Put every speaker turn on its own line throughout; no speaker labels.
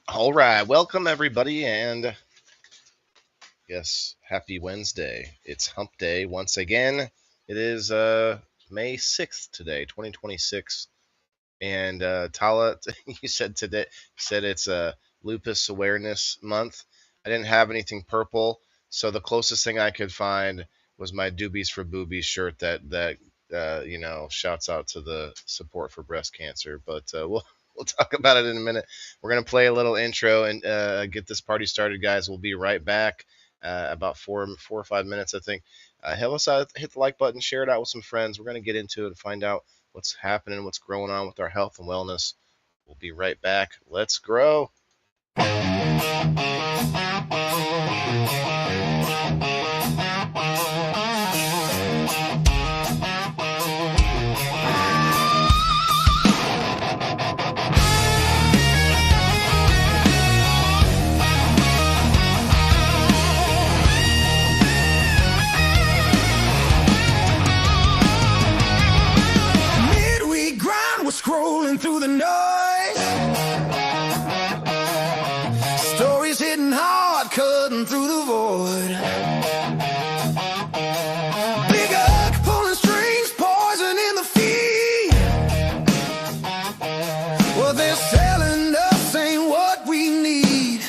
All right, welcome everybody, and yes, happy Wednesday. It's Hump Day once again. It is May 6th today, 2026, and Tala, you said today, it's Lupus Awareness Month. I didn't have anything purple, so the closest thing I could find was my Doobies for Boobies shirt that shouts out to the support for breast cancer. But we'll talk about it in a minute. We're gonna play a little intro and get this party started, guys. We'll be right back. About 4 or 5 minutes, I think. Help us out, hit the like button, share it out with some friends. We're going to get into it and find out what's happening, what's going on with our health and wellness. We'll be right back. Let's grow.
Midweek grind, we're scrolling through the noise. Stories hitting hard, cutting through the void. Big Ugg pulling strings, poison in the feed. Well, they're selling us ain't what we need.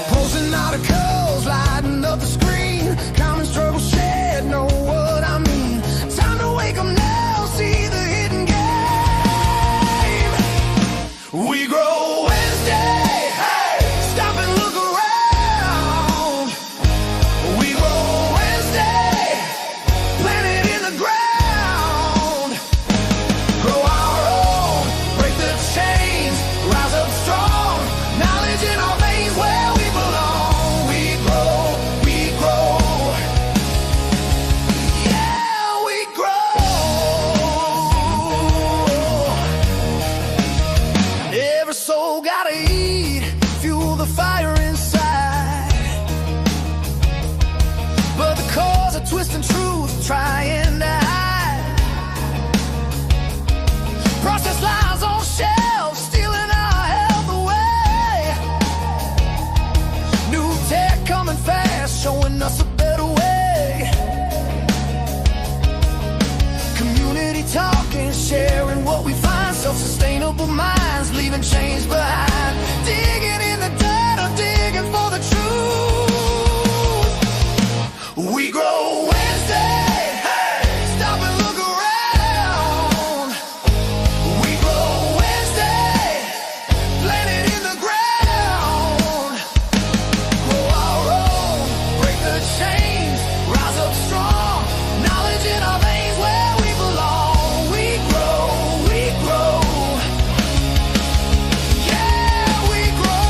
Posting articles, lighting up the screen. Common struggle shared, know what I mean. Time to wake 'em now, see the hidden game. We grow Wednesday, hey, stop and look around. We grow Wednesday, plant it in the ground. Grow our own, break the chains, rise up strong. Knowledge in our veins where we belong. We grow, yeah, we grow. Every soul gotta eat, fuel the fire inside. But the cause of twisting truth, trying to hide. Processed lies on shelves, stealing our health away. New tech coming fast, showing us a better way. Community talking, sharing what we find. Self-sustainable minds, leaving change behind. Digging in the dirt or digging for the truth. We grow Wednesday, hey, stop and look around. We grow Wednesday, plant it in the ground. Grow our own, break the chains, rise up strong. Knowledge in our veins where we belong. We grow, yeah, we grow.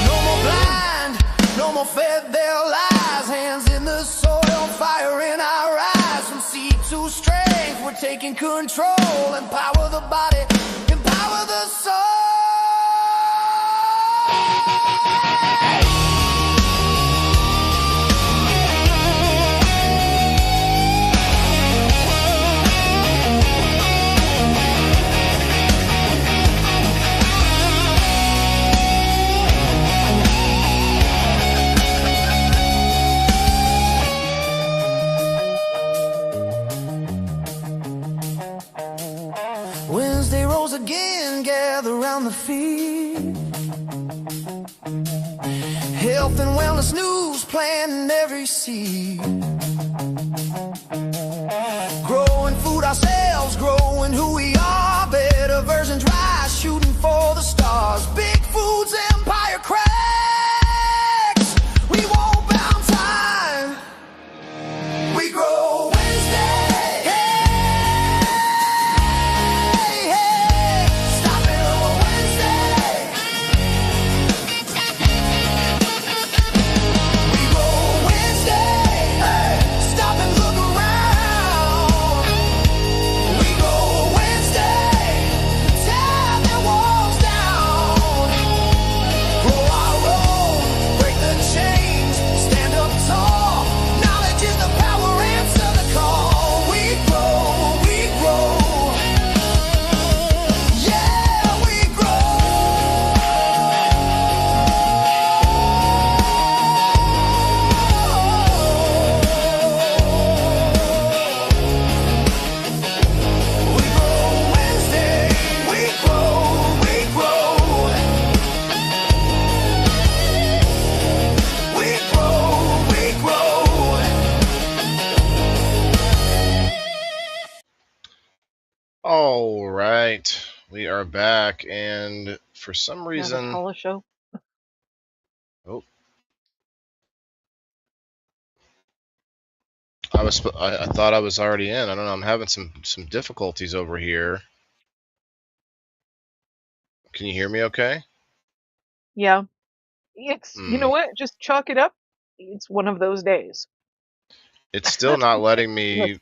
No more blind, no more fed their lies. Hands in the soil, fire in our eyes. From seed to strength, we're taking control. Empower the body, empower the soul. Wednesday rolls again, gather round the feet. Health and wellness news, planting every seed. Growing food ourselves, growing who we are. Better versions rise, shooting for the stars. Big Food's empire cracks. We won't bound time. We grow Wednesday. Hey, hey, stop it on Wednesday. We grow Wednesday. Hey, stop and look around. We grow Wednesday.
are back, and for some
Never
reason,
call a show.
oh, I thought I was already in. I don't know. I'm having some difficulties over here. Can you hear me? Okay.
Yeah. It's, you
Hmm.
know what? Just chalk it up. It's one of those days.
It's still not letting
Yes,
me.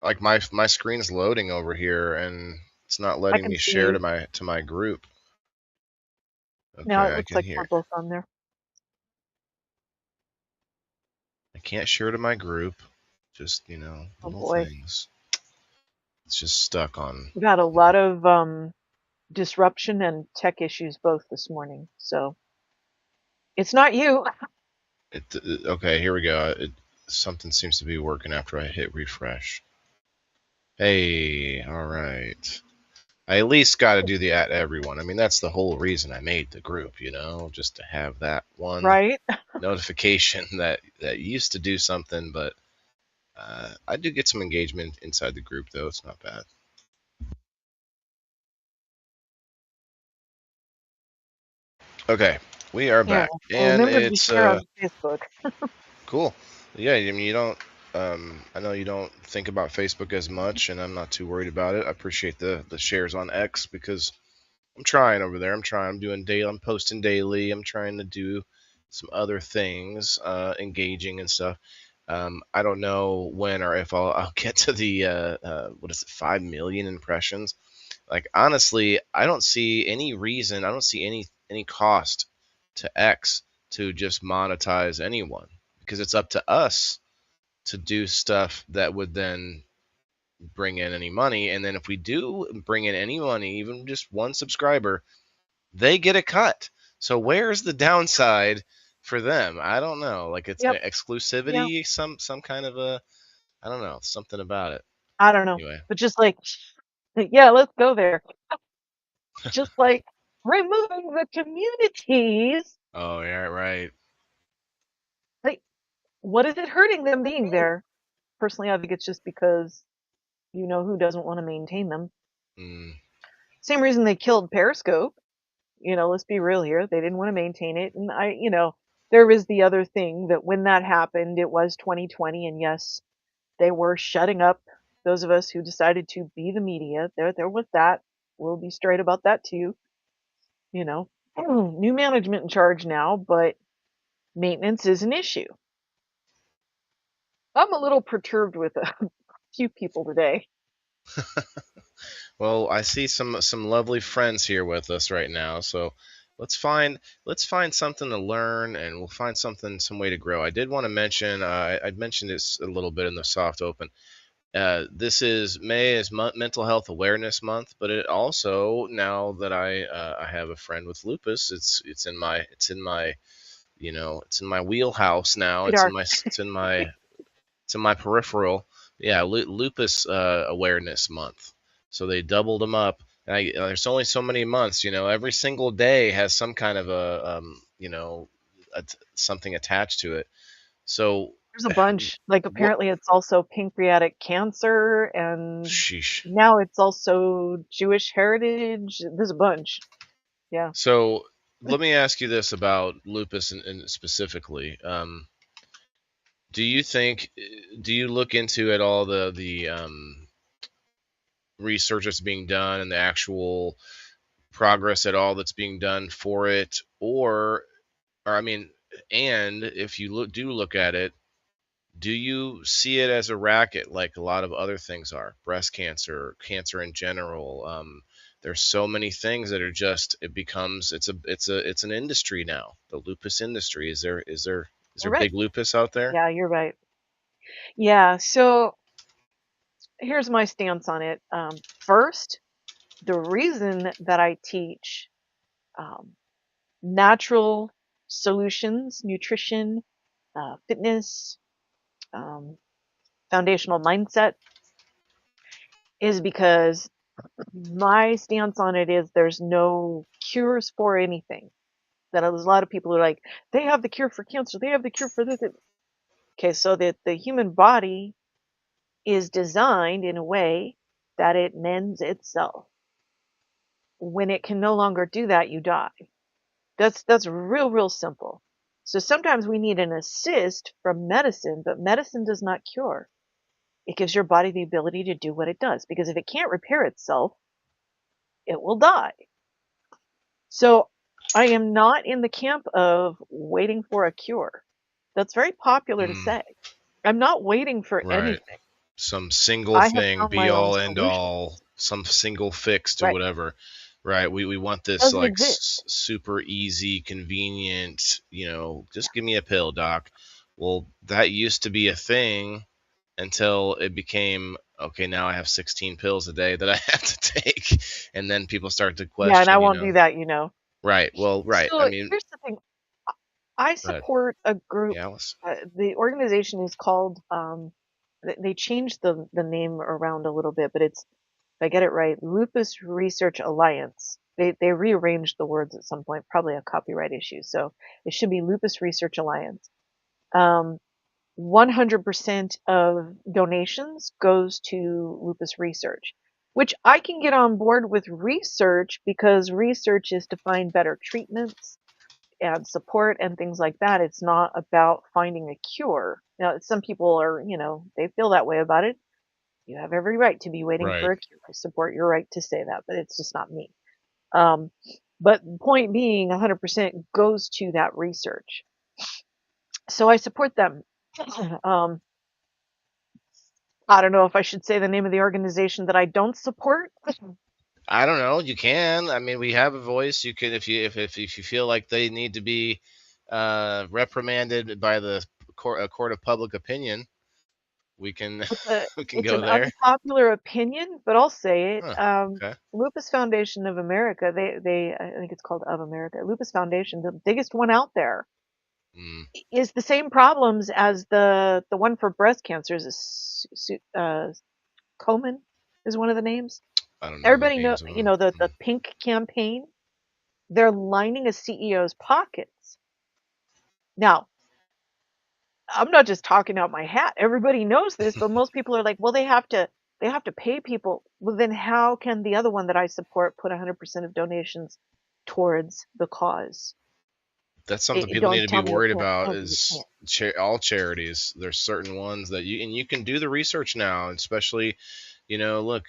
Like my screen's loading over here, and it's not
I
letting
can
me
see
share
you.
to my group.
Now
Okay,
it
I
looks
can
like we're
hear.
both on there.
I can't share to my group. Just
Oh
little
boy.
things. It's just stuck on.
We've had a lot of disruption and tech issues both this morning. So it's not you.
Okay, here we go. Something seems to be working after I hit refresh. Hey, all right. I at least got to do the at everyone. I mean, that's the whole reason I made the group, just to have that one
Right?
notification that used to do something. But I do get some engagement inside the group, though. It's not bad. Okay, we are
Yeah.
back,
Well,
and
remember to
it's
share on Facebook.
cool. Yeah, I mean, you don't. I know you don't think about Facebook as much, and I'm not too worried about it. I appreciate the shares on X because I'm trying over there. I'm trying. I'm doing daily. I'm posting daily. I'm trying to do some other things, engaging and stuff. I don't know when or if I'll get to the what is it, 5 million impressions. Like honestly, I don't see any reason. I don't see any cost to X to just monetize anyone because it's up to us to do stuff that would then bring in any money. And then if we do bring in any money, even just one subscriber, they get a cut. So where's the downside for them? I don't know. Like it's
Yep. Yeah.
exclusivity, some kind of a I don't know, something about it.
I don't know.
Anyway.
But just like, yeah, let's go there. Just like removing the communities.
Oh yeah, right.
Like, what is it hurting them being there? Personally, I think it's just because you know who doesn't want to maintain them.
Mm,
Same reason they killed Periscope. Let's be real here. They didn't want to maintain it. And there is the other thing that when that happened, it was 2020. And yes, they were shutting up those of us who decided to be the media. There was that. We'll be straight about that too. You know, new management in charge now, but maintenance is an issue. I'm a little perturbed with a few people today.
well, I see some lovely friends here with us right now, so let's find something to learn, and we'll find some way to grow. I did want to mention I'd mentioned this a little bit in the soft open. This is May is Mental Health Awareness Month, but it also now that I have a friend with lupus, it's in my wheelhouse now.
Radar.
It's in my peripheral. Yeah, lupus awareness month. So they doubled them up. And there's only so many months. Every single day has some kind of something attached to it. So,
There's a bunch. Like
what?
apparently it's also pancreatic cancer and
Sheesh.
now it's also Jewish heritage. There's a bunch. Yeah.
So let me ask you this about lupus and specifically. Do you think? Do you look into at all the research that's being done and the actual progress at all that's being done for it, or I mean, and if you do look at it, do you see it as a racket like a lot of other things are? Breast cancer, cancer in general. There's so many things that are just it becomes it's an industry now. The lupus industry. Is there
You're right.
big lupus out there?
Yeah, you're right. Yeah. So here's my stance on it. First, the reason that I teach um, natural solutions, nutrition, fitness, um, foundational mindset is because my stance on it is there's no cures for anything. That there's a lot of people who are like, they have the cure for cancer, they have the cure for this. Okay, so that the human body is designed in a way that it mends itself. when it can no longer do that, you die. That's real simple. So sometimes we need an assist from medicine, but medicine does not cure. It gives your body the ability to do what it does, because if it can't repair itself, it will die. So I am not in the camp of waiting for a cure. That's very popular to
Mm,
say. I'm not waiting for
right.
anything.
Some single
I have
thing,
found
be
my own
all end
solution.
all, some single fix to
Right.
whatever. Right. We want this
Doesn't
like
exist.
super easy, convenient, just give me a pill, doc. Well, that used to be a thing until it became okay, now I have 16 pills a day that I have to take. And then people start to
Yeah, and I
question,
won't do that,
right. Well, right. I
So
mean,
here's the thing. I
but
support a group.
yeah, Alice.
The organization is called. They changed the name around a little bit, but it's, if I get it right, Lupus Research Alliance. They rearranged the words at some point, probably a copyright issue. So it should be Lupus Research Alliance. 100% of donations goes to lupus research, which I can get on board with research, because research is to find better treatments and support and things like that. It's not about finding a cure. Now, some people are, they feel that way about it. You have every right to be waiting
Right.
for a cure. I support your right to say that, but it's just not me. Um, but point being, 100% goes to that research. So I support them. um, I don't know if I should say the name of the organization that I don't support.
I don't know. You can. I mean, we have a voice. You can, if you feel like they need to be reprimanded by the court of public opinion, we can
It's a
we can
it's
go
an
there.
unpopular opinion, but I'll say it.
Huh. Okay.
Lupus Foundation of America, they I think it's called Of America. Lupus Foundation, the biggest one out there,
Mm,
is the same problems as the one for breast cancer. Is Komen is one of the names.
I don't know the
Everybody know,
names of them.
the pink campaign. They're lining a CEO's pockets. Now, I'm not just talking out my hat. Everybody knows this, but most people are like, well, they have to pay people. Well, then how can the other one that I support put 100% of donations towards the cause?
That's something people need
Don't
to be
tell me you
worried
can't.
about
Tell me you
is
can't.
all charities. There's certain ones that you can do the research now, especially, look,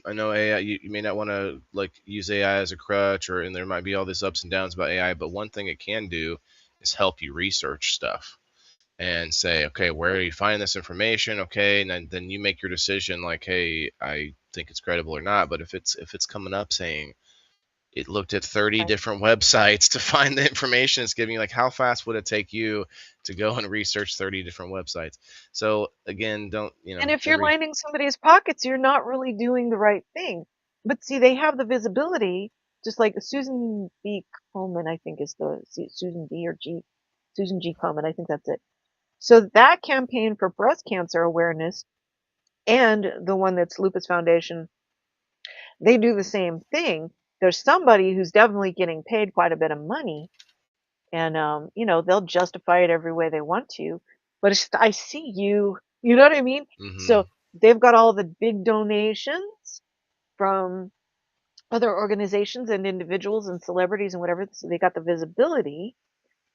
I know AI. You may not want to like use AI as a crutch, and there might be all these ups and downs about AI. But one thing it can do is help you research stuff and say, okay, where are you finding this information? Okay, and then you make your decision, like, hey, I think it's credible or not. But if it's coming up saying it looked at 30
Right.
different websites to find the information it's giving you, like how fast would it take you to go and research 30 different websites? So again, don't
And if you're
every
lining somebody's pockets, you're not really doing the right thing. But see, they have the visibility, just like Susan B. Komen, I think is Susan B. or G. Susan G. Komen, I think that's it. So that campaign for breast cancer awareness, and the one that's Lupus Foundation, they do the same thing. There's somebody who's definitely getting paid quite a bit of money, and they'll justify it every way they want to. But I see you, you know what I mean?
mm-hmm,
So they've got all the big donations from other organizations and individuals and celebrities and whatever. So they got the visibility.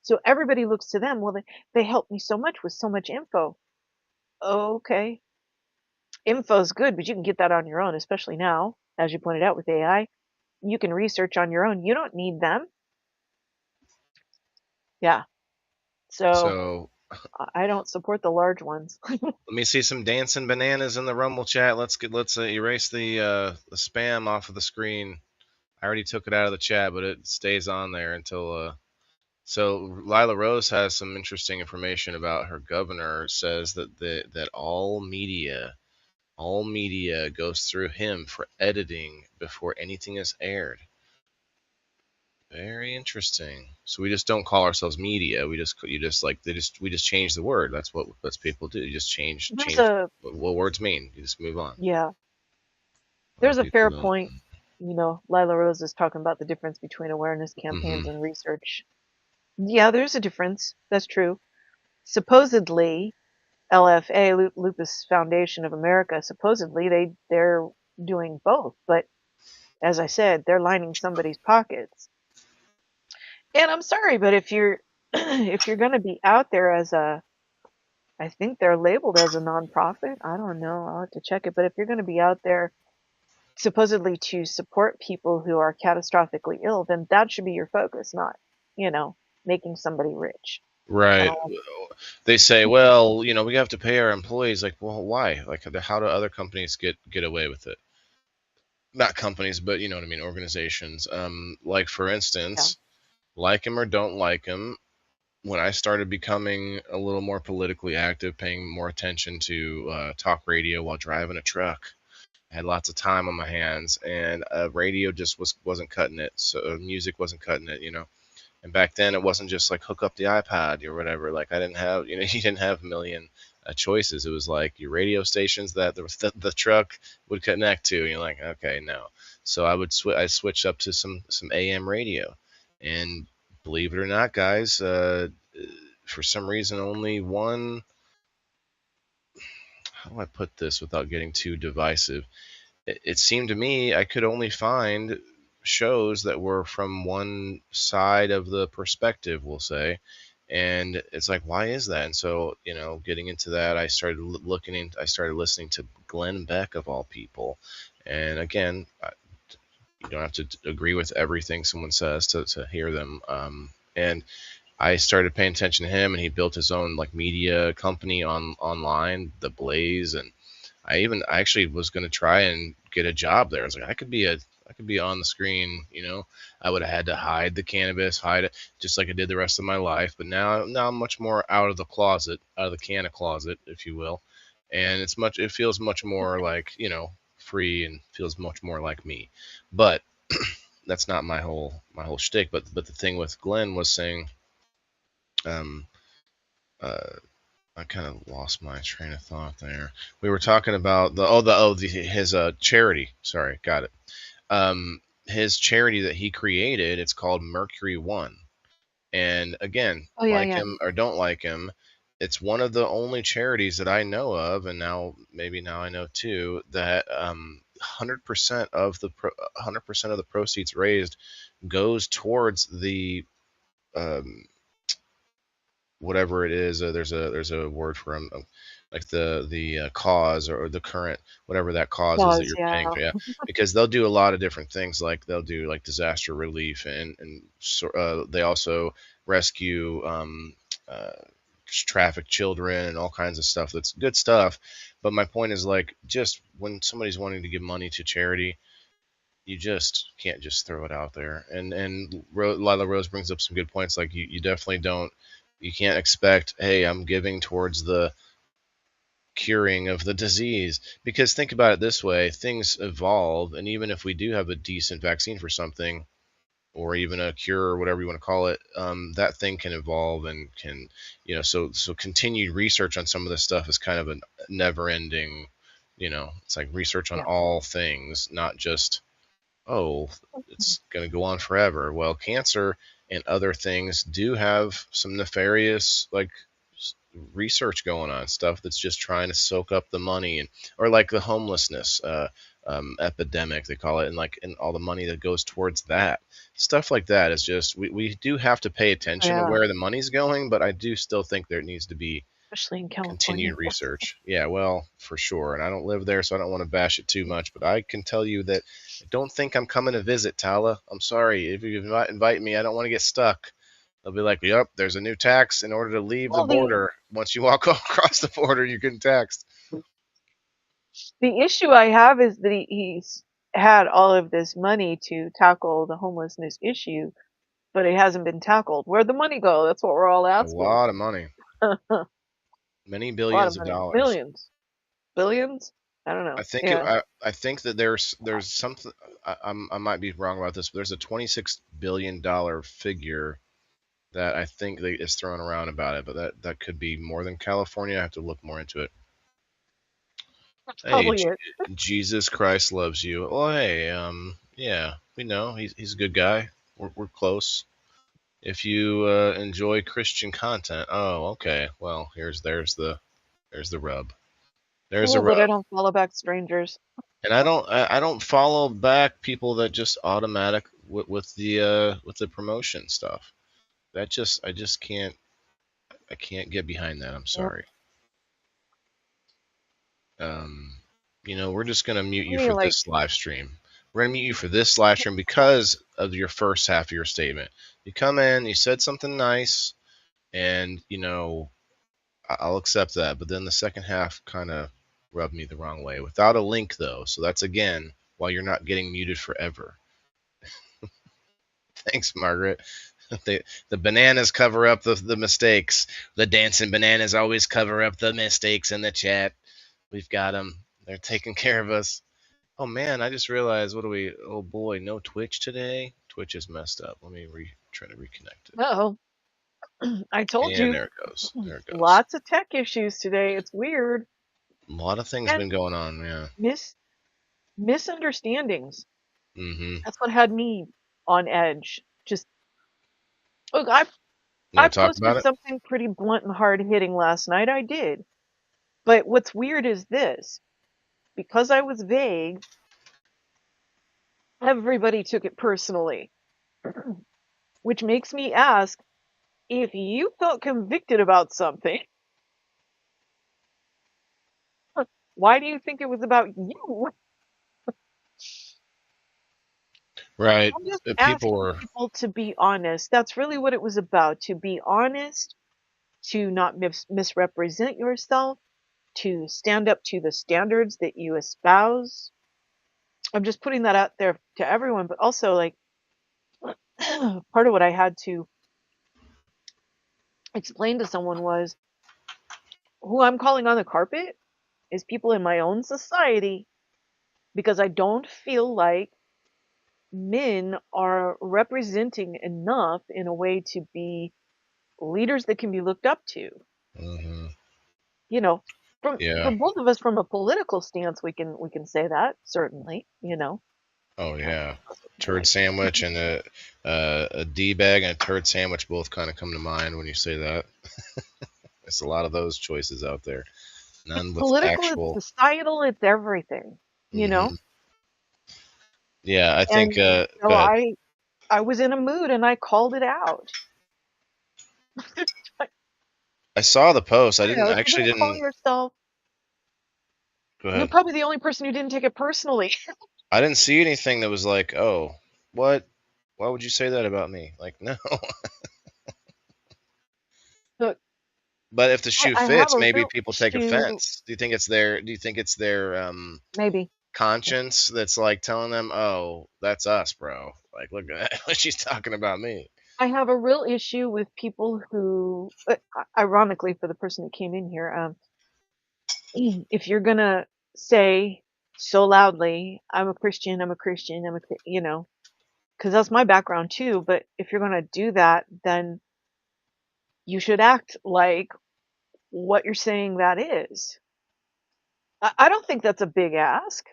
So everybody looks to them. Well, they helped me so much with so much info. Okay, info's good, but you can get that on your own, especially now, as you pointed out with AI. You can research on your own. You don't need them. Yeah. So
so
I don't support the large ones.
let me see some dancing bananas in the Rumble chat. Let's erase the spam off of the screen. I already took it out of the chat, but it stays on there until so Lila Rose has some interesting information about her governor. Says that all media goes through him for editing before anything is aired. Very interesting. So we just don't call ourselves media. You just like we just change the word. That's people do. You just change
There's
change
a
what words mean. You just move on.
Yeah,
A lot of
there's a
people
fair
don't.
point. Lila Rose is talking about the difference between awareness
Hmm.
campaigns and research. Yeah, there's a difference. That's true. Supposedly, LFA, Lupus Foundation of America, supposedly they're doing both, but as I said, they're lining somebody's pockets. And I'm sorry, but if you're if you're going to be out there as a, I think they're labeled as a nonprofit. I don't know. I'll have to check it. But if you're going to be out there supposedly to support people who are catastrophically ill, then that should be your focus, not, you know, making somebody rich. I
Right.
don't like
They say, well, we have to pay our employees. Like, well, why? Like, how do other companies get away with it? Not companies, but you know what I mean, organizations. Like for
yeah.
instance, like him or don't like him, when I started becoming a little more politically active, paying more attention to talk radio while driving a truck, I had lots of time on my hands, and radio just wasn't cutting it. So music wasn't cutting it, And back then, it wasn't just like hook up the iPod or whatever. Like I didn't have, you didn't have a million choices. It was like your radio stations that the truck would connect to. And you're like, okay, no. So I switched up to some AM radio, and believe it or not, guys, for some reason, only one. How do I put this without getting too divisive? It seemed to me I could only find shows that were from one side of the perspective, we'll say. And it's like, why is that? And so, getting into that, I started I started listening to Glenn Beck of all people. And again, you don't have to agree with everything someone says to hear them. And I started paying attention to him, and he built his own like media company online, The Blaze, and I actually was going to try and get a job there. I was like, I could be on the screen, I would have had to hide the cannabis, hide it just like I did the rest of my life. But now I'm much more out of the closet, out of the canna closet, if you will. And it feels much more like, free, and feels much more like me. But that's not my whole shtick. But the thing with Glenn was saying, um, uh, I kind of lost my train of thought there. We were talking about his charity. Sorry, got it. His charity that he created. It's called Mercury One. And again,
Oh yeah,
like
yeah.
him or don't like him, it's one of the only charities that I know of, and now I know too, that 100% of the 100% of the proceeds raised goes towards the um, whatever it is. There's a word for them, like the cause, or the current, whatever that cause is that
Pause,
you're paying
yeah.
for. Yeah, because they'll do a lot of different things. Like they'll do like disaster relief, and so, they also rescue uh, trafficked children and all kinds of stuff. That's good stuff. But my point is, like, just when somebody's wanting to give money to charity, you just can't just throw it out there. And Lila Rose brings up some good points. Like you definitely don't. You can't expect, hey, I'm giving towards the curing of the disease, because think about it this way: things evolve, and even if we do have a decent vaccine for something, or even a cure, or whatever you want to call it, that thing can evolve and can, so continued research on some of this stuff is kind of a never ending. It's like research on
Yeah.
all things, not just, oh, it's going to go on forever. Well, cancer and other things do have some nefarious, like, research going on, stuff that's just trying to soak up the money, and or like the homelessness epidemic, they call it, and all the money that goes towards that. Stuff like that is just, we do have to pay attention to
Yeah.
where the money's going, but I do still think there needs to be
Especially in California.
continued research. Yeah, well, for sure. And I don't live there, so I don't want to bash it too much. But I can tell you that I don't think I'm coming to visit, Tala. I'm sorry. If you invite me, I don't want to get stuck. They'll be like, yep, there's a new tax in order to leave the
Well, the
border. Once you walk across the border, you're getting taxed.
the issue I have is that he's had all of this money to tackle the homelessness issue, but it hasn't been tackled. Where'd the money go? That's what we're all
A
asking.
lot of money,
A
many
lot of
billions of
money.
dollars.
Millions. Billions? I don't
I
know.
think
Yeah.
I think that there's something. I might be wrong about this, but there's a $26 billion figure that I think is thrown around about it, but that could be more than California. I have to look more into it.
That's
Hey,
probably it.
Jesus Christ loves you. Oh, hey, yeah, we know he's a good guy. We're close. If you enjoy Christian content, oh, okay. Well, there's the rub. There's the
Cool, but I
rub.
don't follow back strangers.
And I don't follow back people that just automatic with the promotion stuff. That just I just can't I can't get behind that. I'm
Yeah.
sorry. Um, we're just gonna mute
I
you
mean,
for
like,
this live stream. We're gonna mute you for this live stream because of your first half of your statement. You come in, you said something nice, and I'll accept that. But then the second half kind of rubbed me the wrong way. Without a link though, so that's again why you're not getting muted forever. Thanks, Margaret. The bananas cover up the mistakes. The dancing bananas always cover up the mistakes in the chat. We've got them. They're taking care of us. Oh man, I just realized. What do we? Oh boy, no Twitch today. Twitch is messed up. Let me try to reconnect it.
oh, I told
And
you,
there it goes. There it goes.
lots of tech issues today. It's weird.
A lot of things
And
been going on. Yeah.
misunderstandings.
Mm-hmm.
That's what had me on edge. Just look,
You
I
want to talk about
posted
it?
something pretty blunt and hard hitting last night. I did. But what's weird is this. Because I was vague, everybody took it personally. Which makes me ask, if you felt convicted about something, why do you think it was about you?
Right.
I'm just
People
asking
were.
people to be honest. That's really what it was about, to be honest, to not misrepresent yourself, to stand up to the standards that you espouse. I'm just putting that out there to everyone, but also, like, part of what I had to explain to someone was who I'm calling on the carpet is people in my own society, because I don't feel like men are representing enough in a way to be leaders that can be looked up to.
Mm-hmm.
You know, for
Yeah.
both of us, from a political stance, we can say that certainly.
Oh
Uh,
yeah. Turd
like,
sandwich and a D bag and a turd sandwich both kind of come to mind when you say that. There's a lot of those choices out there.
it's
None with
political, it's
actual.
societal, it's everything. You know,
Hmm. Yeah, I think.
and
Go
so
ahead.
I was in a mood and I called it out. I
I saw the post. I
don't
didn't
know. If you're
actually
gonna call
didn't.
yourself,
Go
you're
ahead.
probably the only person who didn't take it personally.
I didn't see anything that was like, oh, what? Why would you say that about me? Like, no.
Look,
But if the shoe
I have
fits,
a
maybe
real
people take
issue.
offense. Do you think it's their? Do you think it's their
Maybe
conscience that's like telling them, oh, that's us, bro. Like, look at what she's talking about me.
I have a real issue with people who, ironically, for the person that came in here, if you're gonna say so loudly, "I'm a Christian, I'm a Christian, because that's my background too. But if you're gonna do that, then you should act like what you're saying that is. I don't think that's a big ask,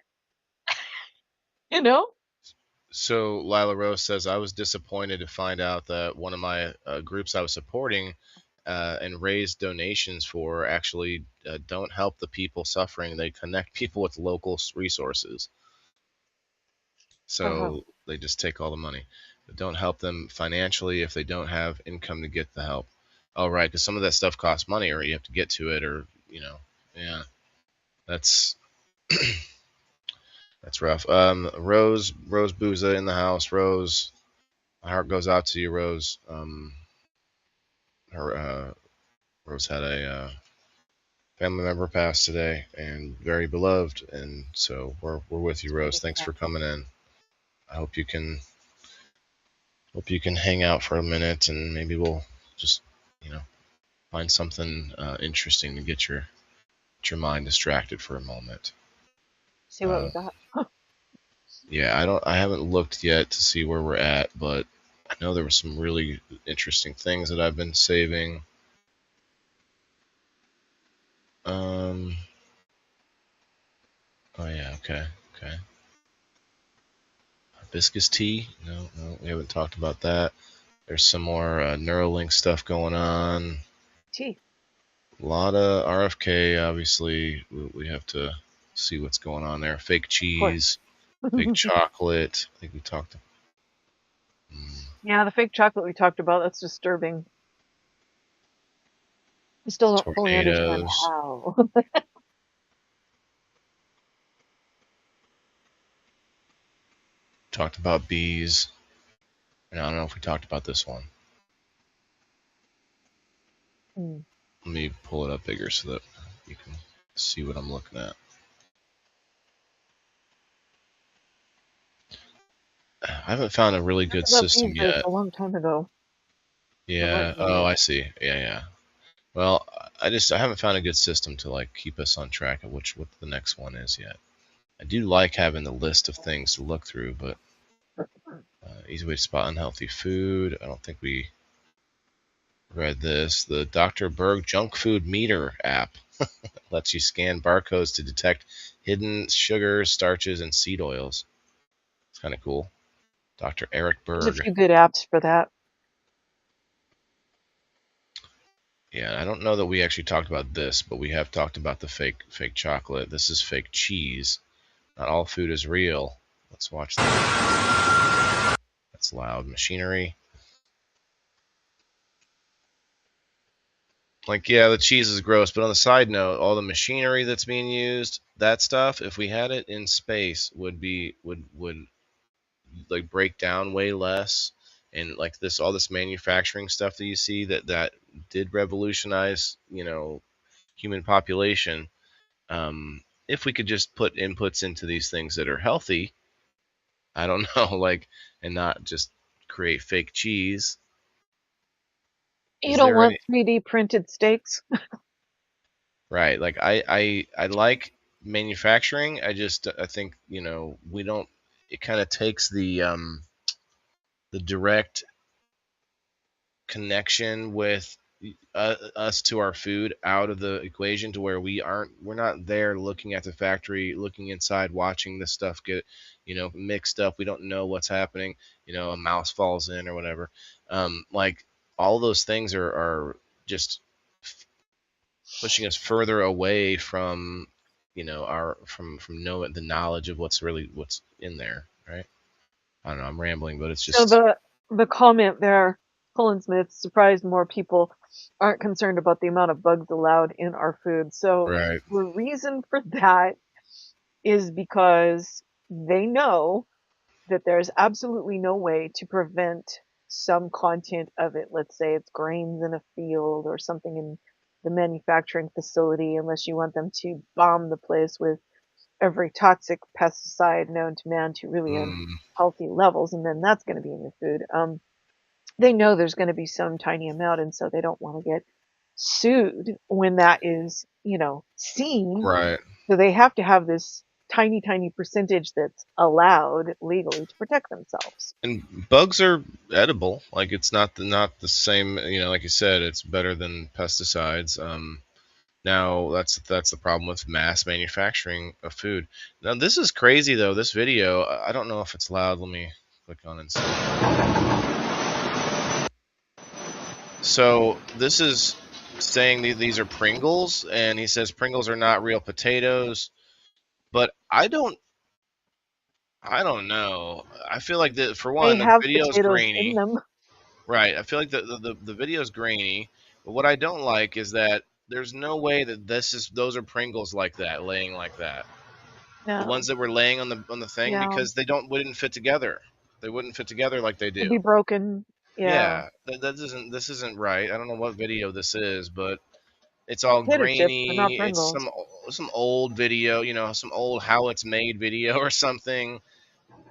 you know?
So Lila Rose says, I was disappointed to find out that one of my groups I was supporting and raised donations for actually don't help the people suffering. They connect people with local resources.
Uh-huh.
So they just take all the money. But don't help them financially if they don't have income to get the help. Oh, right, because some of that stuff costs money, or you have to get to it, or yeah, that's that's rough. Rose Booza in the house. Rose, my heart goes out to you, Rose. Her Rose had a family member pass today, and very beloved, and so we're with you,
Sorry to
Rose.
hear
Thanks
that.
for coming in. I hope you can hang out for a minute, and maybe we'll just you know find something interesting to get your mind distracted for a moment.
See what we
Uh,
got.
yeah, I haven't looked yet to see where we're at, but I know there were some really interesting things that I've been saving. Um, oh yeah, okay, okay. Hibiscus tea? No, no, we haven't talked about that. There's some more Neuralink stuff going on.
Gee,
A lot of RFK, obviously, we have to see what's going on there. Fake
Of course.
cheese, fake chocolate. I think we talked.
Yeah, the fake chocolate we talked about, that's disturbing. I still don't fully understand
Tornadoes.
how.
Talked about bees. And I don't know if we talked about this one.
Hmm.
Let me pull it up bigger so that you can see what I'm looking at. I haven't found a really good
Talked about bees,
system
but it's
yet.
a long time ago. It
Yeah.
wasn't
Oh,
yet.
I see. Yeah. Well, I haven't found a good system to like keep us on track of what the next one is yet. I do like having the list of things to look through, but easy way to spot unhealthy food. I don't think we read this. The Dr. Berg Junk Food Meter app lets you scan barcodes to detect hidden sugars, starches, and seed oils. It's kind of cool. Dr. Eric
There's a
Berg.
few good apps for that.
Yeah, I don't know that we actually talked about this, but we have talked about the fake chocolate. This is fake cheese. Not all food is real. Let's watch that. That's loud. Machinery. Like, yeah, the cheese is gross, but on the side note, all the machinery that's being used, that stuff, if we had it in space, would like break down way less. And like this, all this manufacturing stuff that you see that did revolutionize, human population. If we could just put inputs into these things that are healthy, I don't know, like, and not just create fake cheese.
You
Is
don't
there any
want 3D printed steaks?
right? Like I like manufacturing. I think we don't. It kind of takes the direct connection with us to our food out of the equation to where we're not there looking at the factory, looking inside, watching this stuff get mixed up. We don't know what's happening. A mouse falls in or whatever. Like all those things are just pushing us further away from our from knowing the knowledge of what's in there, right? I don't know, I'm rambling, but it's
So
just
the comment there, Colin Smith, surprised more people aren't concerned about the amount of bugs allowed in our food. So
right.
the reason for that is because they know that there's absolutely no way to prevent some content of it. Let's say it's grains in a field or something in the manufacturing facility, unless you want them to bomb the place with every toxic pesticide known to man to really
mm,
unhealthy levels, and then that's going to be in your food. They know there's going to be some tiny amount, and so they don't want to get sued when that is, seen.
right.
So they have to have this tiny, tiny percentage that's allowed legally to protect themselves.
And bugs are edible. Like it's not the same. Like you said, it's better than pesticides. Now that's the problem with mass manufacturing of food. Now this is crazy though. This video, I don't know if it's loud. Let me click on and see. So this is saying these are Pringles, and he says Pringles are not real potatoes. But I don't know. I feel like for
They
one, the
have
video is
potatoes in
grainy.
them.
Right. I feel like the video is grainy. But what I don't like is that there's no way that those are Pringles like that, laying like that. The
No.
ones that were laying on the thing
Yeah.
because they wouldn't fit together. They wouldn't fit together like they
They'd
do.
be broken. Yeah.
Yeah, this isn't right. I don't know what video this is, but it's all
Potato chips, but not
grainy. It's
Pringles.
some old video, some old how it's made video or something.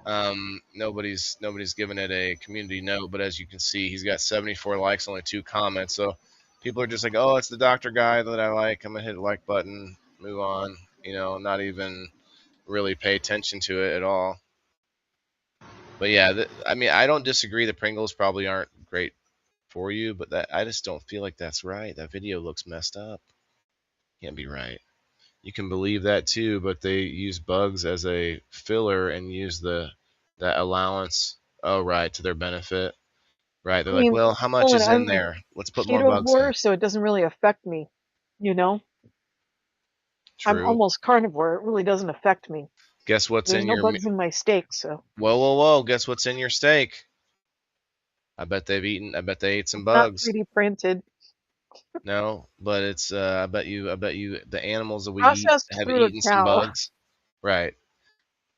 Nobody's given it a community note, but as you can see, he's got 74 likes, only 2 comments. So people are just like, "Oh, it's the doctor guy that I like. I'm gonna hit the like button, move on." Not even really pay attention to it at all. But yeah, I mean, I don't disagree that Pringles probably aren't great for you, but that I just don't feel like that's right. That video looks messed up. Can't be right. You can believe that too, but they use bugs as a filler and use that allowance. Oh, right, to their benefit. Right, they're
I
like,
mean,
well, how much
Colin,
is in
I'm
there? Let's put more bugs in.
ketovore, so it doesn't really affect me, you know? I'm
True.
almost carnivore. It really doesn't affect me.
Guess what's
There's
in
no
your
bugs in my steak, so
whoa, whoa, whoa. Guess what's in your steak? I bet they ate some
it's not
bugs.
3D printed.
No, but it's I bet you the animals that we eat
Processed
have
through a
eaten some
cow.
bugs. Right.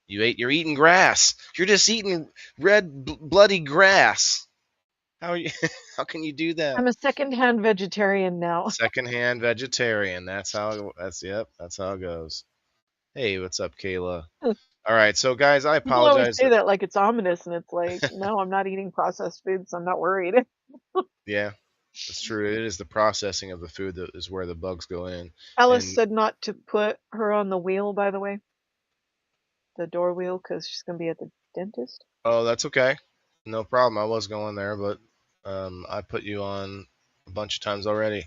You're eating grass. You're just eating bloody grass. How are you how can you do that?
I'm a secondhand vegetarian now.
Secondhand vegetarian. That's how it goes. Hey, what's up, Kayla? All right, so guys, I
People always
apologize.
say that like it's ominous, and it's like, no, I'm not eating processed foods. I'm not worried.
Yeah, it's true. It is the processing of the food that is where the bugs go in.
Alice
And
said not to put her on the wheel, by the way, the door wheel, because she's going to be at the dentist.
oh, that's okay. No problem. I was going there, but I put you on a bunch of times already.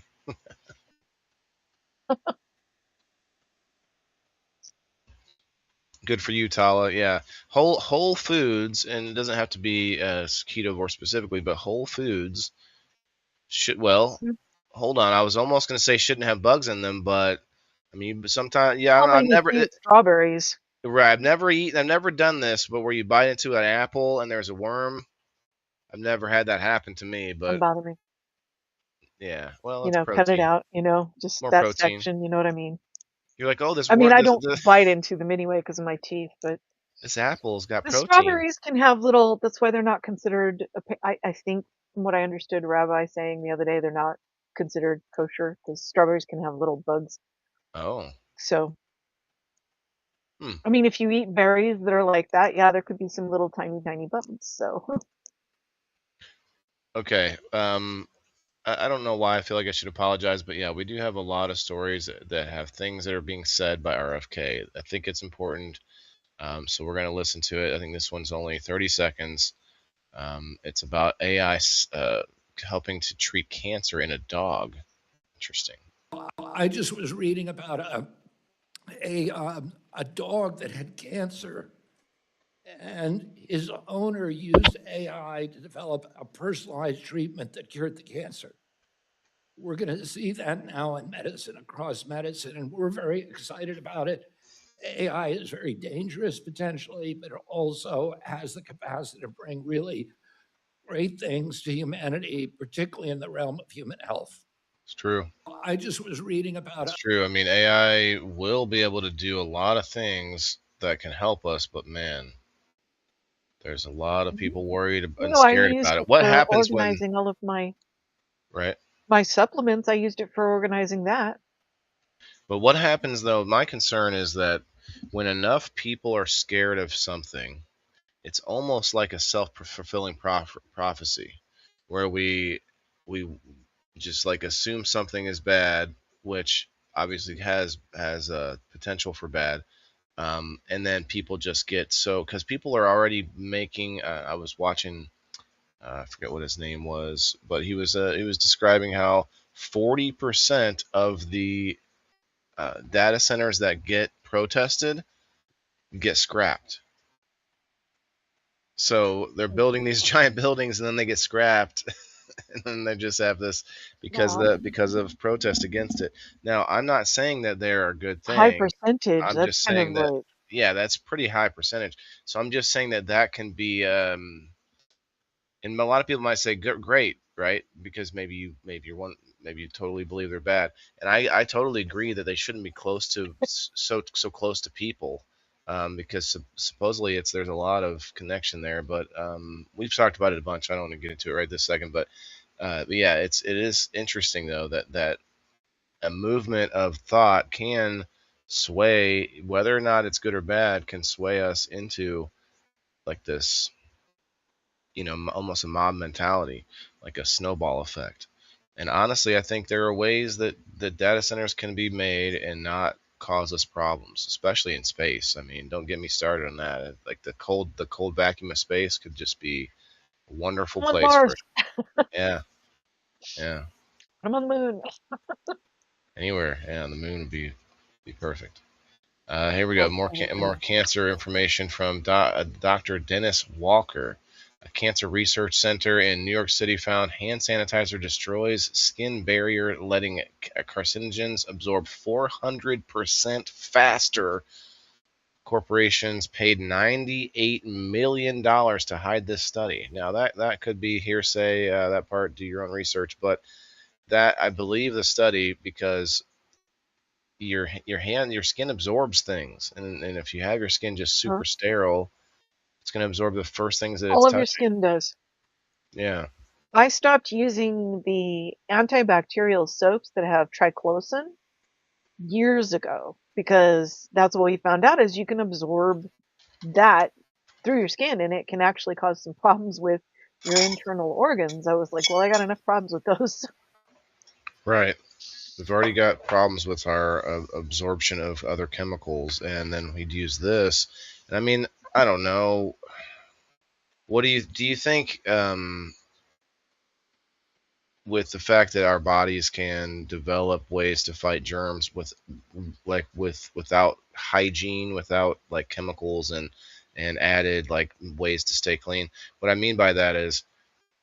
Good for you, Tala. Yeah, whole foods, and it doesn't have to be keto or specifically, but whole foods should well.
Mm.
Hold on, I was almost going to say shouldn't have bugs in them, but I mean sometimes yeah. I
How
don't know,
about
I've
you
never
eat strawberries?
right. I've never done this, but where you bite into an apple and there's a worm. I've never had that happen to me,
Don't
but
bother me.
yeah. Well,
You
it's
know, cut it
protein,
out. Just
more
that
protein.
section. You know what I mean?
You're like, oh, this
I mean,
worm,
I don't bite into them anyway because of my teeth, but
this apple's got
the
protein.
strawberries can have little. That's why they're not considered. I think from what I understood Rabbi saying the other day, they're not considered kosher because strawberries can have little bugs.
Oh,
So,
hmm.
I mean, if you eat berries that are like that, yeah, there could be some little tiny, tiny bugs. So,
Okay. I don't know why I feel like I should apologize, but yeah, we do have a lot of stories that have things that are being said by RFK. I think it's important. So we're going to listen to it. I think this one's only 30 seconds. It's about AI helping to treat cancer in a dog. Interesting.
I just was reading about a dog that had cancer, and his owner used AI to develop a personalized treatment that cured the cancer. We're going to see that now in medicine, across medicine, and we're very excited about it. AI is very dangerous potentially, but it also has the capacity to bring really great things to humanity, particularly in the realm of human health.
It's true.
I just was reading about
It's true. I mean, AI will be able to do a lot of things that can help us, but man, there's a lot of people worried and
I
scared
used
about it.
it
What
for
happens when,
organizing all of
right?
my supplements. I used it for organizing that.
But what happens though? My concern is that when enough people are scared of something, it's almost like a self-fulfilling prophecy, where we just like assume something is bad, which obviously has potential for bad, and then people just get so because people are already making. I was watching. I forget what his name was, but he was describing how 40% of the data centers that get protested get scrapped. So they're building these giant buildings and then they get scrapped, and then they just have this
Wow.
because of protest against it. Now, I'm not saying that there are good
High
things.
percentage.
I'm
That's
just
kind of
saying that
like
yeah, that's pretty high percentage. So I'm just saying that that can be and a lot of people might say great, right? Because maybe you totally believe they're bad, and I totally agree that they shouldn't be close to so close to people, because supposedly there's a lot of connection there. But we've talked about it a bunch. I don't want to get into it right this second, but yeah, it is interesting though that a movement of thought can sway whether or not it's good or bad can sway us into like this, almost a mob mentality, like a snowball effect. And honestly, I think there are ways that the data centers can be made and not cause us problems, especially in space. I mean, don't get me started on that. Like the cold vacuum of space could just be a wonderful
I'm on
place
Mars.
for. Yeah, yeah.
I'm on the moon.
Anywhere, yeah, the moon would be perfect. Here we go.
That's
More
funny.
more cancer information from Dr. Dennis Walker. A cancer research center in New York City found hand sanitizer destroys skin barrier, letting carcinogens absorb 400% faster. Corporations paid $98 million to hide this study. Now that could be hearsay. That part, do your own research. But that, I believe the study, because your skin absorbs things, and if you have your skin just
Huh?
super sterile, it's going to absorb the first things that it's
All of your
touching.
skin does.
Yeah.
I stopped using the antibacterial soaps that have triclosan years ago because that's what we found out is you can absorb that through your skin and it can actually cause some problems with your internal organs. I was like, well, I got enough problems with those.
Right. We've already got problems with our absorption of other chemicals, and then we'd use this. And I mean, I don't know. What do you think? With the fact that our bodies can develop ways to fight germs without hygiene, without like chemicals and added like ways to stay clean. What I mean by that is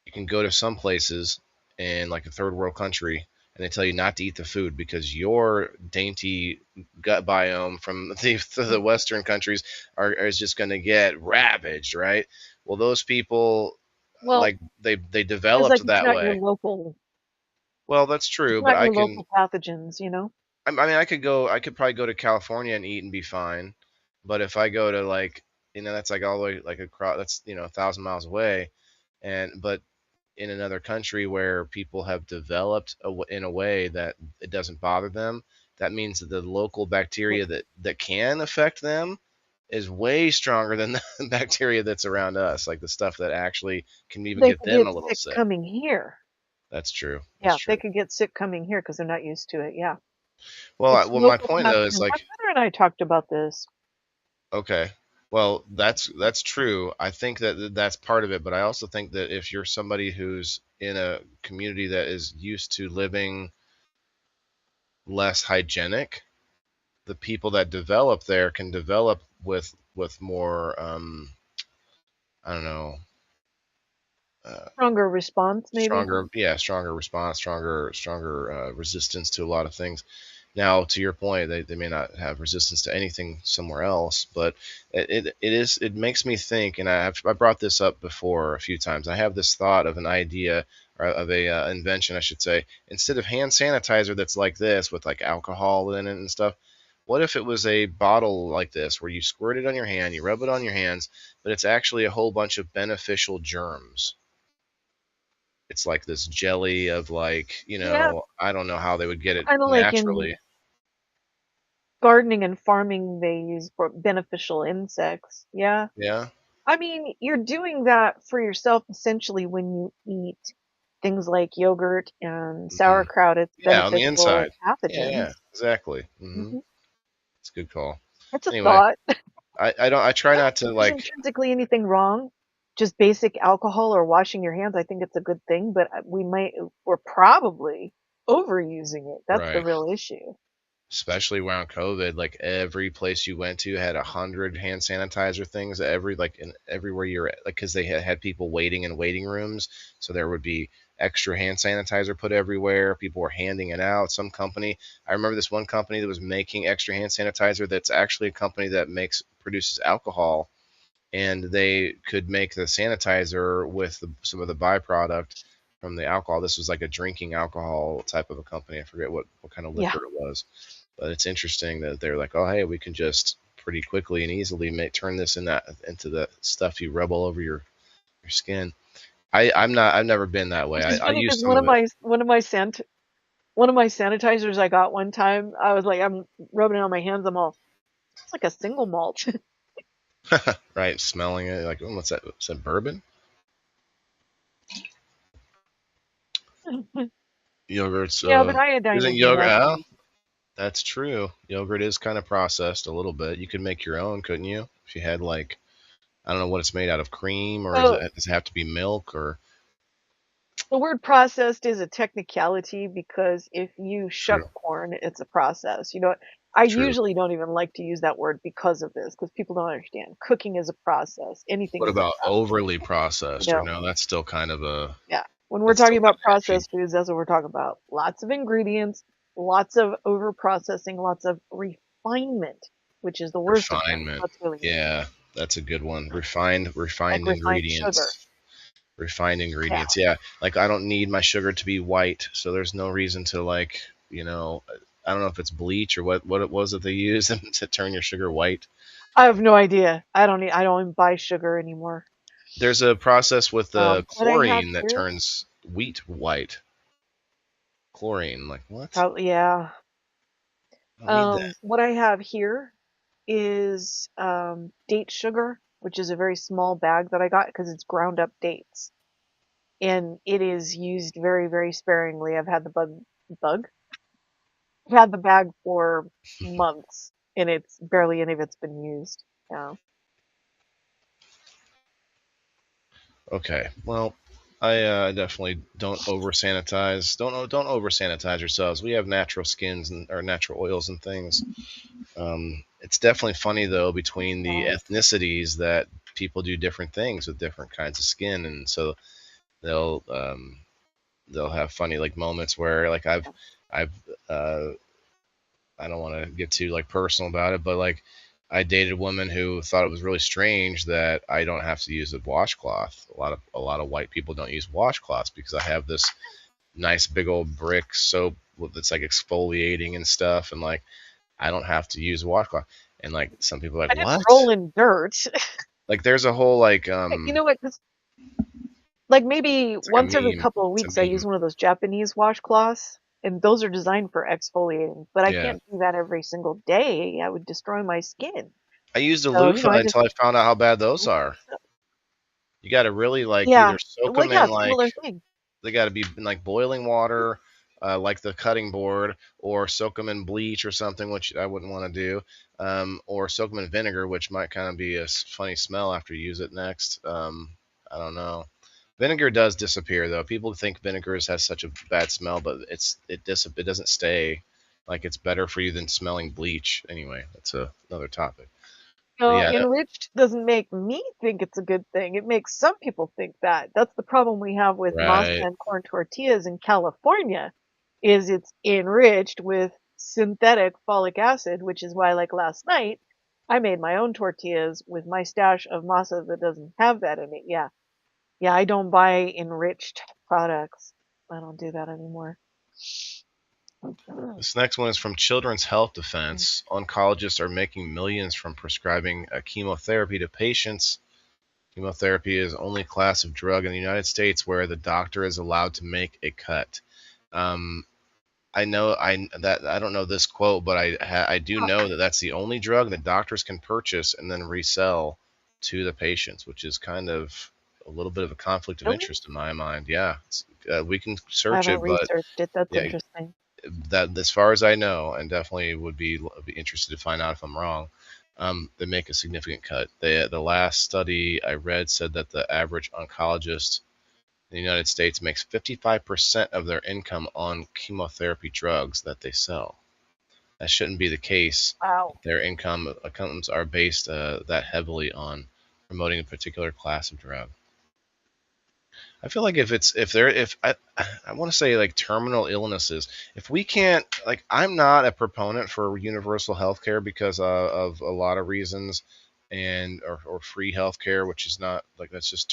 you can go to some places in like a third world country and they tell you not to eat the food because your dainty gut biome from the western countries is just going to get ravaged, right? Well, those people,
Well,
like, they
it's like
developed
it's
that
not your
way.
local,
Well, that's
it's
true, but
not your local pathogens, you know?
I mean, I could probably go to California and eat and be fine. But if I go to like, that's like all the way like across, that's, 1,000 miles away. But in another country where people have developed in a way that it doesn't bother them, that means that the local bacteria that can affect them is way stronger than the bacteria that's around us, like the stuff that actually can even
They
get
could
them
get
a little
sick
sick.
coming here.
That's true. That's
Yeah, they
true.
could get sick coming here because they're not used to it. Yeah.
Well,
It's
my
local
point though is
pathogens. My
like,
brother and I talked about this.
okay. Well, that's true. I think that that's part of it, but I also think that if you're somebody who's in a community that is used to living less hygienic, the people that develop there can develop with more, I don't know, uh,
Stronger response, maybe.
stronger response, stronger resistance to a lot of things. Now, to your point, they may not have resistance to anything somewhere else, but it makes me think, and I brought this up before a few times. I have this thought of an idea, or of a invention, I should say. Instead of hand sanitizer that's like this with like alcohol in it and stuff, what if it was a bottle like this where you squirt it on your hand, you rub it on your hands, but it's actually a whole bunch of beneficial germs. It's like this jelly of like,
Yeah,
I don't know how they would get it
kind of like in
naturally.
gardening and farming, they use for beneficial insects. Yeah.
Yeah.
I mean, you're doing that for yourself essentially when you eat things like yogurt and
Hmm.
sauerkraut. It's
Yeah, on the
beneficial
inside. Yeah, yeah,
pathogens.
exactly.
Hmm.
It's a good call.
It's a
Anyway,
thought.
I try
I don't
not to
think there's
like.
intrinsically anything wrong. Just basic alcohol or washing your hands, I think it's a good thing, but we're probably overusing it. That's the
Right.
real issue.
Especially around COVID, like every place you went to had 100 hand sanitizer things. Everywhere you're at, like, because they had people waiting in waiting rooms, so there would be extra hand sanitizer put everywhere. People were handing it out. Some company, I remember this one company that was making extra hand sanitizer. That's actually a company that produces alcohol, and they could make the sanitizer with some of the byproduct from the alcohol. This was like a drinking alcohol type of a company. I forget what kind of
Yeah.
liquor it was, but it's interesting that they're like, oh, hey, we can just pretty quickly and easily turn this into the stuff you rub all over your skin. I've never been that way.
Which is
I
funny
use
because
some of it.
one of my sanitizers I got one time, I was like, I'm rubbing it on my hands, I'm all, it's like a single malt.
Right, smelling it like, oh, what's that? Is that bourbon? Yogurt's
Yeah, but iodine
isn't
is
yogurt? Oh,
nasty.
that's true. Yogurt is kind of processed a little bit. You could make your own, couldn't you? If you had like, I don't know what it's made out of, cream, or
So
does it have to be milk or?
the word processed is a technicality because if you shuck
True.
corn, it's a process. You know, I
True.
usually don't even like to use that word because of this, because people don't understand. Cooking is a process. Anything
What
is a
about
process.
overly
You
processed? Or
know,
no, that's still kind of a
yeah. When we're
that's
talking
still kind
about
of iffy.
processed foods, that's what we're talking about. Lots of ingredients, lots of over processing, lots of refinement, which is the worst of things.
Refinement.
That's really mean.
Yeah, that's a good one.
Like
Refined
refined sugar.
ingredients. Refined
Yeah.
ingredients. Yeah, like I don't need my sugar to be white, so there's no reason to like, I don't know if it's bleach or what it was that they use to turn your sugar white.
I have no idea. I don't even buy sugar anymore.
There's a process with the
What I have
chlorine that
here,
turns wheat white. Chlorine, like what?
probably, yeah.
I don't need that.
What I have here is date sugar, which is a very small bag that I got because it's ground up dates. And it is used very, very sparingly. Bug? I've had the bag for months and it's barely any of it's been used. Yeah.
Okay, well, I definitely don't over sanitize. Don't over sanitize yourselves. We have natural skins and or natural oils and things. It's definitely funny though between the
Yeah.
ethnicities that people do different things with different kinds of skin, and so they'll um, they'll have funny like moments where like I've uh, I don't want to get too like personal about it, but like I dated a woman who thought it was really strange that I don't have to use a washcloth. A lot of white people don't use washcloths because I have this nice big old brick soap that's like exfoliating and stuff, and like I don't have to use a washcloth. And like some people are like,
I didn't
what?
roll in dirt.
Like there's a whole like
You know what? 'Cause, like maybe
it's like a
once every
meme.
couple of
It's a
weeks, I
meme.
use one of those Japanese washcloths, and those are designed for exfoliating. But I
Yeah.
can't do that every single day. I would destroy my skin.
I used a
So,
loofah
I just
until I found out how bad those are. You got to really like
yeah.
either soak
Well,
them
yeah,
in like
similar thing.
they got to be in like boiling water, like the cutting board, or soak them in bleach or something, which I wouldn't want to do, or soak them in vinegar, which might kind of be a funny smell after you use it next. I don't know. Vinegar does disappear though. People think vinegar has such a bad smell, but it doesn't stay. Like it's better for you than smelling bleach. Anyway, that's another topic. But
No,
yeah,
enriched doesn't make me think it's a good thing. It makes some people think that. That's the problem we have with masa
right.
and corn tortillas in California, is it's enriched with synthetic folic acid, which is why, like last night, I made my own tortillas with my stash of masa that doesn't have that in it. Yeah. Yeah, I don't buy enriched products. I don't do that anymore.
This next one is from Children's Health Defense. Oncologists are making millions from prescribing chemotherapy to patients. Chemotherapy is the only class of drug in the United States where the doctor is allowed to make a cut. Um, I don't know this quote, but I do know that that's the only drug that doctors can purchase and then resell to the patients, which is kind of a little bit of a conflict of
Really?
interest in my mind. Yeah, we can
I
search
haven't
it, but
researched it. That's
yeah,
interesting.
that as far as I know, and definitely would be interested to find out if I'm wrong. They make a significant cut. The last study I read said that the average oncologist in the United States makes 55% of their income on chemotherapy drugs that they sell. That shouldn't be the case.
Wow.
Their incomes are based that heavily on promoting a particular class of drug. I feel like if I want to say like terminal illnesses, if we can't like I'm not a proponent for universal health care because of a lot of reasons and or free health care, which is not like that's just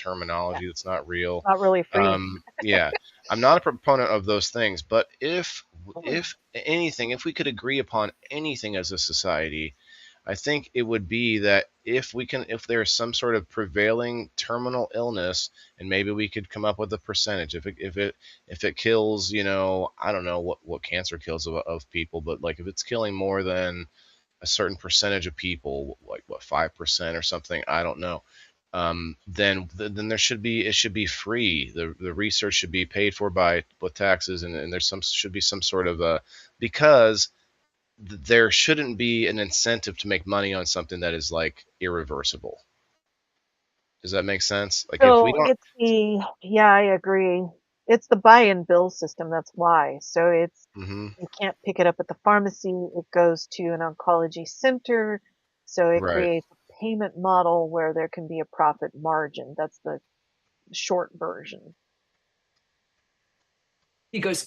Yeah.
terminology that's not real.
Not really free.
Yeah, I'm not a proponent of those things, but if anything, if we could agree upon anything as a society, I think it would be that if there's some sort of prevailing terminal illness, and maybe we could come up with a percentage. If it kills, I don't know what cancer kills of people, but like if it's killing more than a certain percentage of people, like what 5% or something, I don't know. Then it should be free. The research should be paid for by with taxes, and there's some should be some sort of because there shouldn't be an incentive to make money on something that is like irreversible. Does that make sense? Like if we
So
don't,
yeah, I agree. It's the buy and bill system. That's why. So it's
Hmm.
you can't pick it up at the pharmacy. It goes to an oncology center. So it
Right.
creates a payment model where there can be a profit margin. That's the short version.
He goes,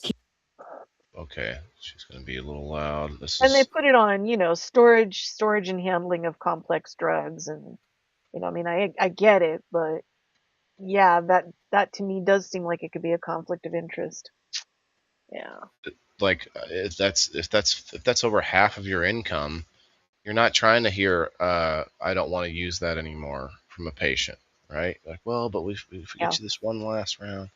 Okay. She's going to be a little loud. This
And they
is
put it on, storage and handling of complex drugs and I mean, I get it, but yeah, that to me does seem like it could be a conflict of interest. Yeah.
like if that's over half of your income, you're not trying to hear I don't want to use that anymore from a patient, right? Like, well, but we
Yeah.
get you this one last round.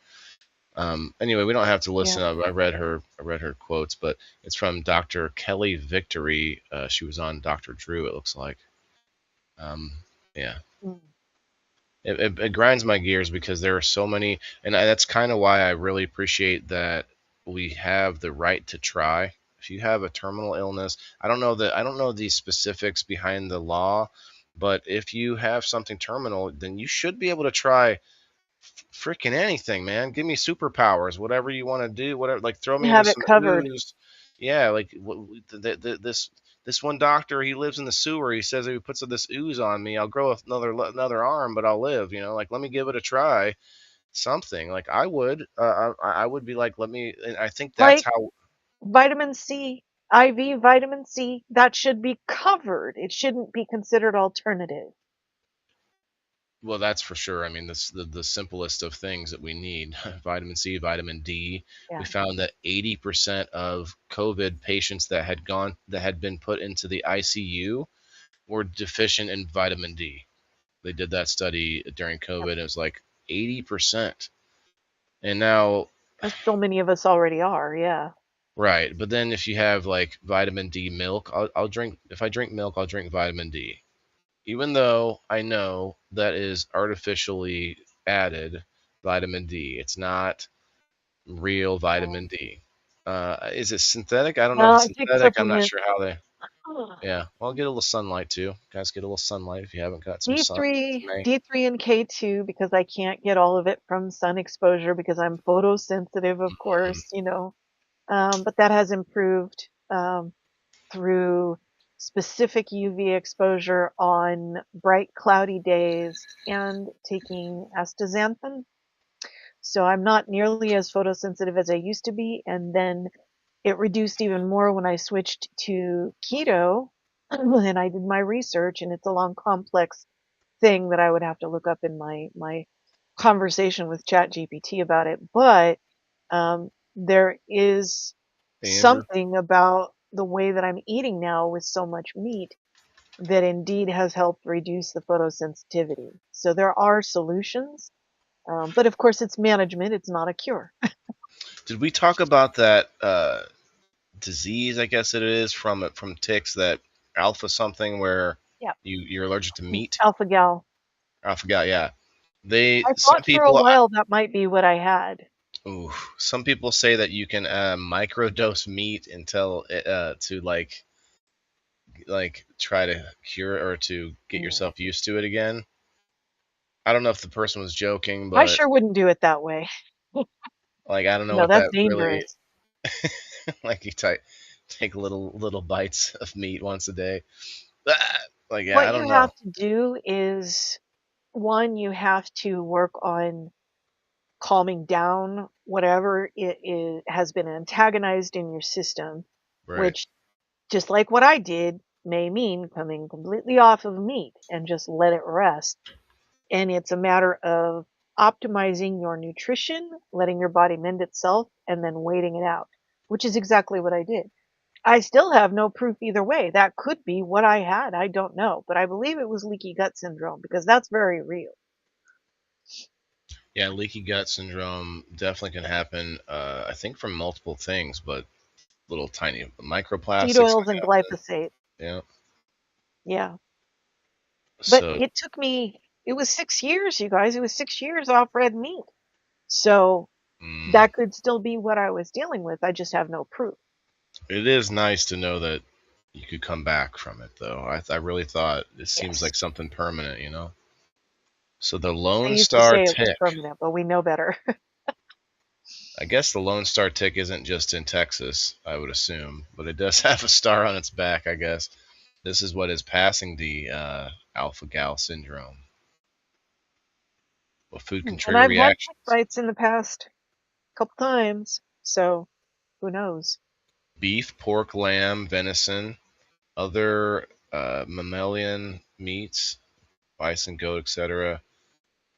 Anyway, we don't have to
Yeah.
listen. I read her quotes, but it's from Dr. Kelly Victory. She was on Dr. Drew, it looks like. Um, yeah,
Mm.
it grinds my gears because there are so many, and that's kind of why I really appreciate that we have the right to try. If you have a terminal illness, I don't know the specifics behind the law, but if you have something terminal, then you should be able to try freaking anything, man. Give me superpowers, whatever you want to do, whatever. Like throw me into
Have it
some
covered.
ooze. Yeah, like this one doctor, he lives in the sewer. He says if he puts this ooze on me, I'll grow another arm, but I'll live. Like let me give it a try. Something like I would, I would be like, let me. And I think that's
Like
how.
vitamin C, IV vitamin C, that should be covered. It shouldn't be considered alternative.
Well, that's for sure. I mean, this the simplest of things that we need: vitamin C, vitamin D. We
Yeah.
found that 80% of COVID patients that had been put into the ICU were deficient in vitamin D. They did that study during
Yep.
COVID. It was like 80%. And now,
As so many of us already are. Yeah.
right. But then if you have like vitamin D milk, I'll drink, if I drink milk, I'll drink vitamin D. Even though I know that is artificially added vitamin D. It's not real
Yeah.
vitamin D. Is it synthetic? I don't know if
No,
it's
I take
synthetic. I'm not
supplements.
sure how they. Yeah, well, get a little sunlight too. Guys, get a little sunlight if you haven't got some sun. It's
D3,
May.
D3 and K2 because I can't get all of it from sun exposure because I'm photosensitive, of
Mhm.
course. But that has improved through specific UV exposure on bright, cloudy days and taking astaxanthin. So I'm not nearly as photosensitive as I used to be. And then it reduced even more when I switched to keto and I did my research, and it's a long, complex thing that I would have to look up in my conversation with ChatGPT about it. But there is
Hey, Andrew.
something about the way that I'm eating now with so much meat that indeed has helped reduce the photosensitivity. So there are solutions, but of course it's management. It's not a cure.
Did we talk about that disease? I guess it is from ticks, that alpha something where
Yeah,
you're allergic to meat.
alpha gal.
I forgot. Yeah, they
I
some
thought for a
people.
while that might be what I had.
Ooh, some people say that you can microdose meat until to like try to cure or to get
Mm.
yourself used to it again. I don't know if the person was joking,
I
but
sure wouldn't do it that way.
like I don't know
No,
what
that's
that really
dangerous.
like. You take little bites of meat once a day. Ah, like yeah, I
What you
don't know.
have to do is one, you have to work on calming down whatever has been antagonized in your system,
Right.
which, just like what I did, may mean coming completely off of meat and just let it rest. And it's a matter of optimizing your nutrition, letting your body mend itself, and then waiting it out, which is exactly what I did. I still have no proof either way. That could be what I had. I don't know. But I believe it was leaky gut syndrome because that's very real.
Yeah, leaky gut syndrome definitely can happen. I think from multiple things, but little tiny
Seed
microplastics
oils
can
and
happen.
glyphosate.
Yeah.
Yeah. But
So,
it took me, it was 6 years, you guys. It was 6 years off red meat. So
mm,
that could still be what I was dealing with. I just have no proof.
it is nice to know that you could come back from it, though. I really thought it seems
Yes.
like something permanent. So the
They
Lone
used to
Star
say it was
tick.
permanent, but we know better.
I guess the Lone Star tick isn't just in Texas, I would assume, but it does have a star on its back, I guess. This is what is passing the alpha gal syndrome. Well, food can
And
trigger
I've had tick
reactions.
bites in the past couple times, so who knows?
Beef, pork, lamb, venison, other mammalian meats, bison, goat, etc.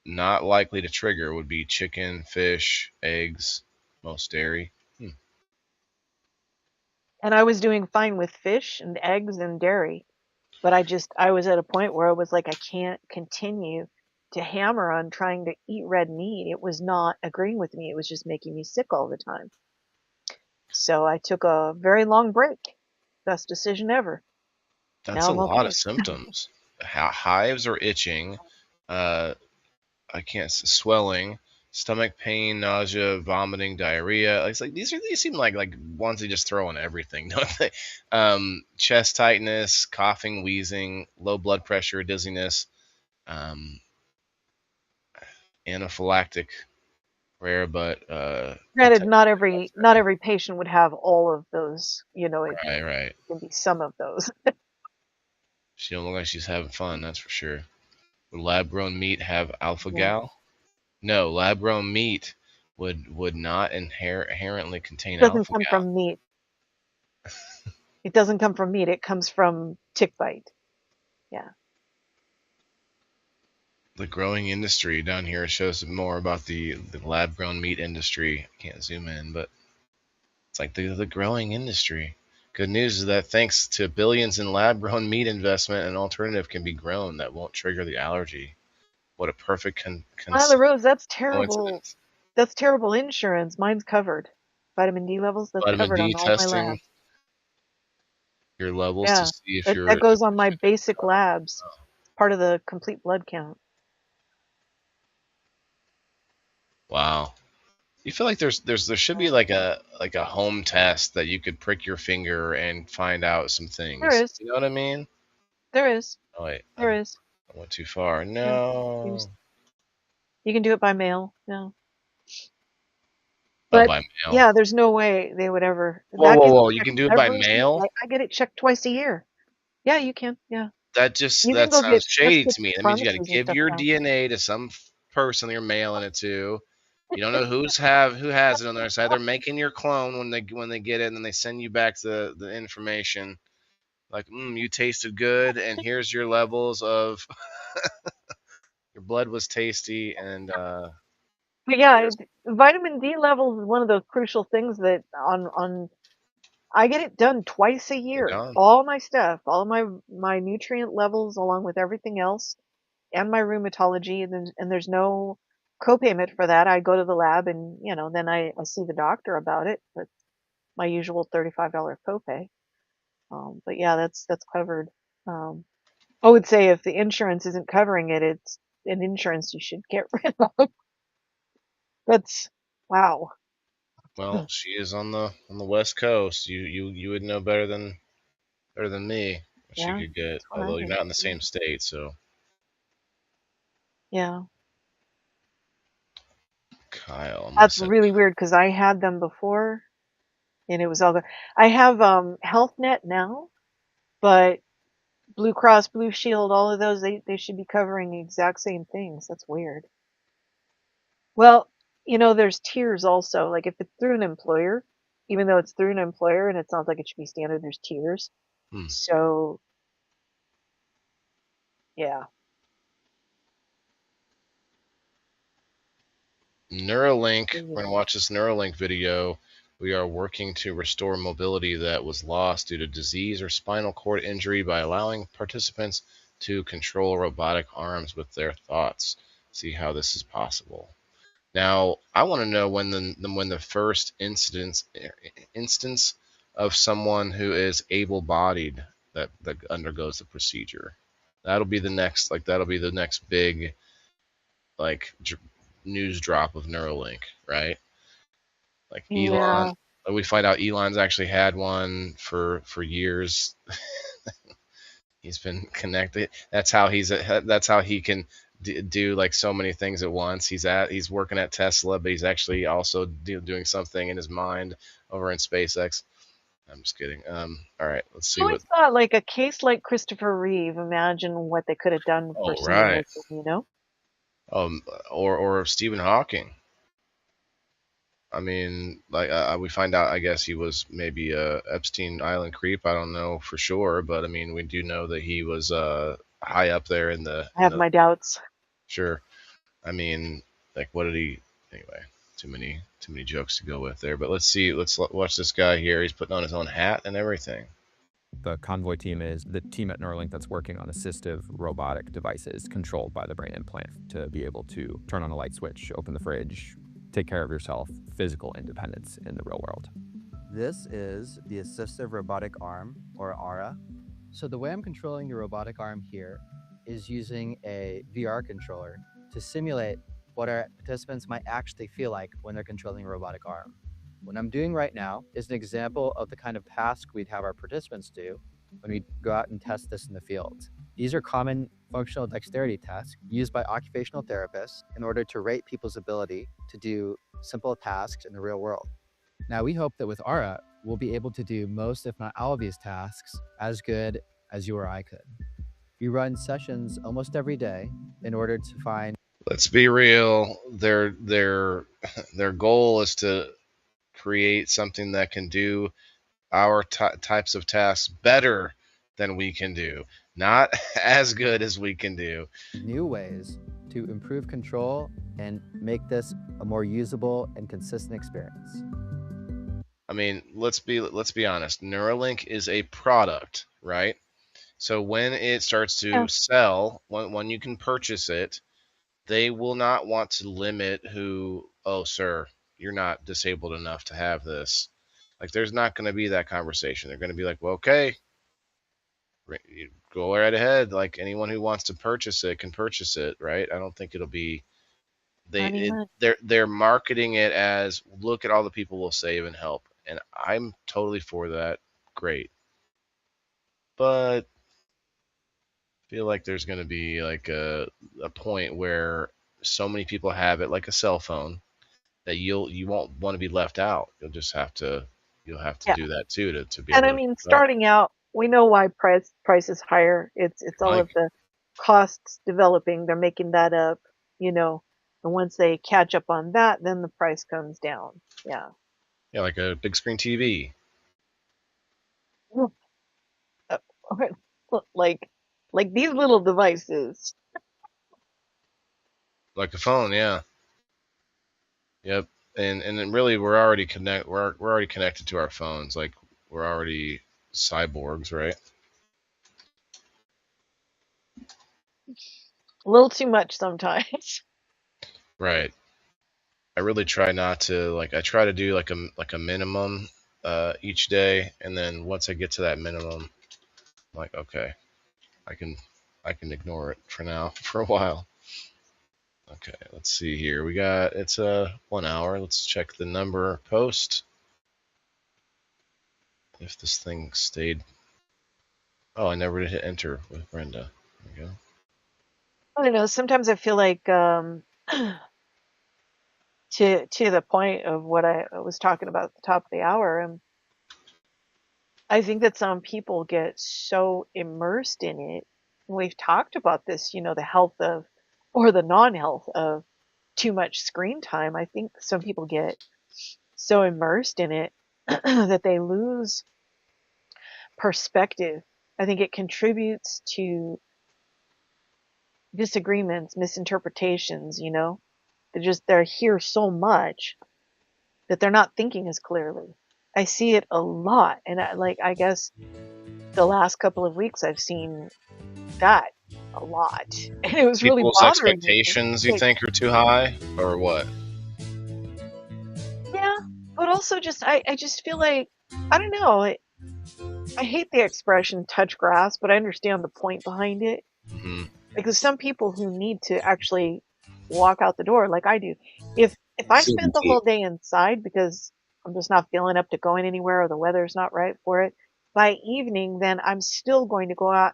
Not likely to trigger would be chicken, fish, eggs, most dairy.
And I was doing fine with fish and eggs and dairy, but I was at a point where I was like, I can't continue to hammer on trying to eat red meat. It was not agreeing with me. It was just making me sick all the time. So I took a very long break. Best decision ever.
That's
Now
a
I'm
lot of
okay.
symptoms. Hives or itching, uh, I can't swelling, stomach pain, nausea, vomiting, diarrhea. It's like these seem like ones they just throw on everything, don't they? Chest tightness, coughing, wheezing, low blood pressure, dizziness, um, anaphylactic, rare but
Granted, not every patient would have all of those. It
right, right.
can be some of those.
She don't look like she's having fun, that's for sure. Would lab grown meat have alpha
Yeah.
gal? No, lab grown meat would not inherently
It
contain
doesn't
alpha
come
gal.
from meat. It doesn't come from meat. It comes from tick bite. Yeah.
The growing industry down here shows more about the lab grown meat industry. I can't zoom in, but it's like the growing industry. Good news is that thanks to billions in lab grown meat investment, an alternative can be grown that won't trigger the allergy. What a perfect
Lila Rose, that's terrible.
coincidence.
That's terrible insurance. Mine's covered. Vitamin D levels, that's
Vitamin
covered
D
on all my
testing
labs.
your levels to
Yeah.
see if
That
you're
that goes on my basic labs. Part of the complete blood count.
wow. You feel like there should be like a home test that you could prick your finger and find out some
There
things.
is.
You know what I mean?
There is.
Oh wait,
There is.
I went too far.
Yeah.
No.
You can do it by mail. Yeah.
Oh,
But
by mail.
yeah, there's no way they would ever.
Whoa,
That
whoa,
gets
whoa! You
checked
can do it by
every single.
mail?
I get it checked twice a year. Yeah, you can. Yeah, you can
That
go
sounds
get test
shady
kits
to me.
at
That means you got to
pharmacies and
give
stuff
your
now.
DNA to some person you're mailing it to. You don't know who has it on their side. They're making your clone when they get it, and then they send you back the information. Like, you tasted good, and here's your levels of your blood was tasty, and
But yeah,
here's
vitamin D levels is one of those crucial things that on I get it done twice a
you're
year.
gone.
All my stuff, all of my nutrient levels, along with everything else, and my rheumatology, and there's no copayment for that. I go to the lab and then I see the doctor about it. But my usual $35 copay. But yeah, that's covered. Um, I would say if the insurance isn't covering it, it's an insurance you should get rid of. That's wow.
Well, she is on the West Coast. You would know better than me what she
Yeah,
could get.
that's what I
Although you're
heard.
not in the same state, so
Yeah,
Kyle, I'm gonna
that's
send.
really weird because I had them before and it was all good. I have Health Net now, but Blue Cross, Blue Shield, all of those they should be covering the exact same things. That's weird. Well, there's tiers also. Like if it's through an employer, even though it's through an employer and it sounds like it should be standard, there's tiers.
Hmm.
So yeah.
Neuralink. We're
Yeah.
gonna watch this Neuralink video. We are working to restore mobility that was lost due to disease or spinal cord injury by allowing participants to control robotic arms with their thoughts. See how this is possible. Now, I want to know when the first instance of someone who is able-bodied that undergoes the procedure. That'll be the next big like news drop of Neuralink, right? Like Elon,
Yeah.
we find out Elon's actually had one for years. He's been connected. That's how he can do like so many things at once. He's working at Tesla, but he's actually also doing something in his mind over in SpaceX. I'm just kidding. All right, let's
I
see what.
always thought, like, a case like Christopher Reeve, imagine what they could have done for
Oh,
someone
right.
like him, you know?
Um, or Stephen Hawking. I mean, like we find out, I guess he was maybe a Epstein Island creep. I don't know for sure, but I mean, we do know that he was high up there in the
I have my doubts.
sure. I mean, like, what did he? Anyway, too many jokes to go with there. But let's see. Watch this guy here. He's putting on his own hat and everything.
The Convoy team is the team at Neuralink that's working on assistive robotic devices controlled by the brain implant to be able to turn on a light switch, open the fridge, take care of yourself, physical independence in the real world.
This is the assistive robotic arm, or ARA. So the way I'm controlling the robotic arm here is using a VR controller to simulate what our participants might actually feel like when they're controlling a robotic arm. What I'm doing right now is an example of the kind of task we'd have our participants do when we go out and test this in the field. These are common functional dexterity tasks used by occupational therapists in order to rate people's ability to do simple tasks in the real world. Now, we hope that with ARA, we'll be able to do most, if not all of these tasks as good as you or I could. We run sessions almost every day in order to find.
Let's be real. Their goal is to create something that can do our types of tasks better than we can do, not as good as we can do.
New ways to improve control and make this a more usable and consistent experience.
I mean, let's be honest. Neuralink is a product, right? So when it starts to sell, when you can purchase it, they will not want to limit who, oh, sir, you're not disabled enough to have this. Like, there's not going to be that conversation. They're going to be like, well, okay, you go right ahead. Like, anyone who wants to purchase it can purchase it, right? I don't think it'll be. They're marketing it as, look at all the people we'll save and help, and I'm totally for that. Great, but I feel like there's going to be like a point where so many people have it, like a cell phone, that you won't want to be left out. You'll have to
Yeah.
do that too to be
And
able
I
to
mean,
keep up.
starting out, we know why price is higher. It's all of
Like,
the costs developing. They're making that up, you know. And once they catch up on that, then the price comes down. Yeah.
yeah, like a big screen TV,
Uh, like these little devices.
like a phone. Yeah, yep. And then really, we're already connected to our phones. Like, we're already cyborgs, right?
A little too much sometimes.
Right. I really try not to, like, I try to do like a minimum each day, and then once I get to that minimum, I'm like, okay, I can I can ignore it for now for a while. Okay, let's see here. It's 1 hour. Let's check the number post. If this thing stayed. Oh, I never did hit enter with Brenda. There we go.
I don't know. Sometimes I feel like to the point of what I was talking about at the top of the hour, I think that some people get so immersed in it. We've talked about this, you know, the health of or the non-health of too much screen time. I think some people get so immersed in it that they lose perspective. I think it contributes to disagreements, misinterpretations, you know. They're here so much that they're not thinking as clearly. I see it a lot, and I guess the last couple of weeks I've seen that a lot, and it was really
People's
bothering me.
expectations, you
Like,
think, are too high, or what?
yeah, but also just I just feel like I don't know. I hate the expression touch grass, but I understand the point behind it.
Hmm.
Like there's some people who need to actually walk out the door, like I do. If I spent the whole day inside because I'm just not feeling up to going anywhere or the weather's not right for it, by evening then I'm still going to go out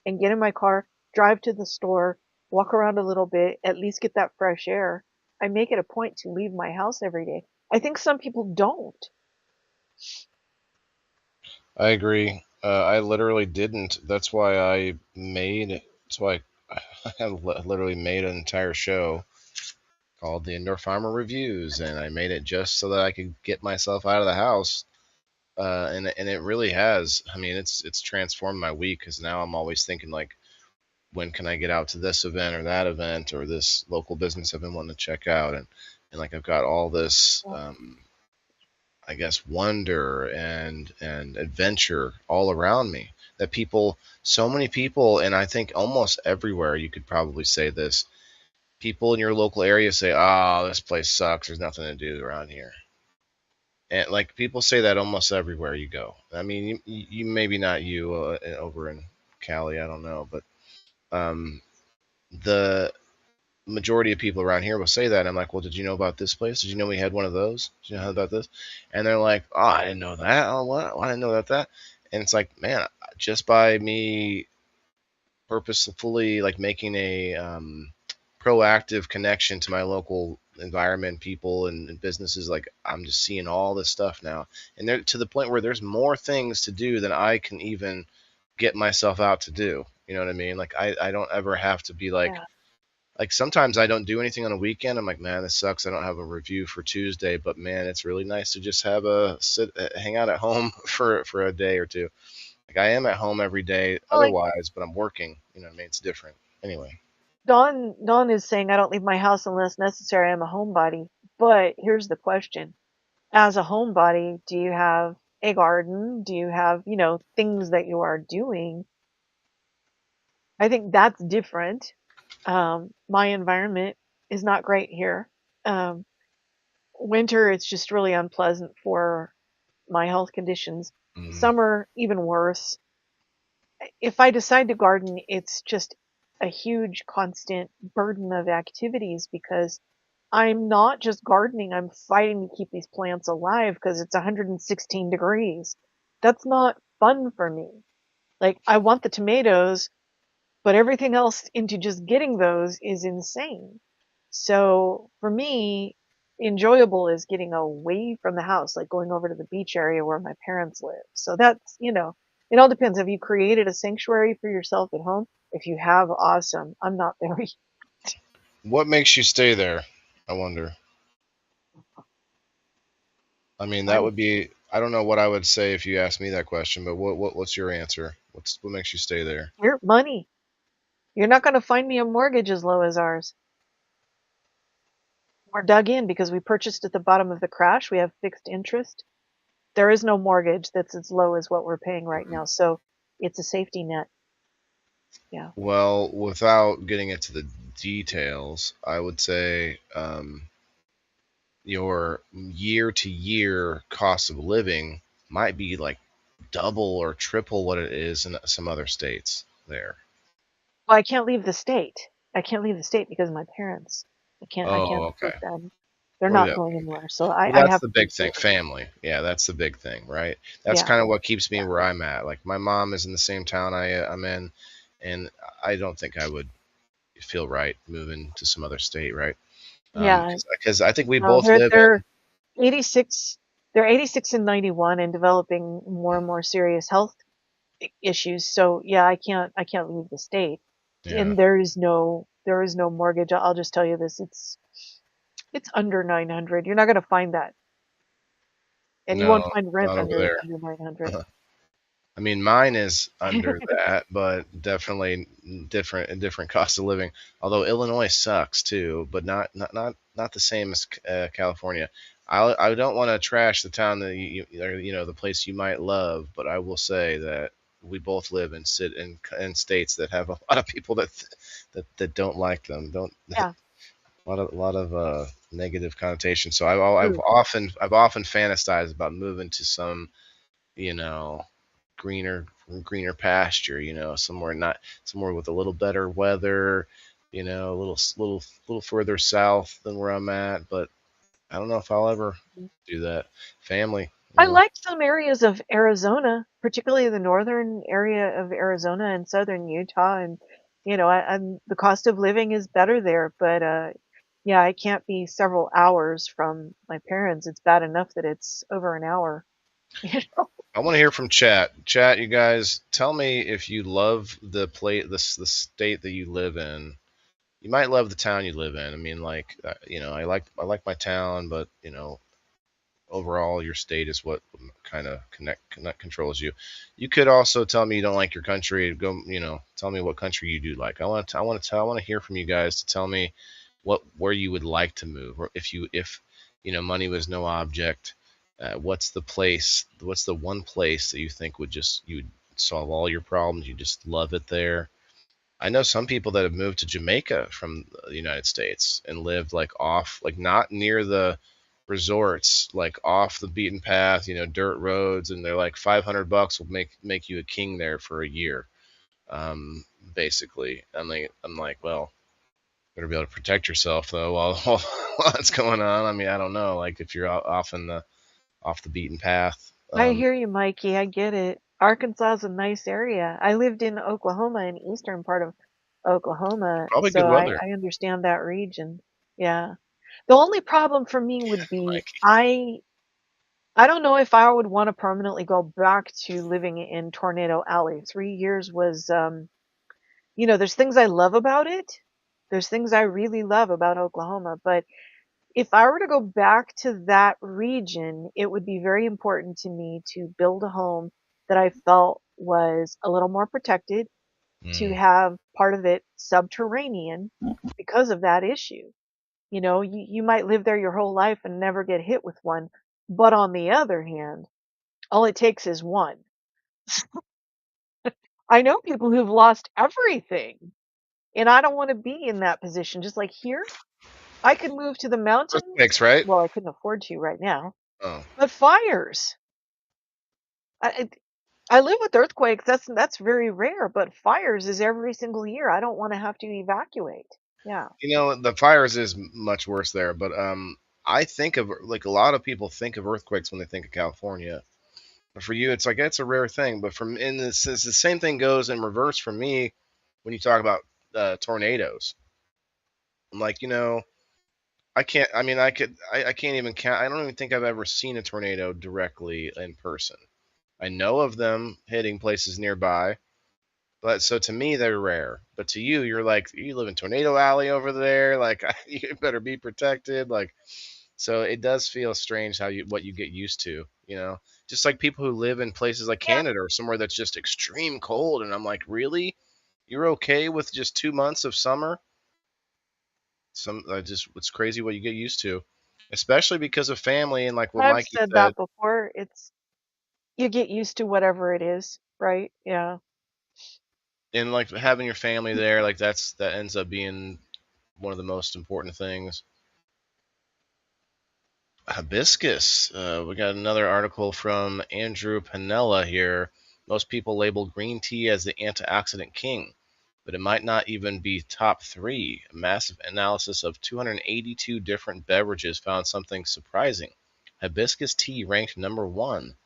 and get in my car, drive to the store, walk around a little bit, at least get that fresh air. I make it a point to leave my house every day. I think some people don't.
I agree. I literally didn't. That's why I made. That's why I literally made an entire show called the Indoor Farmer Reviews, and I made it just so that I could get myself out of the house. And it really has. I mean, it's transformed my week because now I'm always thinking like, when can I get out to this event or that event or this local business I've been wanting to check out, and like I've got all this, I guess, wonder and adventure all around me that people, so many people, and I think almost everywhere you could probably say this, people in your local area say, "Oh, this place sucks. There's nothing to do around here." And like people say that almost everywhere you go. I mean, you maybe not you over in Cali, I don't know, but um, the majority of people around here will say that. I'm like, well, did you know about this place? Did you know we had one of those? Did you know about this? And they're like, oh, I didn't know that. Oh, what? I didn't know that. And it's like, man, just by me purposefully like making a proactive connection to my local environment, people, and businesses, like I'm just seeing all this stuff now, and they're to the point where there's more things to do than I can even get myself out to do. You know what I mean? Like I don't ever have to be
Yeah.
like sometimes I don't do anything on a weekend. I'm like, man, this sucks. I don't have a review for Tuesday, but man, it's really nice to just have hang out at home for a day or two. Like I am at home every day
Well, like
otherwise, but I'm working. You know what I mean? It's different. Anyway,
Dawn is saying, I don't leave my house unless necessary. I'm a homebody. But here's the question. As a homebody, do you have a garden? Do you have, things that you are doing? I think that's different. My environment is not great here. Um, Winter, it's just really unpleasant for my health conditions.
mm,
Summer, even worse. If I decide to garden, it's just a huge constant burden of activities because I'm not just gardening, I'm fighting to keep these plants alive because it's 116 degrees. That's not fun for me. Like, I want the tomatoes, but everything else into just getting those is insane. So for me, enjoyable is getting away from the house, like going over to the beach area where my parents live. So that's, it all depends. Have you created a sanctuary for yourself at home? If you have, awesome. I'm not there.
what makes you stay there? I wonder. I mean, that
Money.
would be. I don't know what I would say if you asked me that question, but what's your answer? What makes you stay there?
Here, money. You're not going to find me a mortgage as low as ours. We're dug in because we purchased at the bottom of the crash. We have fixed interest. There is no mortgage that's as low as what we're paying right now. So it's a safety net. Yeah.
Well, without getting into the details, I would say your year to year cost of living might be like double or triple what it is in some other states there.
Well, I can't leave the state. I can't leave the state because of my parents. I can't
Oh, okay.
take them. They're
Well,
not
yeah.
going anywhere. So
Well,
I
that's
have
the
to be
big thing.
here.
Family. Yeah, that's the big thing, right? That's
Yeah.
kind of what keeps me
Yeah.
where I'm at. Like my mom is in the same town I'm in, and I don't think I would feel right moving to some other state, right?
Yeah.
Because I think we
No,
both live
they're 86. They're 86 and 91 and developing more and more serious health issues. So yeah, I can't leave the state.
yeah.
And there is no mortgage. I'll just tell you this. It's under 900. You're not going to find that. And you
No,
won't find rent
not over there.
under 900.
I mean, mine is under that, but definitely different cost of living. Although Illinois sucks too, but not the same as California. I don't want to trash the town that or, the place you might love, but I will say that we both live and sit in states that have a lot of people that don't like them, don't
Yeah.
a lot of negative connotation. So I've
True.
often fantasized about moving to some you know greener greener pasture, somewhere with a little better weather, a little further south than where I'm at, but I don't know if I'll ever do that. Family,
I like some areas of Arizona, particularly the northern area of Arizona and southern Utah and and the cost of living is better there, but yeah, I can't be several hours from my parents. It's bad enough that it's over an hour. You know?
I want to hear from chat. Chat, you guys, tell me if you love the state that you live in. You might love the town you live in. I mean, like, I like my town, but overall, your state is what kind of connect controls you. You could also tell me you don't like your country. Go, tell me what country you do like. I want to hear from you guys to tell me where you would like to move, or if money was no object. What's the place? What's the one place that you think you would solve all your problems? You just love it there. I know some people that have moved to Jamaica from the United States and lived like off, like not near the resorts, like off the beaten path, dirt roads, and they're like $500 will make you a king there for a year. Um, Basically, I'm like, well, better be able to protect yourself though while that's going on. I mean, I don't know, like if you're off the beaten path.
I hear you, Mikey. I get it. Arkansas is a nice area. I lived in Oklahoma, in the eastern part of Oklahoma,
Probably good
so
weather.
I understand that region. Yeah. The only problem for me would be
Like,
I don't know if I would want to permanently go back to living in Tornado Alley. 3 years was there's things I love about it. There's things I really love about Oklahoma, but if I were to go back to that region, it would be very important to me to build a home that I felt was a little more protected, to
mm,
have part of it subterranean because of that issue. You might live there your whole life and never get hit with one. But on the other hand, all it takes is one. I know people who've lost everything, and I don't want to be in that position. Just like here, I could move to the mountains.
earthquakes, right?
Well, I couldn't afford to right now,
Oh,
but fires. I, I live with earthquakes. That's very rare, but fires is every single year. I don't want to have to evacuate. Yeah.
the fires is much worse there, but I think of like a lot of people think of earthquakes when they think of California. But for you, it's like it's a rare thing. But from in this, it's the same thing goes in reverse for me when you talk about tornadoes. I'm like, I can't. I mean, I can't even count. I don't even think I've ever seen a tornado directly in person. I know of them hitting places nearby, but so to me they're rare. But to you, you're like you live in Tornado Alley over there. Like you better be protected. Like so, it does feel strange how what you get used to. Just like people who live in places like
Yeah.
Canada or somewhere that's just extreme cold, and I'm like, really, you're okay with just 2 months of summer? It's crazy what you get used to, especially because of family and like what
I've
Mikey
said
said,
that before. It's you get used to whatever it is, right? Yeah.
and like having your family there, like that ends up being one of the most important things. Hibiscus. We got another article from Andrew Panella here. Most people label green tea as the antioxidant king, but it might not even be top three. A massive analysis of 282 different beverages found something surprising. Hibiscus tea ranked number one.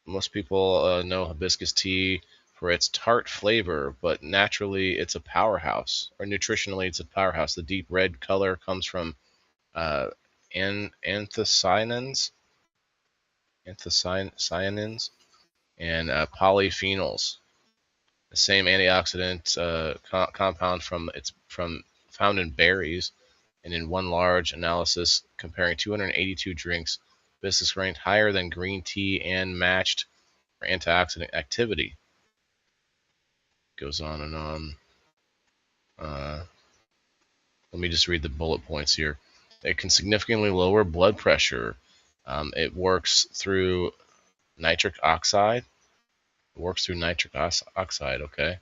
Most people know hibiscus tea for its tart flavor, but naturally it's a powerhouse, or nutritionally it's a powerhouse. The deep red color comes from uh, anthocyanins, anthocyanins, and polyphenols. The same antioxidant compound from found in berries, and in one large analysis comparing 282 drinks, this ranked higher than green tea and matched for antioxidant activity. Goes on and on. Uh, Let me just read the bullet points here. It can significantly lower blood pressure. It works through nitric oxide. It works through nitric oxide, okay.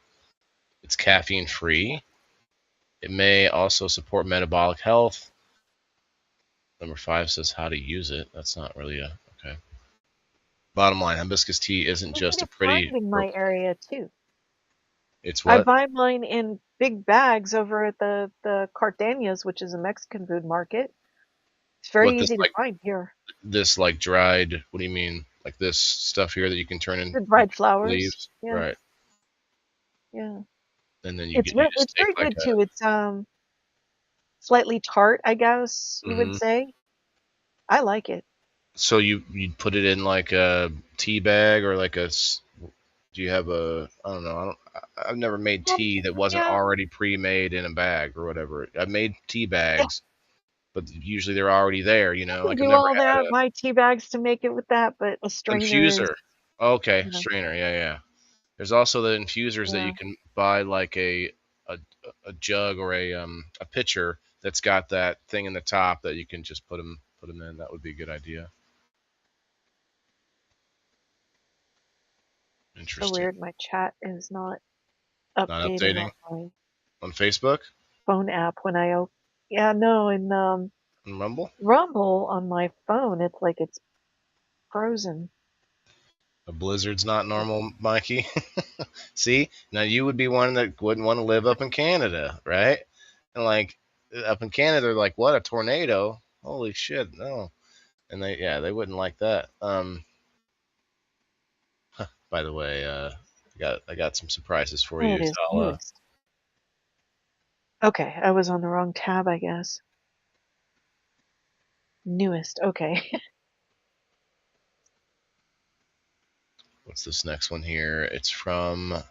It's caffeine free. It may also support metabolic health. Number 5 says how to use it. That's not really okay. Bottom line, hibiscus tea isn't
Easy
just a
to find
pretty.
in my area too.
It's
I
what?
buy mine in big bags over at the Cardenas, which is a Mexican food market. It's
What
very easy to find here.
this like dried? What do you mean? Like this stuff here that you can turn
The
in
dried flowers.
leaves?
Yeah.
Right.
Yeah.
And then you
It's
just
it's
take
very
like
good
a.
too. It's slightly tart, I guess you would
Mhm.
say. I like it.
So you'd put it in like a tea bag or like do you have a, I don't know, I've never made
Um,
tea that wasn't
yeah,
already pre-made in a bag or whatever. I've made tea
yeah,
bags, but usually they're already there,
I can
like I've
do
never
all
had
that. My tea bags to make it with that, but a
a
strainer is,
infuser. Okay,
you know,
strainer, yeah, yeah. There's also the infusers that you
yeah.
can buy like a, a jug or a pitcher that's got that thing in the top that you can just put them in. That would be a good idea.
So
Interesting.
weird. My chat is not
Not
updating
updating
on my
on Facebook
phone app when I open. Yeah, no, in
and Rumble.
Rumble on my phone, it's like it's frozen.
A blizzard's not normal, Mikey. See, now you would be one that wouldn't want to live up in Canada, right? And like up in Canada, they're like, what, a tornado? Holy shit, no. And they wouldn't like that. By the way, I got some surprises for
Oh,
you.
it is
So
newest. Okay, I was on the wrong tab, I guess. Newest. Okay.
what's this next one here? It's from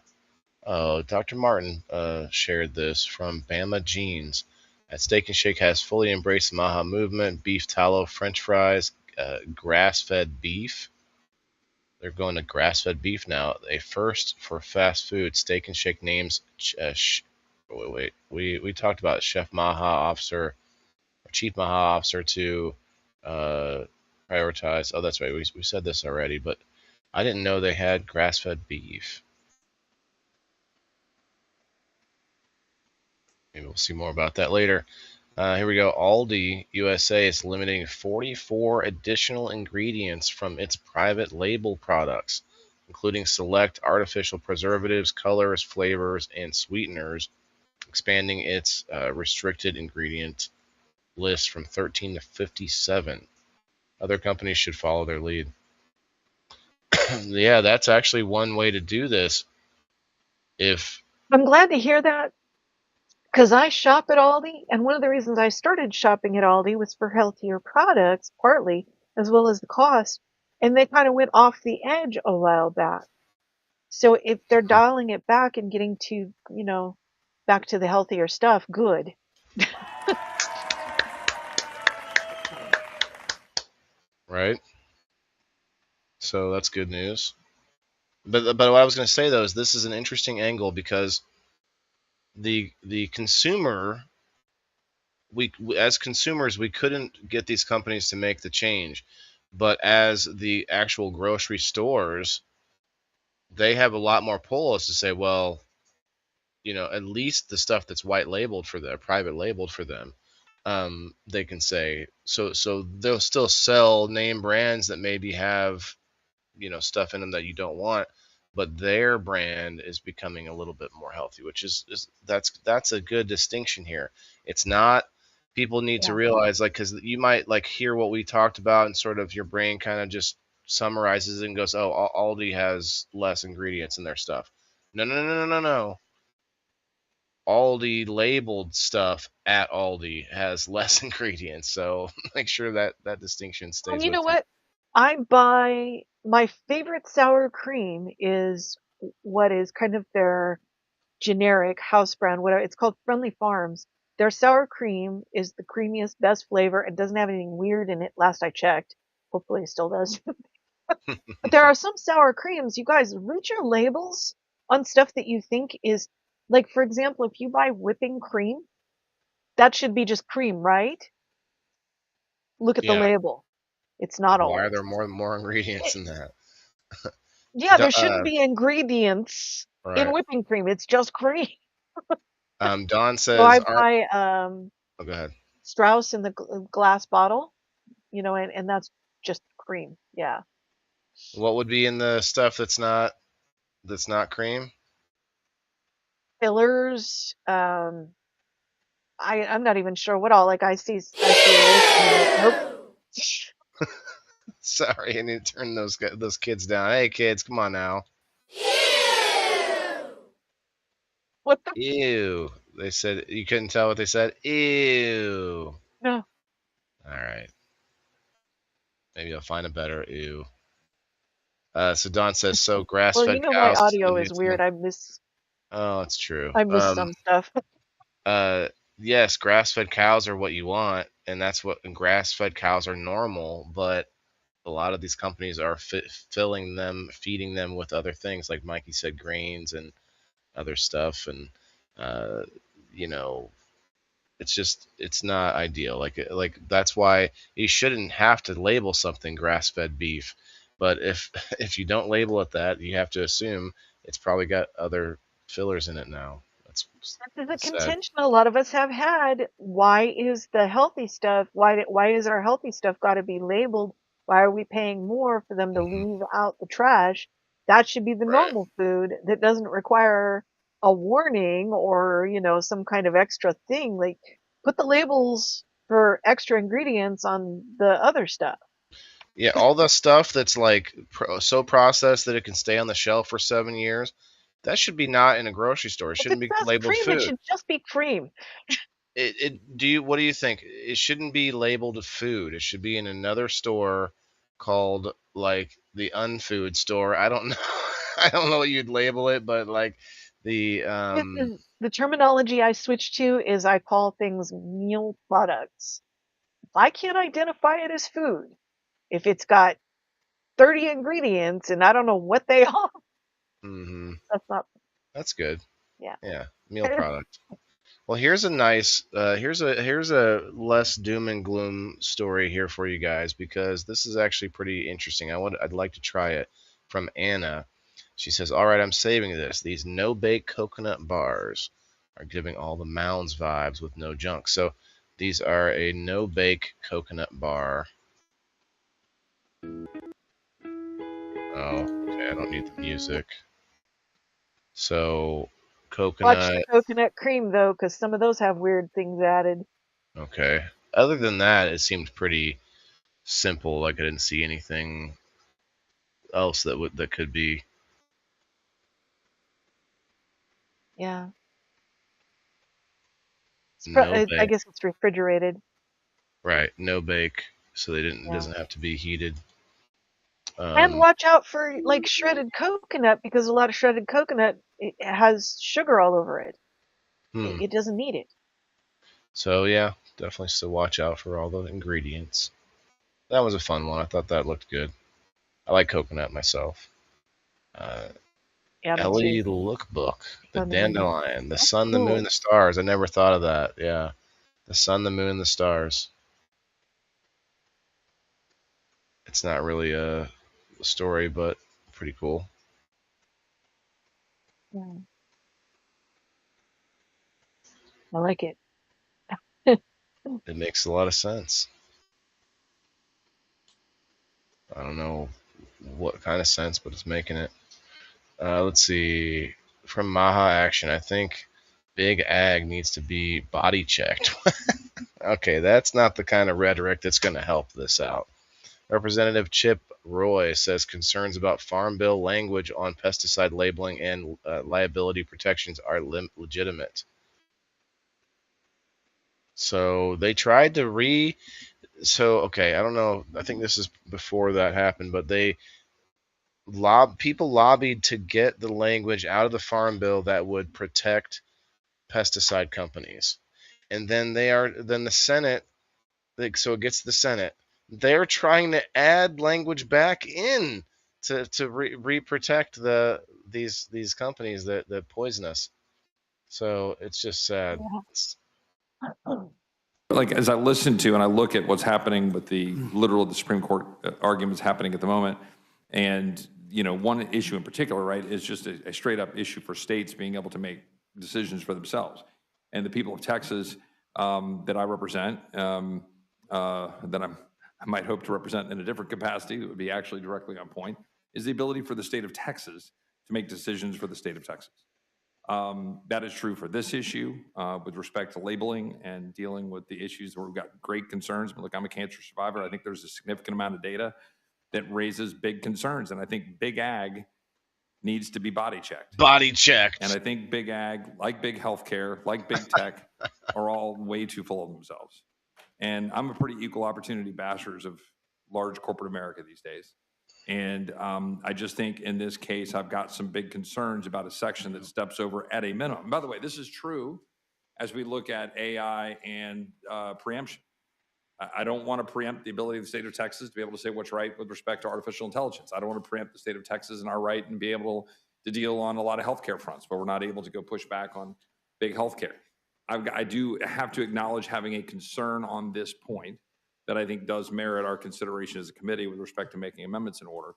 Dr. Martin shared this from Bama Jeans. At Steak and Shake has fully embraced the Maha movement, beef tallow, French fries, grass-fed beef. They're going to grass-fed beef now. A first for fast food. Steak and Shake names. Wait. We talked about Chef Maha officer, or Chief Maha officer to uh, prioritize. Oh, that's right. We said this already, but I didn't know they had grass-fed beef. Maybe we'll see more about that later. Here we go. Aldi USA is limiting 44 additional ingredients from its private label products, including select artificial preservatives, colors, flavors, and sweeteners, expanding its restricted ingredient list from 13 to 57. Other companies should follow their lead. Yeah, that's actually one way to do this. If
I'm glad to hear that because I shop at Aldi, and one of the reasons I started shopping at Aldi was for healthier products, partly, as well as the cost. And they kind of went off the edge a while back. So if they're dialing it back and getting to, back to the healthier stuff, good.
right, so that's good news. But what I was going to say though is this is an interesting angle because the consumer, we as consumers we couldn't get these companies to make the change, but as the actual grocery stores, they have a lot more pull as to say, well, at least the stuff that's white labeled for them, private labeled for them, they can say, so they'll still sell name brands that maybe have stuff in them that you don't want, but their brand is becoming a little bit more healthy, which is that's a good distinction here. It's not, people need to
Yeah.
realize, like, because you might like hear what we talked about and sort of your brain kind of just summarizes it and goes, oh, Aldi has less ingredients in their stuff. No, no, no, no, no, no. Aldi labeled stuff at Aldi has less ingredients, so make sure that that distinction
Well,
stays
you
with
know
you.
what? I buy my favorite sour cream is what is kind of their generic house brand, whatever. It's called Friendly Farms. Their sour cream is the creamiest, best flavor. It doesn't have anything weird in it, last I checked. Hopefully it still does. But there are some sour creams, you guys, read your labels on stuff that you think is, like, for example, if you buy whipping cream, that should be just cream, right? Look at the
Yeah.
label. It's not
Why are
always.
there more ingredients
It,
in that?
yeah, there shouldn't be ingredients in
Right.
whipping cream. It's just cream.
Don
So
says,
I buy
oh, go ahead.
Strauss in the glass bottle, and that's just cream. Yeah.
What would be in the stuff that's not cream?
Fillers, I'm not even sure what all, like I see a list and I'm like, nope.
Sorry, I need to turn those kids down. Hey, kids, come on now. Ew. They said you couldn't tell what they said. Ew.
No.
All right. Maybe I'll find a better ew. So Don says so.
Well, you
Grass-fed
know my
cows to the
audio
new
is
thing.
weird.
Oh, it's true.
I miss some stuff.
Yes, grass-fed cows are what you want, and that's what and grass-fed cows are normal. But a lot of these companies are filling them, feeding them with other things, like Mikey said, grains and other stuff, and uh, you know, it's not ideal. Like that's why you shouldn't have to label something grass-fed beef. But if if you don't label it that, you have to assume it's probably got other fillers in it now. That's
This is a
sad.
contention a lot of us have had. Why is the healthy stuff, why is our healthy stuff got to be labeled? Why are we paying more for them to
Hmm.
leave out the trash? That should be the
Right.
normal food that doesn't require a warning or, some kind of extra thing. Like, put the labels for extra ingredients on the other stuff.
Yeah, all the stuff that's like so processed that it can stay on the shelf for 7 years, that should be not in a grocery store. It
If
shouldn't
it
be
says
labeled
cream, it
food.
should just be cream.
What do you think? It shouldn't be labeled food. It should be in another store called like the unfood store. I don't know. I don't know what you'd label it, but like the
The terminology I switch to is I call things meal products. If I can't identify it as food, if it's got 30 ingredients and I don't know what they are,
mhm,
that's not,
that's good.
yeah.
Yeah, meal product. Well, here's a nice here's a less doom and gloom story here for you guys because this is actually pretty interesting. I'd like to try it from Anna. She says, "All right, I'm saving this. These no-bake coconut bars are giving all the Mounds vibes with no junk. So these are a no-bake coconut bar. Oh, okay. I don't need the music. So
Watch the
coconut.
coconut cream though, because some of those have weird things added.
Okay. Other than that, it seemed pretty simple. Like I didn't see anything else that could be
Yeah.
no
I
bake.
guess it's refrigerated.
Right, no bake, so they didn't. It
Yeah.
doesn't have to be heated.
And
Um,
watch out for like shredded coconut because a lot of shredded coconut it has sugar all over it.
hmm.
It doesn't need it.
So yeah, definitely still watch out for all the ingredients. That was a fun one. I thought that looked good. I like coconut myself. Uh,
Yeah, me too.
Ellie Lookbook, the
On the menu.
dandelion, the
That's
sun, the moon,
cool.
the stars. I never thought of that. Yeah, the sun, the moon, the stars. It's not really a story, but pretty cool.
Yeah, I like it.
It makes a lot of sense. I don't know what kind of sense, but it's making it. Let's see. From Maha Action, I think Big Ag needs to be body checked. Okay, that's not the kind of rhetoric that's going to help this out. Representative Chip Roy says concerns about Farm Bill language on pesticide labeling and liability protections are legitimate. So they tried to okay, I don't know. I think this is before that happened, but people lobbied to get the language out of the Farm Bill that would protect pesticide companies. And then the Senate, like, so it gets to the Senate. They're trying to add language back in to protect these companies that poison us. So it's just sad.
Like, as I listen to and I look at what's happening with the Supreme Court arguments happening at the moment, and one issue in particular, right, is just a straight up issue for states being able to make decisions for themselves. And the people of Texas that I represent, that I might hope to represent in a different capacity that would be actually directly on point, is the ability for the state of Texas to make decisions for the state of Texas. That is true for this issue with respect to labeling and dealing with the issues where we've got great concerns. But look, I'm a cancer survivor. I think there's a significant amount of data that raises big concerns. And I think Big Ag needs to be body checked.
Body checked.
And I think big ag, like big healthcare, like big tech, are all way too full of themselves. And I'm a pretty equal opportunity bashers of large corporate America these days. And I just think in this case, I've got some big concerns about a section that steps over at a minimum. By the way, this is true as we look at AI and preemption. I don't want to preempt the ability of the state of Texas to be able to say what's right with respect to artificial intelligence. I don't want to preempt the state of Texas and our right and be able to deal on a lot of healthcare fronts, but we're not able to go push back on big healthcare. I do have to acknowledge having a concern on this point that I think does merit our consideration as a committee with respect to making amendments in order.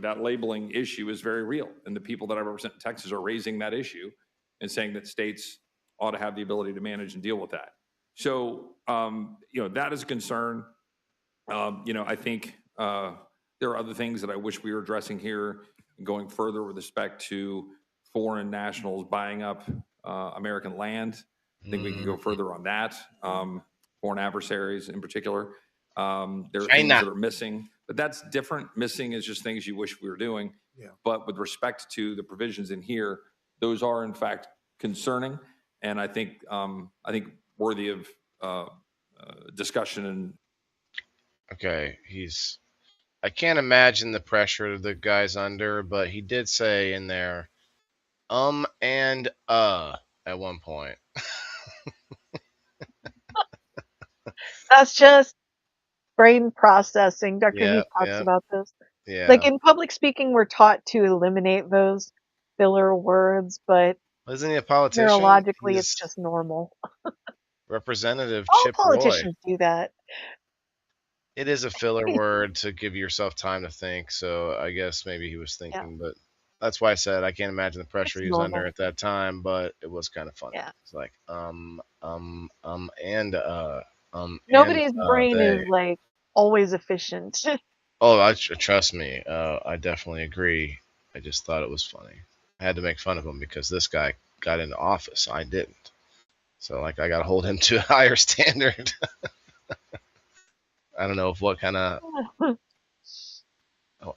That labeling issue is very real. And the people that I represent in Texas are raising that issue and saying that states ought to have the ability to manage and deal with that. So, that is a concern. I think there are other things that I wish we were addressing here, going further with respect to foreign nationals buying up American land. I think we can go further on that. Foreign adversaries in particular. There are things that are missing, but that's different. Missing is just things you wish we were doing. Yeah. But with respect to the provisions in here, those are in fact concerning, and I think worthy of discussion. And
okay, I can't imagine the pressure the guy's under, but he did say in there, and at one point.
That's just brain processing. Dr. Heath talks about this.
Yeah.
Like in public speaking, we're taught to eliminate those filler words, but
isn't he a politician?
Neurologically, it's just normal.
Representative
All
Chip
politicians
Roy.
do that.
It is a filler word to give yourself time to think, so I guess maybe he was thinking, but that's why I said I can't imagine the pressure he was under at that time, but it was kind of funny. Yeah. It's like,
nobody's brain is like always efficient.
Oh, trust me, I definitely agree. I just thought it was funny. I had to make fun of him because this guy got into office. I didn't. So, I got to hold him to a higher standard. I don't know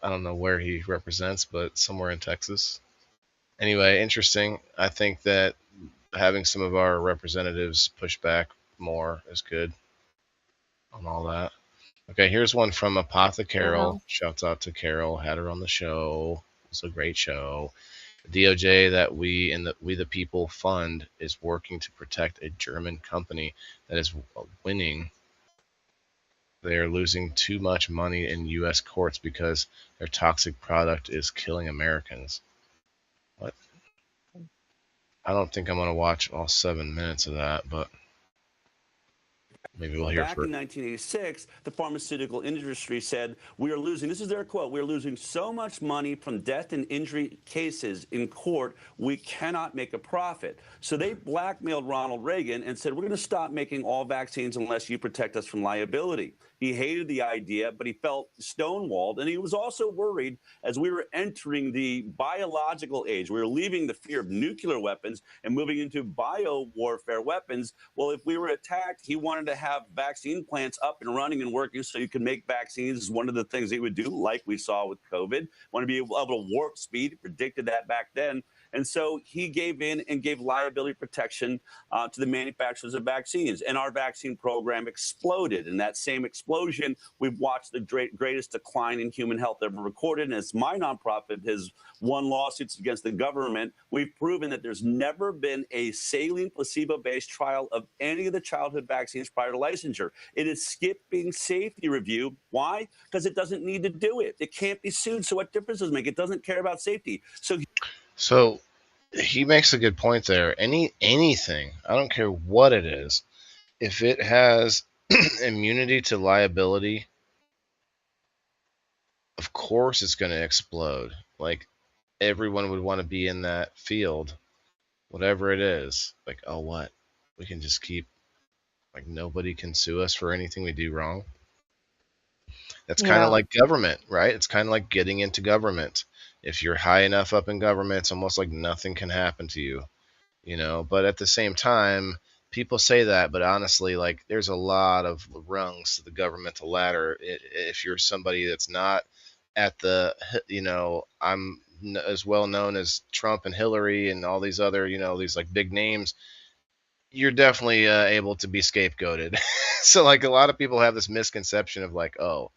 I don't know where he represents, but somewhere in Texas. Anyway, interesting. I think that having some of our representatives push back more is good on all that. Okay, here's one from Apothecary. Shouts out to Carol. Had her on the show. It was a great show. The DOJ that we the people fund is working to protect a German company that is winning. They are losing too much money in U.S. courts because their toxic product is killing Americans. What? I don't think I'm going to watch all 7 minutes of that, but maybe we'll hear
Back in 1986, the pharmaceutical industry said, we are losing, this is their quote, we are losing so much money from death and injury cases in court, we cannot make a profit. So they blackmailed Ronald Reagan and said, we're going to stop making all vaccines unless you protect us from liability. He hated the idea, but he felt stonewalled. And he was also worried as we were entering the biological age. We were leaving the fear of nuclear weapons and moving into bio-warfare weapons. Well, if we were attacked, he wanted to have vaccine plants up and running and working so you could make vaccines is one of the things he would do, like we saw with COVID. Want to be able to warp speed. He predicted that back then. And so he gave in and gave liability protection to the manufacturers of vaccines. And our vaccine program exploded. And that same explosion, we've watched the greatest decline in human health ever recorded. And as my nonprofit has won lawsuits against the government, we've proven that there's never been a saline placebo-based trial of any of the childhood vaccines prior to licensure. It is skipping safety review. Why? Because it doesn't need to do it. It can't be sued. So what difference does it make? It doesn't care about safety.
So he makes a good point there. Anything, I don't care what it is, if it has immunity to liability, of course it's going to explode. Like, everyone would want to be in that field, whatever it is. Like, oh, what? We can just keep, like, nobody can sue us for anything we do wrong. That's kind of like government, right? It's kind of like getting into government. If you're high enough up in government, it's almost like nothing can happen to you, But at the same time, people say that, but honestly, like, there's a lot of rungs to the governmental ladder. If you're somebody that's not at the, I'm as well known as Trump and Hillary and all these other, these like big names, you're definitely able to be scapegoated. So like a lot of people have this misconception of like, oh,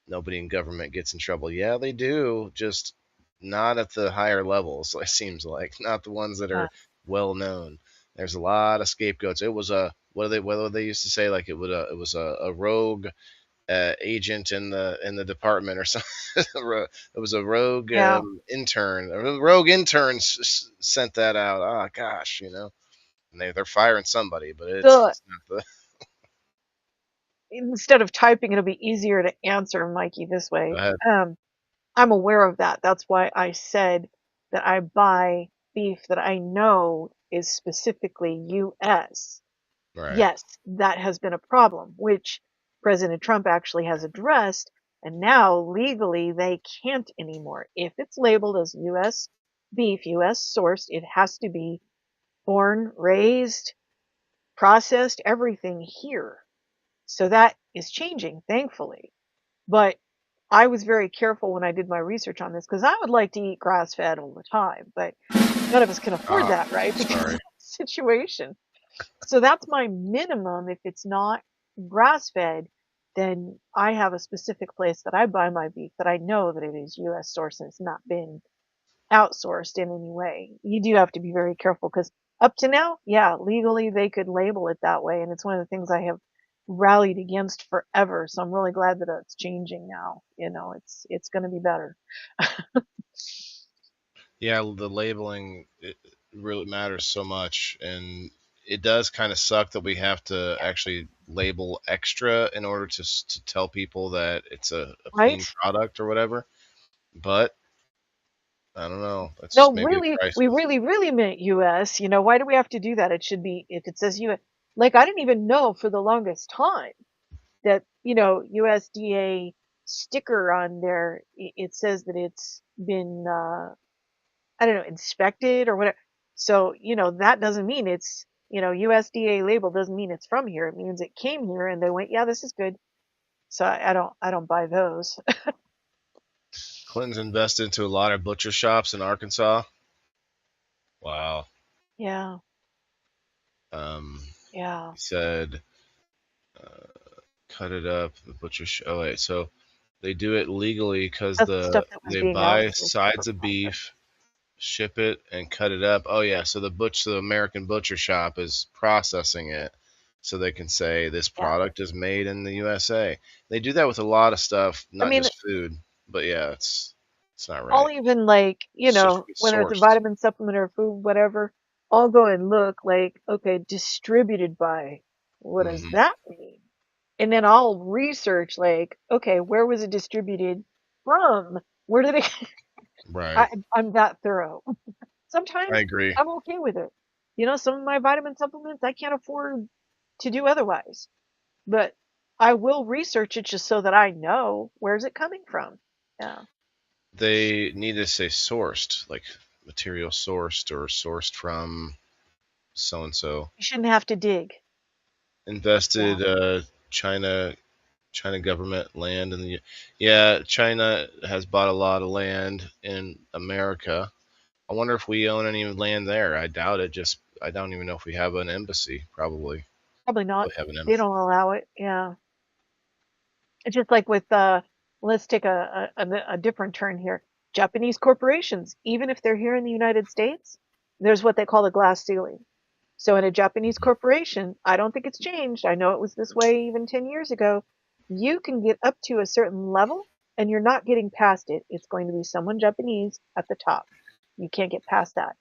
nobody in government gets in trouble. Yeah, they do, just not at the higher levels. It seems like not the ones that
Uh,
are well known. There's a lot of scapegoats. It was a what do they used to say, like it was a rogue agent in the department or something. It was a rogue
yeah.
intern. A rogue intern sent that out. Oh gosh, and they're firing somebody, but it's
So
it's not the.
instead of typing, it'll be easier to answer Mikey this
Go
way.
ahead.
I'm aware of that. That's why I said that I buy beef that I know is specifically US.
Right.
Yes, that has been a problem, which President Trump actually has addressed, and now legally they can't anymore. If it's labeled as US beef, US sourced, it has to be born, raised, processed, everything here. So that is changing, thankfully. But I was very careful when I did my research on this because I would like to eat grass fed all the time, but none of us can afford
Ah,
that, right? Because
sorry.
of the situation. So that's my minimum. If it's not grass fed, then I have a specific place that I buy my beef that I know that it is US sourced and it's not been outsourced in any way. You do have to be very careful because up to now, yeah, legally they could label it that way, and it's one of the things I have rallied against forever. So I'm really glad that it's changing now. It's going to be better.
Yeah, the labeling it really matters so much, and it does kind of suck that we have to actually label extra in order to tell people that it's a
Right?
clean product or whatever. But I don't know. That's
No,
just maybe a
really, we
crisis.
really, really meant US. Why do we have to do that? It should be, if it says US, like I didn't even know for the longest time that, USDA sticker on there, it says that it's been, I don't know, inspected or whatever. So, that doesn't mean it's, USDA label doesn't mean it's from here. It means it came here and they went, yeah, this is good. So I don't buy those.
Clinton's invested into a lot of butcher shops in Arkansas. Wow.
Yeah,
Um,
yeah.
he said, cut it up. The butcher. Oh wait, so they do it legally because
That's the stuff that was
they
being
buy
outsourced for
sides of
profit.
beef, ship it, and cut it up. Oh yeah, so the American butcher shop is processing it, so they can say this
Yeah.
product is made in the USA. They do that with a lot of stuff,
I
not
mean,
just food. But yeah, it's not
I'll
right.
even like,
It's just
whether it's a
sourced.
vitamin supplement or food, whatever, I'll go and look like, okay, distributed by, what does
Hmm.
that mean? And then I'll research like, okay, where was it distributed from? Where did it,
Right.
I'm that thorough.
I
Sometimes
agree.
I'm okay with it. Some of my vitamin supplements I can't afford to do otherwise, but I will research it just so that I know where's it coming from. Yeah.
They need to say sourced, like material sourced or sourced from so and so.
You shouldn't have to dig. Yeah.
Invested China government land in the. Yeah, China has bought a lot of land in America. I wonder if we own any land there. I doubt it. Just I don't even know if we have an embassy. Probably
Probably not.
have an
They
embassy.
don't allow it. Yeah. It's just like with let's take a different turn here. Japanese corporations, even if they're here in the United States, there's what they call the glass ceiling. So in a Japanese corporation, I don't think it's changed. I know it was this way even 10 years ago. You can get up to a certain level and you're not getting past it. It's going to be someone Japanese at the top. You can't get past that.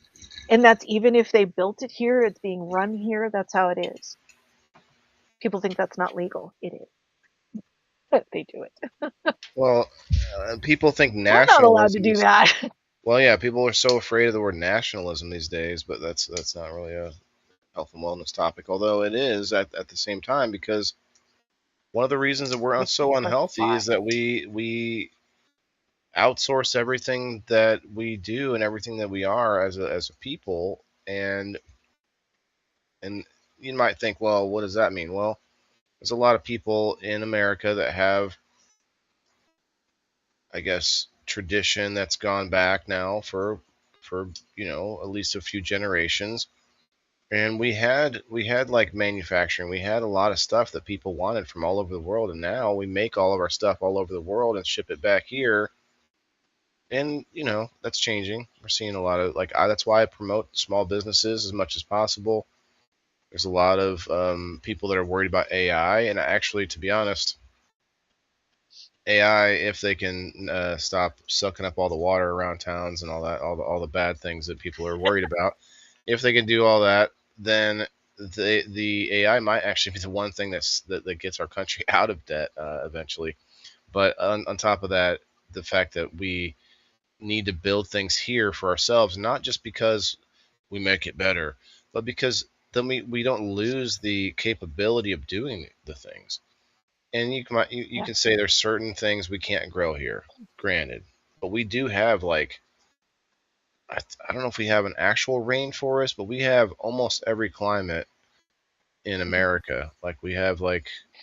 And that's even if they built it here, it's being run here, that's how it is. People think that's not legal. It is. But they do it.
Well, people think
We're not allowed to
nationalism
do
is.
that.
Well, yeah, people are so afraid of the word nationalism these days, but that's not really a health and wellness topic. Although it is at the same time, because one of the reasons that we're
We
so
can't
unhealthy
justify.
is that we outsource everything that we do and everything that we are as a people, and you might think, well, what does that mean? Well, there's a lot of people in America that have I guess, tradition that's gone back now for at least a few generations. And we had like manufacturing. We had a lot of stuff that people wanted from all over the world, and now we make all of our stuff all over the world and ship it back here. And that's changing. We're seeing a lot of that's why I promote small businesses as much as possible. There's a lot of people that are worried about AI, and actually, to be honest, AI, if they can stop sucking up all the water around towns and all that, all the bad things that people are worried about, if they can do all that, then the AI might actually be the one thing that gets our country out of debt eventually. But on top of that, the fact that we need to build things here for ourselves, not just because we make it better, but because then we don't lose the capability of doing the things. And you
Yeah.
can say there's certain things we can't grow here, granted, but we do have I don't know if we have an actual rainforest, but we have almost every climate in America. Like we have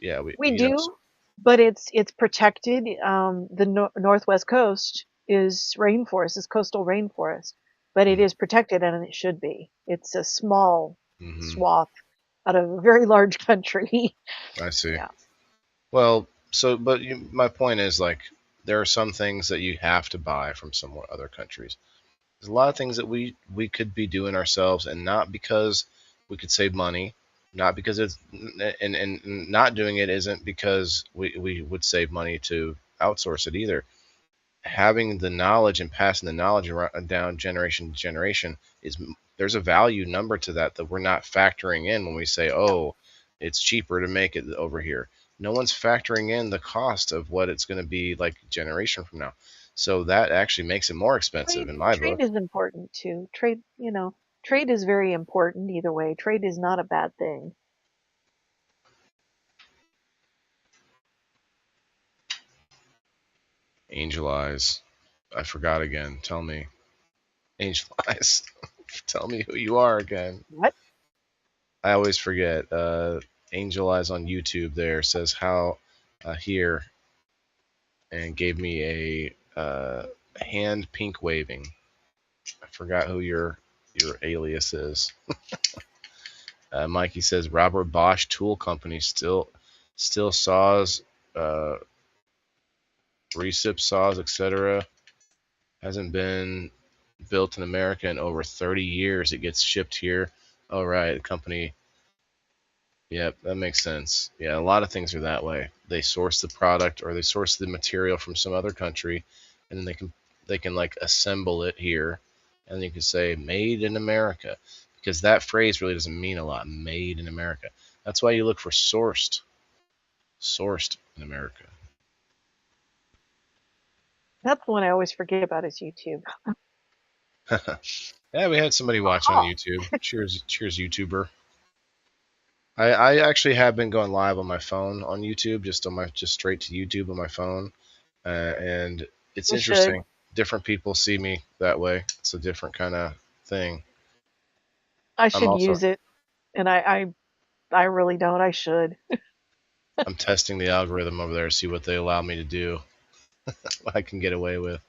yeah,
We do, but it's protected. The northwest coast is rainforest, is coastal rainforest, but it
mm,
is protected and it should be. It's a small
mm-hmm,
swath out of a very large country.
I see.
Yeah.
Well, so but my point is there are some things that you have to buy from some other countries. There's a lot of things that we could be doing ourselves, and not because we could save money, not because it's and not doing it isn't because we would save money to outsource it either. Having the knowledge and passing the knowledge down generation to generation is there's a value number to that we're not factoring in when we say, oh, it's cheaper to make it over here. No one's factoring in the cost of what it's going to be like a generation from now. So that actually makes it more expensive
Trade
in my
trade
book.
is important too. Trade is very important either way. Trade is not a bad thing.
Angel Eyes. I forgot again. Tell me. Angel Eyes. Tell me who you are again.
What?
I always forget. Angel Eyes on YouTube there says how here and gave me a hand pink waving. I forgot who your alias is. Mikey says Robert Bosch Tool Company still saws, uh, recip saws, etc. Hasn't been built in America in over 30 years. It gets shipped here. Oh, right. The company. Yep, that makes sense. Yeah, a lot of things are that way. They source the product or they source the material from some other country, and then they can assemble it here, and you can say made in America, because that phrase really doesn't mean a lot. Made in America. That's why you look for sourced in America.
That's the one I always forget about is YouTube.
Yeah, we had somebody watching on
Aha.
YouTube. Cheers, YouTuber. I actually have been going live on my phone on YouTube, just straight to YouTube on my phone, and it's
You should.
interesting. Different people see me that way. It's a different kind of thing.
I
I'm
should
also
use it, and I really don't. I should.
I'm testing the algorithm over there to see what they allow me to do, what I can get away with.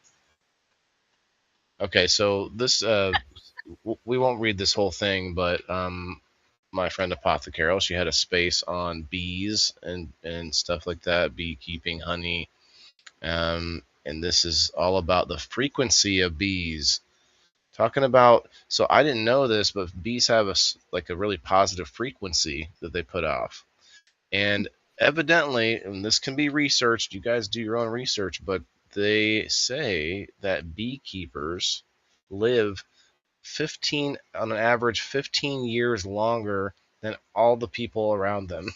Okay, so this we won't read this whole thing, but my friend Apothecary, she had a space on bees and stuff like that, beekeeping, honey. And this is all about the frequency of bees. Talking about, so I didn't know this, but bees have a really positive frequency that they put off. And evidently, and this can be researched, you guys do your own research, but they say that beekeepers live 15, on an average, 15 years longer than all the people around them.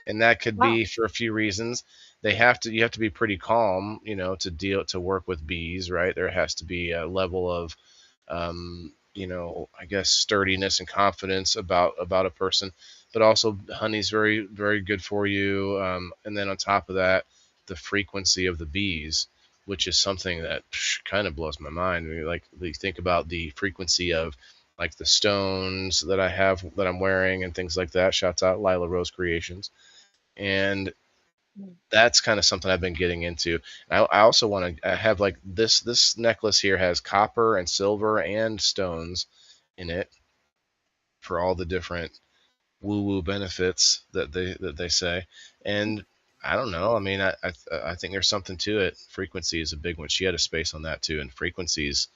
And that could
Wow.
be for a few reasons. You have to be pretty calm, to work with bees, right? There has to be a level of I guess sturdiness and confidence about a person. But also, honey's very, very good for you. And then on top of that, the frequency of the bees, which is something that kind of blows my mind. I mean, you think about the frequency of the stones that I'm wearing and things like that. Shouts out Lila Rose Creations. And that's kind of something I've been getting into. I also want to have like this necklace here has copper and silver and stones in it for all the different woo woo benefits that they say. And I don't know. I mean, I think there's something to it. Frequency is a big one. She had a space on that too. And frequencies,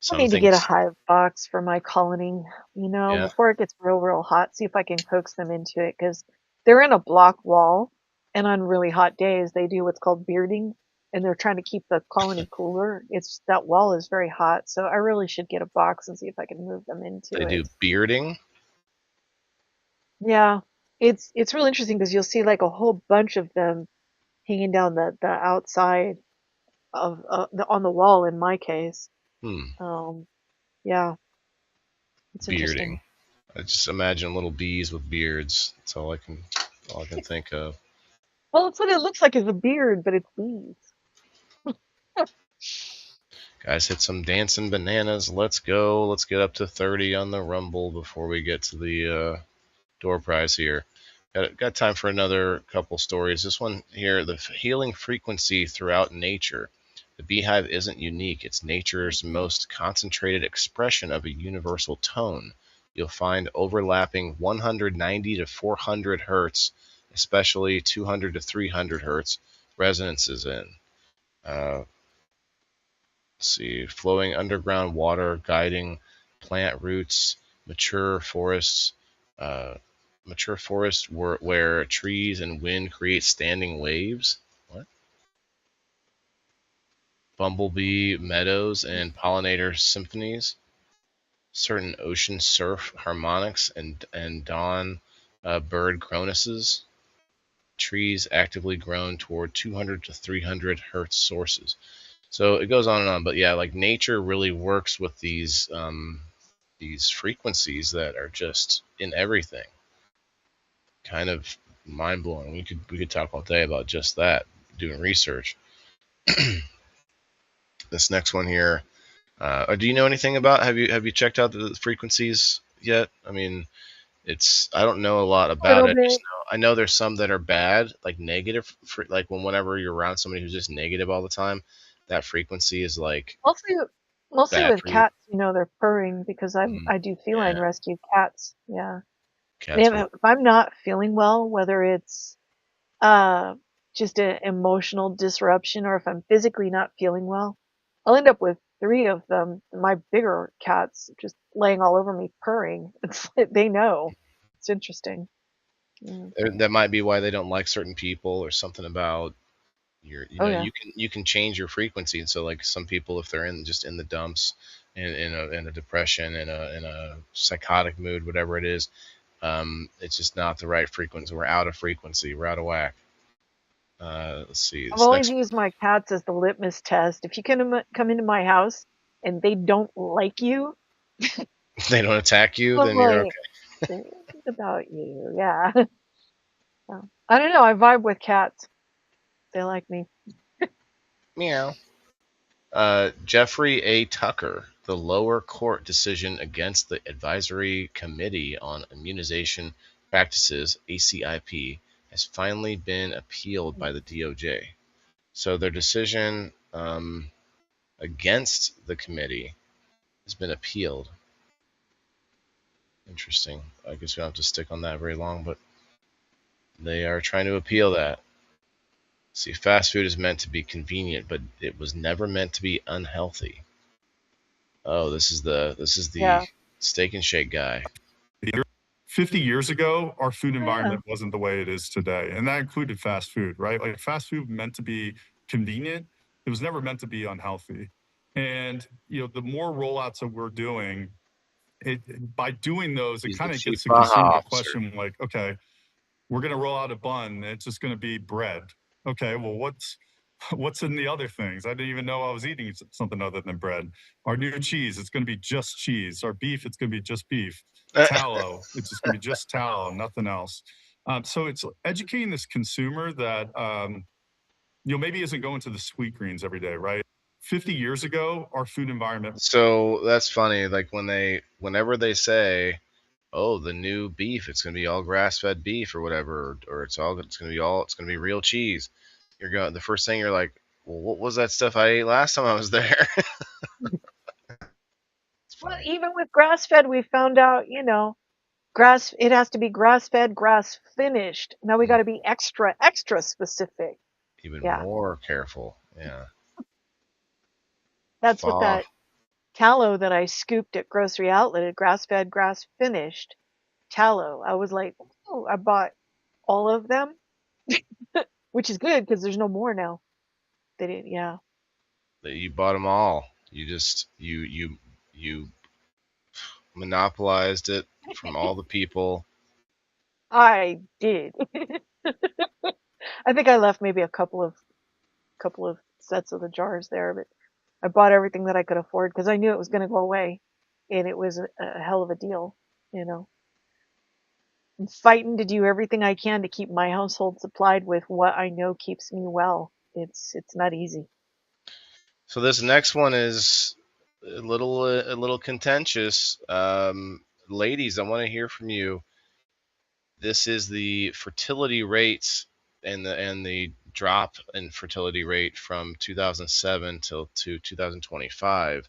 I
some
need to get a
things,
hive box for my colony,
yeah,
before it gets real hot, see if I can coax them into it, because they're in a block wall, and on really hot days, they do what's called bearding, and they're trying to keep the colony cooler. That wall is very hot, so I really should get a box and see if I can move them into
they do
it.
bearding.
Yeah, it's really interesting because you'll see like a whole bunch of them hanging down the outside of on the wall in my case.
Hmm,
Um, yeah, it's interesting.
bearding. I just imagine little bees with beards. That's all I can think of.
Well, it's what it looks like is a beard, but it's bees.
Guys, hit some dancing bananas. Let's go. Let's get up to 30 on the Rumble before we get to the door prize here. Got time for another couple stories. This one here, the healing frequency throughout nature. The beehive isn't unique. It's nature's most concentrated expression of a universal tone. You'll find overlapping 190 to 400 hertz, especially 200 to 300 hertz resonances in. Let's see, flowing underground water guiding plant roots, mature forests, uh, where trees and wind create standing waves. What? Bumblebee meadows and pollinator symphonies. Certain ocean surf harmonics and dawn bird chronuses. Trees actively grown toward 200 to 300 hertz sources. So it goes on and on, but yeah, like nature really works with these frequencies that are just in everything. Kind of mind blowing. We could talk all day about just that, doing research. This next one here. Do you know anything about? Have you checked out the frequencies yet? I mean, I don't know a lot
A
about
little
it.
bit.
I know there's some that are bad, like negative. Like whenever you're around somebody who's just negative all the time, that frequency is like
Mostly, mostly
bad
with
for you.
cats, they're purring because I do feline
Yeah,
rescue cats. Yeah. And
cats will.
if I'm not feeling well, whether it's uh just an emotional disruption or if I'm physically not feeling well, I'll end up with three of them, my bigger cats, just laying all over me purring. It's like they know. It's interesting. Mm.
That might be why they don't like certain people or something about
Oh yeah.
you can change your frequency. And so like some people, if they're in the dumps, in a depression, in a psychotic mood, whatever it is, it's just not the right frequency. We're out of frequency. We're out of whack. Let's see
I've
this
always
next.
used my cats as the litmus test. If you come into my house and they don't like you,
If they don't attack you,
I'm
then you're
like,
okay.
"What about you?" Yeah. So, I don't know. I vibe with cats. They like me.
Meow. Jeffrey A. Tucker, the lower court decision against the Advisory Committee on Immunization Practices (ACIP) has finally been appealed by the DOJ. So their decision against the committee has been appealed. Interesting. I guess we don't have to stick on that very long, but they are trying to appeal that. See, fast food is meant to be convenient, but it was never meant to be unhealthy. Oh, this is the
Yeah.
Steak and Shake guy.
50 years ago, our food
Yeah.
environment wasn't the way it is today. And that included fast food, right? Like fast food meant to be convenient. It was never meant to be unhealthy. And, the more rollouts that we're doing, by doing those, it
He's the
kind of
chief
gets the
Baja
consumer to
officer.
question, like, okay, we're going to roll out a bun. And it's just going to be bread. Okay, well, what's in the other things? I didn't even know I was eating something other than bread. Our new cheese, it's going to be just cheese. Our beef, it's going to be just beef. Tallow, it's just going to be just tallow, nothing else. So it's educating this consumer that maybe isn't going to the Sweet Greens every day, right? 50 years ago, our food environment.
So that's funny. Like whenever they say oh, the new beef, it's going to be all grass-fed beef or whatever, or it's going to be real cheese. You're going the first thing you're like, well, what was that stuff I ate last time I was there? It's
Well,
funny.
even with grass fed, we found out, grass, it has to be grass fed, grass finished. Now we got to be extra, extra specific.
Even
Yeah.
more careful. Yeah.
That's what
Fa.
that tallow that I scooped at Grocery Outlet, grass fed, grass finished tallow. I was like, oh, I bought all of them, which is good because there's no more now. They didn't, yeah.
You bought them all. You just you monopolized it from all the people.
I did. I think I left maybe a couple of sets of the jars there, but I bought everything that I could afford because I knew it was going to go away, and it was a hell of a deal, you know. I'm fighting to do everything I can to keep my household supplied with what I know keeps me well. It's not easy.
So this next one is a little contentious. Ladies, I want to hear from you. This is the fertility rates and the drop in fertility rate from 2007 till to 2025.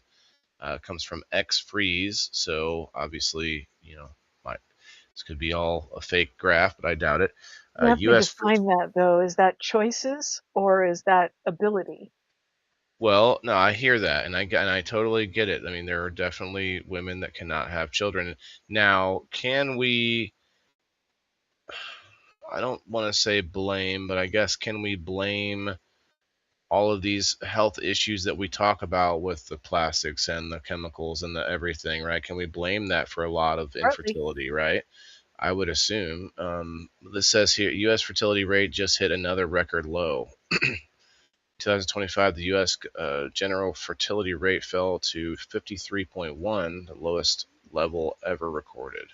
Comes from X Freeze. So obviously, this could be all a fake graph, but I doubt it.
You have to
U.S.
define that though. Is that choices or is that ability?
Well, no, I hear that, and I totally get it. I mean, there are definitely women that cannot have children. Now, can we? I don't want to say blame, but I guess can we blame all of these health issues that we talk about with the plastics and the chemicals and the everything, right? Can we blame that for a lot of
Partly.
infertility, right? I would assume. This says here, U.S. fertility rate just hit another record low. 2025, the U.S. General fertility rate fell to 53.1, the lowest level ever recorded.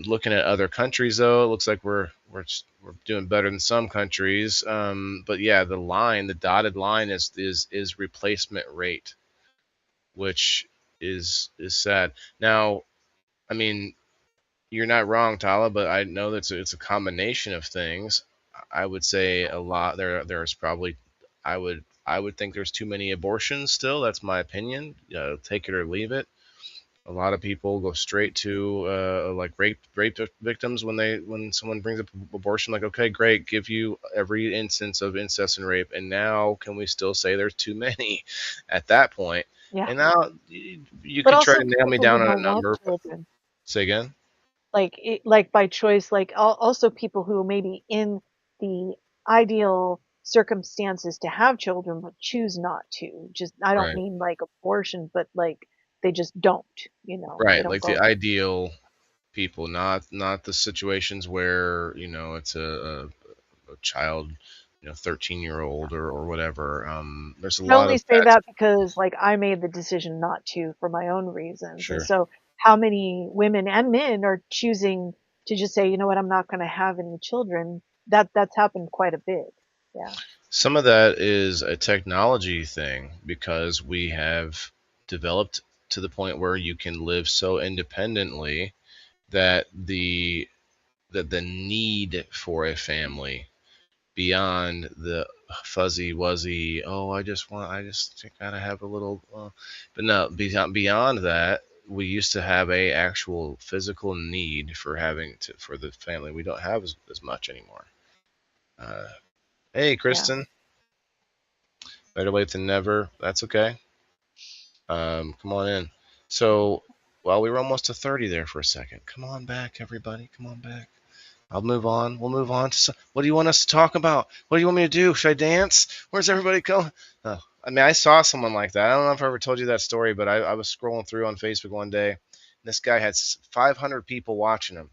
Looking at other countries, though, it looks like we're doing better than some countries. But yeah, the dotted line is replacement rate, which is sad. Now, I mean, you're not wrong, Tala, but I know that it's a combination of things. I would say a lot there's probably I would think there's too many abortions still. That's my opinion. Take it or leave it. A lot of people go straight to like rape victims when someone brings up abortion. Like, okay, great, give you every instance of incest and rape, and now can we still say there's too many at that point?
Yeah.
And now you
But
could try
also
to nail me
people who
down on a
don't want
number. But
children.
say again.
Like by choice, like also people who maybe in the ideal circumstances to have children but choose not to. Just I don't
Right.
mean like abortion, but like they just don't, they
Right,
don't
like the
go.
ideal people, not the situations where it's a child, 13-year-old or whatever. There's a
I
lot
only
of
say
that.
that because like I made the decision not to for my own reasons. And
Sure.
so how many women and men are choosing to just say, you know what, I'm not going to have any children. That's happened quite a bit. Yeah.
Some of that is a technology thing because we have developed to the point where you can live so independently that the need for a family beyond the fuzzy wuzzy, oh, I just gotta have a little, but no, beyond that, we used to have a actual physical need for the family. We don't have as much anymore. uh, hey,
Yeah.
Kristen, better late than never. That's okay. Come on in. So, well, we were almost to 30 there for a second. Come on back, everybody, come on back. I'll move on. We'll move on to what do you want us to talk about? What do you want me to do? Should I dance? Where's everybody going? Oh, I mean, I saw someone like that. I don't know if I ever told you that story, but I was scrolling through on Facebook one day. And this guy had 500 people watching him,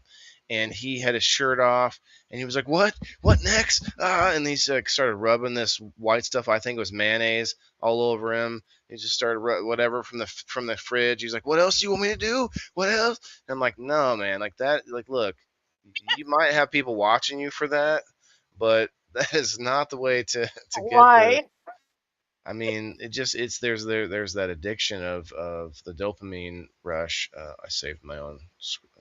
and he had his shirt off, and he was like, "What? What next?" And he like started rubbing this white stuff. I think it was mayonnaise all over him. He just started whatever from the fridge. He's like, "What else do you want me to do? What else?" And I'm like, "No, man. Like that. Like, look, you might have people watching you for that, but that is not the way to get the.
Why?
I mean, there's that addiction of the dopamine rush. I saved my own.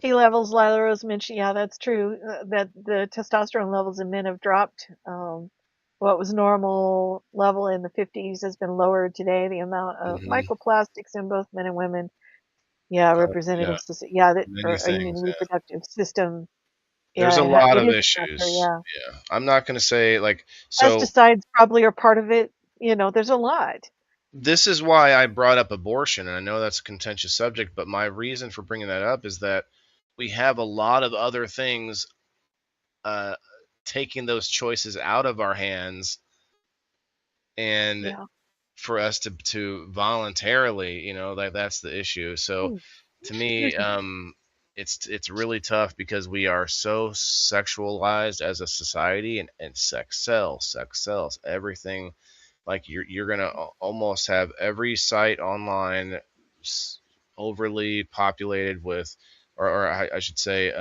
T levels, Lyra mentioned, yeah, that's true. That the testosterone levels in men have dropped. What was normal level in the 50s has been lowered today. The amount of
Mhm.
microplastics in both men and women, yeah,
Yeah,
representative, yeah, that,
many
or you mean
things. Yeah.
reproductive system?
There's a
Yeah,
lot
it
of
is a factor.
issues.
Yeah,
Yeah, I'm not going to say like so.
pesticides probably are part of it. There's a lot.
This is why I brought up abortion, and I know that's a contentious subject, but my reason for bringing that up is that we have a lot of other things uh, taking those choices out of our hands, and
Yeah.
for us to voluntarily, that's the issue. So
Ooh,
to
excuse
me,
me.
it's really tough because we are so sexualized as a society, and sex sells everything. Like you're gonna almost have every site online overly populated with, or I should say,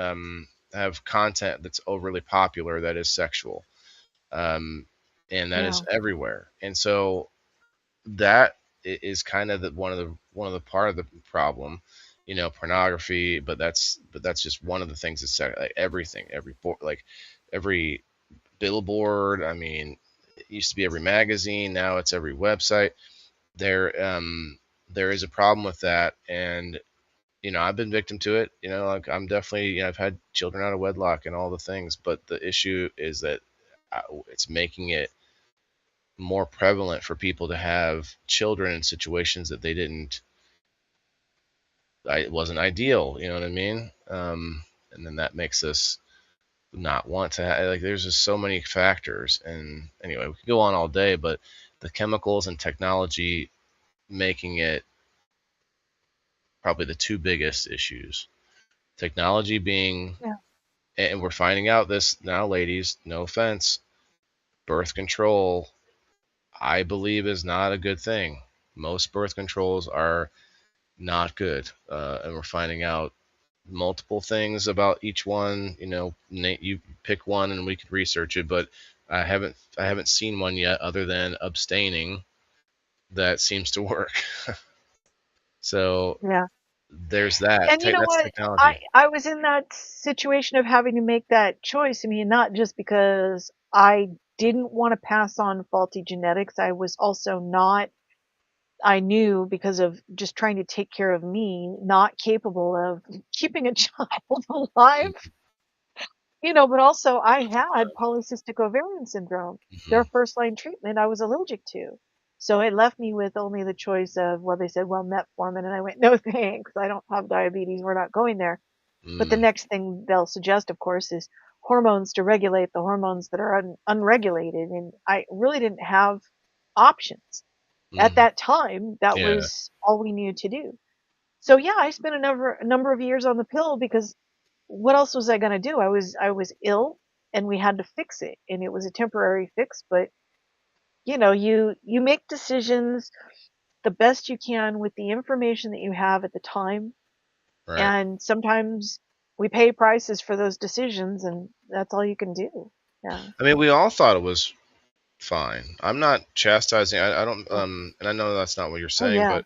have content that's overly popular that is sexual, um, and that is
Yeah.
everywhere. And so that is kind of one of the part of the problem, pornography. But that's just one of the things that's like everything, like every billboard. I mean, it used to be every magazine, now it's every website. There is a problem with that, and I've been victim to it. Like I'm definitely, I've had children out of wedlock and all the things, but the issue is that it's making it more prevalent for people to have children in situations that they didn't it wasn't ideal, you know what I mean? And then that makes us not want to like there's just so many factors. And anyway, we could go on all day, but the chemicals and technology making it probably the two biggest issues. Technology being,
Yeah.
and we're finding out this now, ladies, no offense, birth control, I believe, is not a good thing. Most birth controls are not good, and we're finding out multiple things about each one. Nate, you pick one and we could research it, but I haven't seen one yet other than abstaining that seems to work. So
Yeah.
there's that.
And you know
That's
what? I
technology.
I was in that situation of having to make that choice. I mean, not just because I didn't want to pass on faulty genetics. I was also not, I knew because of just trying to take care of me, not capable of keeping a child alive. But also I had polycystic ovarian syndrome. Their
Mm-hmm.
first line treatment I was allergic to. So it left me with only the choice of, well, they said, well, metformin. And I went, no, thanks. I don't have diabetes. We're not going there. But the
Mm,
next thing they'll suggest, of course, is hormones to regulate the hormones that are unregulated. And I really didn't have options. At
mm,
that time, that
yeah.
was all we knew to do. So yeah, I spent a number of years on the pill because what else was I going to do? I was ill and we had to fix it, and it was a temporary fix, but you make decisions the best you can with the information that you have at the time,
Right.
and sometimes we pay prices for those decisions, and that's all you can do. Yeah.
I mean, we all thought it was fine. I'm not chastising. I don't.
Oh,
And I know that's not what you're
oh
saying,
yeah.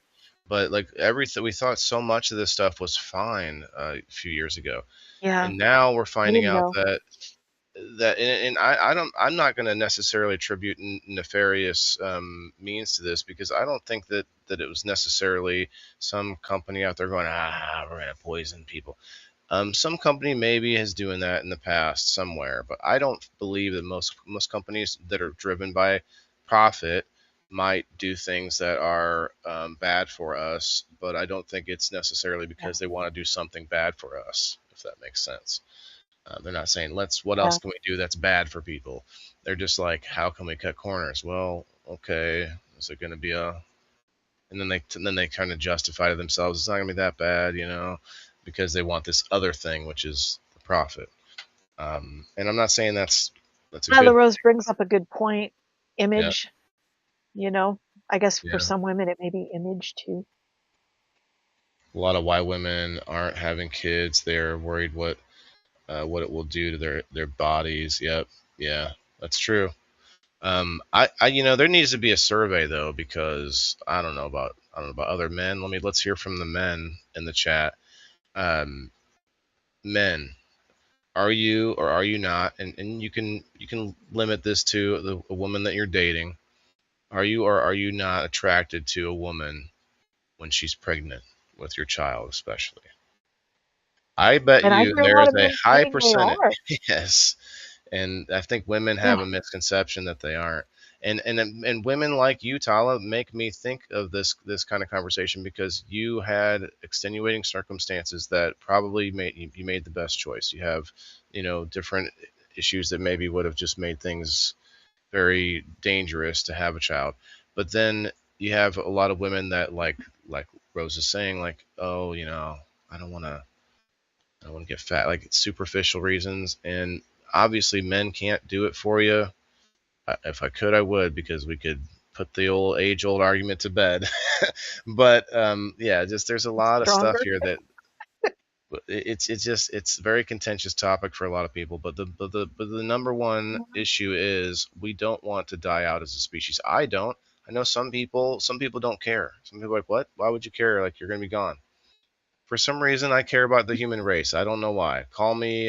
but like everything, we thought so much of this stuff was fine a few years ago,
Yeah.
and now we're
I
finding
didn't
out
know.
and I don't. I'm not going to necessarily attribute nefarious means to this, because I don't think that it was necessarily some company out there going, we're going to poison people. Some company maybe is doing that in the past somewhere, but I don't believe that most companies that are driven by profit might do things that are bad for us. But I don't think it's necessarily
Yeah.
because they want to do something bad for us, if that makes sense. They're not saying, what else
Yeah.
can we do that's bad for people? They're just like, how can we cut corners? Well, okay, is it going to be a, and then they kind of justify to themselves, it's not going to be that bad, because they want this other thing, which is the profit. And I'm not saying that's a good
Lila Rose brings up a good point.
yeah,
Image, you know. I guess for
yeah.
some women it may be image too.
A lot of white women aren't having kids. They're worried what it will do to their bodies. Yep, yeah, that's true. There needs to be a survey though, because I don't know about other men. Let's hear from the men in the chat. Um, Men, are you or are you not? And you can limit this to a woman that you're dating. Are you or are you not attracted to a woman when she's pregnant with your child, especially? I bet
And I
you
hear a
there
lot
is
of
a
men
high
saying they
percentage.
are.
Yes. And I think women have
Yeah.
a misconception that they aren't. And women like you, Tala, make me think of this kind of conversation because you had extenuating circumstances that probably made you made the best choice. You have, different issues that maybe would have just made things very dangerous to have a child. But then you have a lot of women that like Rose is saying, like, oh, I don't want to I don't want to get fat, like superficial reasons. And obviously, men can't do it for you. If I could, I would, because we could put the old age-old argument to bed. But yeah, just there's a lot of stuff
Stronger.
here that it's very contentious topic for a lot of people. But the number one issue is we don't want to die out as a species. I don't. I know some people don't care. Some people are like, what? Why would you care? Like, you're gonna be gone. For some reason, I care about the human race. I don't know why. Call me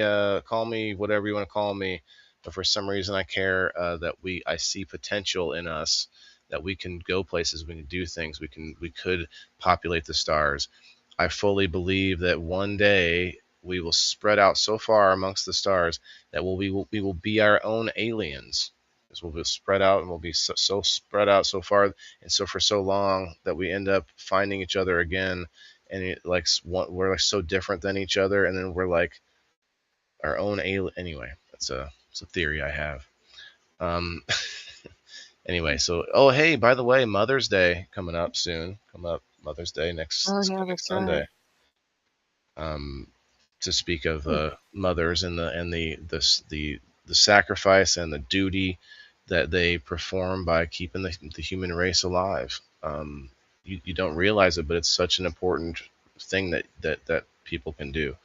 whatever you want to call me, but for some reason, I care that I see potential in us, that we can go places, we can do things, we could populate the stars. I fully believe that one day we will spread out so far amongst the stars that we will be our own aliens. Because we'll be spread out, and we'll be so spread out so far and so for so long that we end up finding each other again, and we're like so different than each other, and then we're like our own alien. Anyway, it's a theory I have. Um, anyway, so hey, by the way, Mother's Day coming up soon. Mother's Day
Oh
this
yeah,
coming
that's right.
Sunday. Um, to speak of
Hmm.
mothers and the sacrifice and the duty that they perform by keeping the human race alive. You don't realize it, but it's such an important thing that people can do.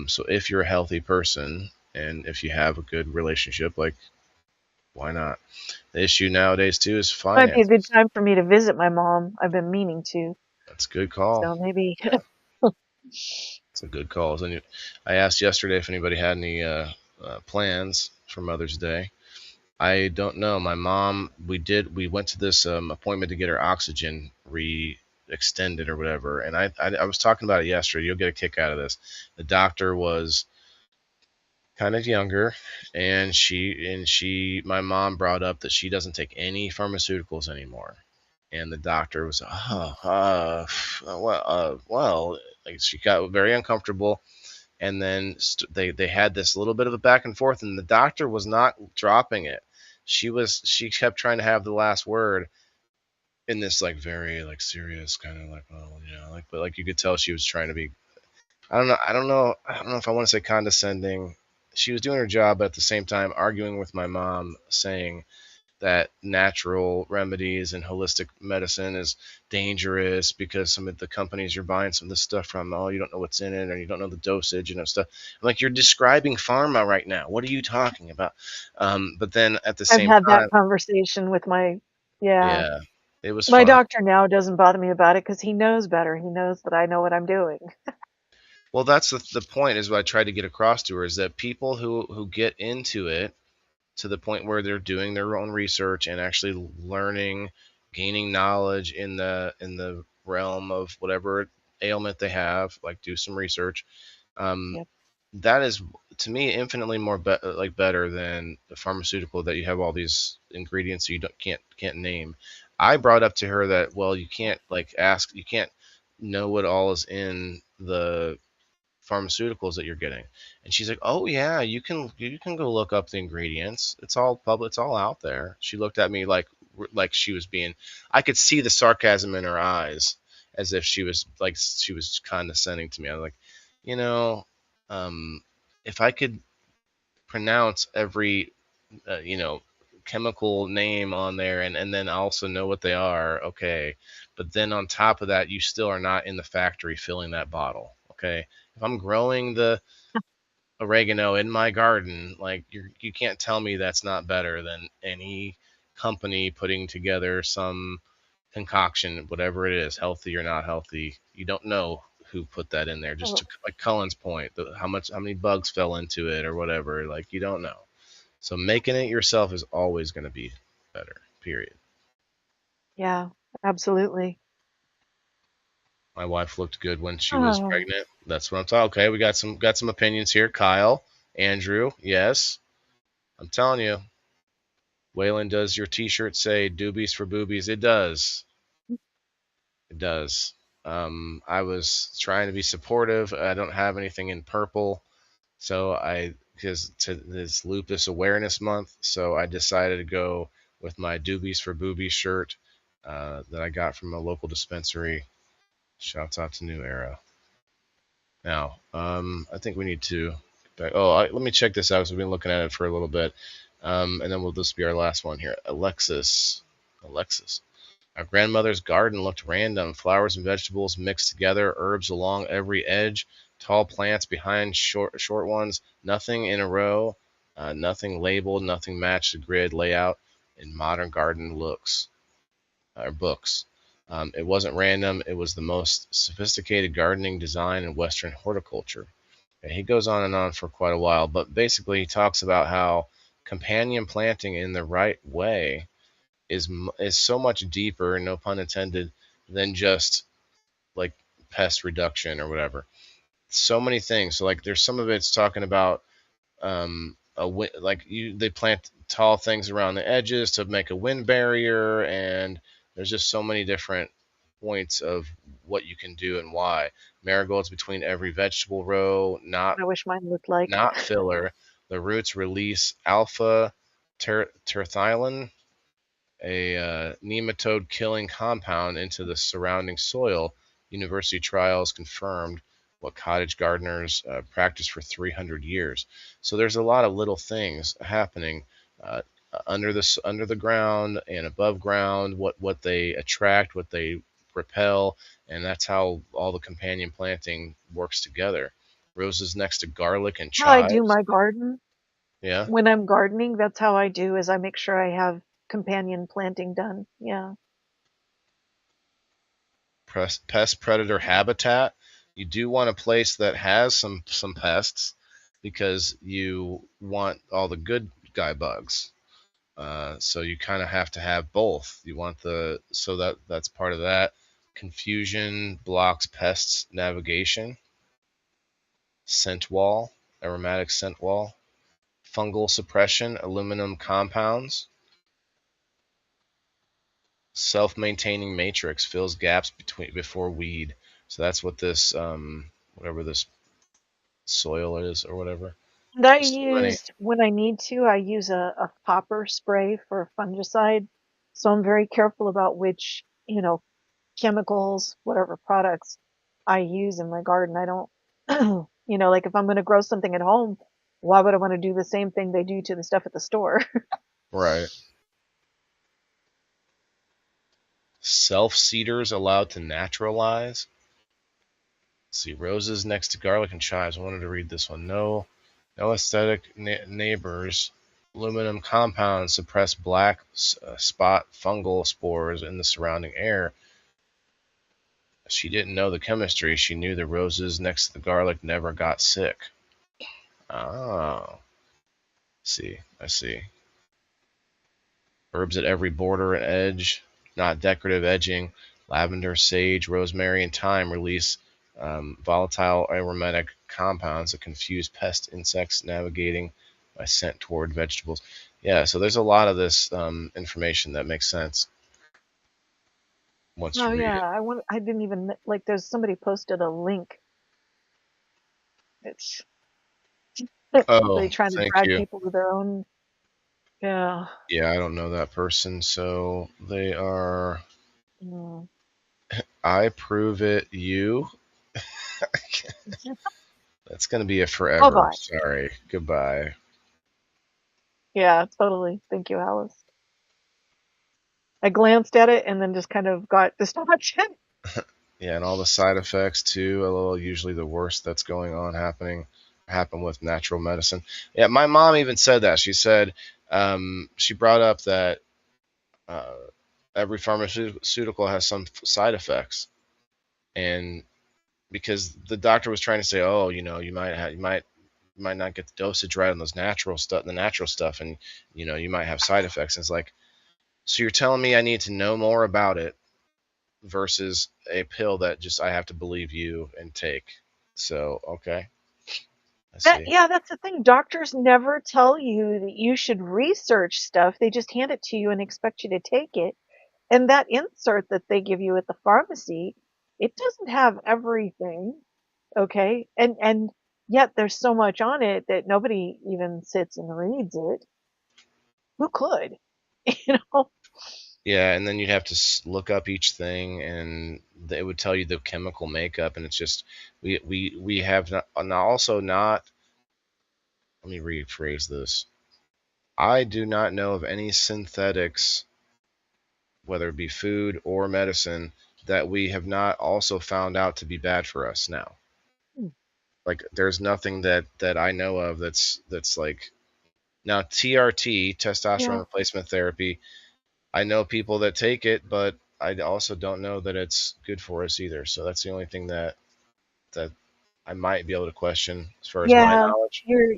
So if you're a healthy person and if you have a good relationship, like, why not? The issue nowadays too is
Might be a good
finances.
time for me to visit my mom. I've been meaning to.
That's a good call.
So maybe.
Yeah, it's a good call. I asked yesterday if anybody had any plans for Mother's Day. I don't know. My mom, we went to this appointment to get her oxygen extended or whatever, and I was talking about it yesterday. You'll get a kick out of this. The doctor was kind of younger, and my mom brought up that she doesn't take any pharmaceuticals anymore, and the doctor was, well, like, she got very uncomfortable, and then they had this little bit of a back and forth, and the doctor was not dropping it. She kept trying to have the last word in this, like, very, like, serious kind of, like, oh, like, but like you could tell she was trying to be, I don't know if I want to say condescending. She was doing her job, but at the same time arguing with my mom, saying that natural remedies and holistic medicine is dangerous because some of the companies you're buying some of this stuff from, oh, you don't know what's in it, or you don't know the dosage and stuff. I'm like, you're describing pharma right now. What are you talking about? But then at the
I've
same
had that
time,
conversation with my. Yeah.
yeah, it was
My
fun.
doctor now doesn't bother me about it because he knows better. He knows that I know what I'm doing.
Well, that's the point, is what I tried to get across to her, is that people who get into it to the point where they're doing their own research and actually learning, gaining knowledge in the realm of whatever ailment they have, like, do some research. Um,
Yep.
that is, to me, infinitely more better than the pharmaceutical that you have all these ingredients you can't name. I brought up to her that, well, you can't, like, you can't know what all is in the pharmaceuticals that you're getting. And she's like, oh yeah, you can go look up the ingredients. It's all public, it's all out there. She looked at me like she was being, I could see the sarcasm in her eyes, as if she was condescending to me. I was like, you know um if I could pronounce every uh, you know chemical name on there, and then also know what they are, okay, but then on top of that, you still are not in the factory filling that bottle, okay? If I'm growing oregano in my garden. Like you can't tell me that's not better than any company putting together some concoction, whatever it is, healthy or not healthy. You don't know who put that in there. Just
Oh,
to, like Cullen's point, how many bugs fell into it or whatever. Like you don't know. So making it yourself is always going to be better. Period.
yeah, absolutely.
My wife looked good when she was
Oh,
pregnant. That's what I'm talking. Okay, we got some opinions here. Kyle, Andrew, yes, I'm telling you. Waylon, does your T-shirt say "Doobies for Boobies"? It does. It does. I was trying to be supportive. I don't have anything in purple, so because this Lupus Awareness Month, so I decided to go with my Doobies for Boobies shirt that I got from a local dispensary. Shouts out to New Era. Now, I think we need to. Let me check this out because we've been looking at it for a little bit, and then this will be our last one here. Alexis. Our grandmother's garden looked random. Flowers and vegetables mixed together, herbs along every edge, tall plants behind short ones, nothing in a row, nothing labeled, nothing matched the grid layout in modern garden looks or books. It wasn't random. It was the most sophisticated gardening design in Western horticulture. And he goes on and on for quite a while, but basically he talks about how companion planting in the right way is so much deeper, no pun intended, than just like pest reduction or whatever. So many things. So like there's some of it's talking about they plant tall things around the edges to make a wind barrier, and there's just so many different points of what you can do and why. Marigolds between every vegetable row, not
I wish mine looked like.
not filler. The roots release alpha terethylin, a nematode killing compound, into the surrounding soil. University trials confirmed what cottage gardeners practiced for 300 years. So there's a lot of little things happening uh, under the ground and above ground. What they attract, what they repel, and that's how all the companion planting works together. Roses next to garlic and
How I do
chives.
my garden
Yeah.
when I'm gardening, that's how I do is I make sure I have companion planting done. Yeah.
Pest predator habitat. You do want a place that has some pests because you want all the good guy bugs. So you kind of have to have both. You want that's part of that. Confusion blocks pests navigation. Scent wall, aromatic scent wall. Fungal suppression, aluminum compounds. Self-maintaining matrix fills gaps before weed. So that's what this whatever this soil is or whatever.
And I
There's so many.
use, when I need to, I use a popper spray for fungicide. So I'm very careful about which, chemicals, whatever products I use in my garden. I don't, like if I'm going to grow something at home, why would I want to do the same thing they do to the stuff at the store?
Right. Self-seeders allowed to naturalize. Let's see, roses next to garlic and chives. I wanted to read this one. No aesthetic neighbors. Aluminum compounds suppress black spot fungal spores in the surrounding air. She didn't know the chemistry. She knew the roses next to the garlic never got sick. Oh, I see. Herbs at every border and edge, not decorative edging. Lavender, sage, rosemary, and thyme release volatile aromatic compounds that confuse pest insects navigating by scent toward vegetables. Yeah, so there's a lot of this information that makes sense once
Oh
you read
yeah,
it.
I didn't even like there's somebody posted a link. It's
Oh,
they trying to
thank
drag
you.
people to their own. Yeah.
Yeah, I don't know that person, so they are.
Mm.
I prove it. You. That's gonna be a
Oh
forever.
God.
Sorry. Goodbye.
Yeah, totally. Thank you, Alice. I glanced at it and then just kind of got distracted.
Yeah, and all the side effects too. A little usually the worst that's going on happening. happen with natural medicine. Yeah, my mom even said that. She said she brought up that every pharmaceutical has some side effects, and because the doctor was trying to say, oh, you might not get the dosage right on those natural stuff, and you might have side effects. And it's like, so you're telling me I need to know more about it versus a pill that just I have to believe you and take. So okay, I see.
Yeah, that's the thing. Doctors never tell you that you should research stuff. They just hand it to you and expect you to take it. And that insert that they give you at the pharmacy, it doesn't have everything, okay? And yet there's so much on it that nobody even sits and reads it. Who could? You know?
Yeah, and then you'd have to look up each thing, and it would tell you the chemical makeup, and it's just we have not, also not. Let me rephrase this. I do not know of any synthetics, whether it be food or medicine, that we have not also found out to be bad for us now.
Hmm.
Like there's nothing that I know of that's like now TRT, testosterone
Yeah.
replacement therapy. I know people that take it, but I also don't know that it's good for us either. So that's the only thing that I might be able to question as far as my
Yeah.
knowledge.
Your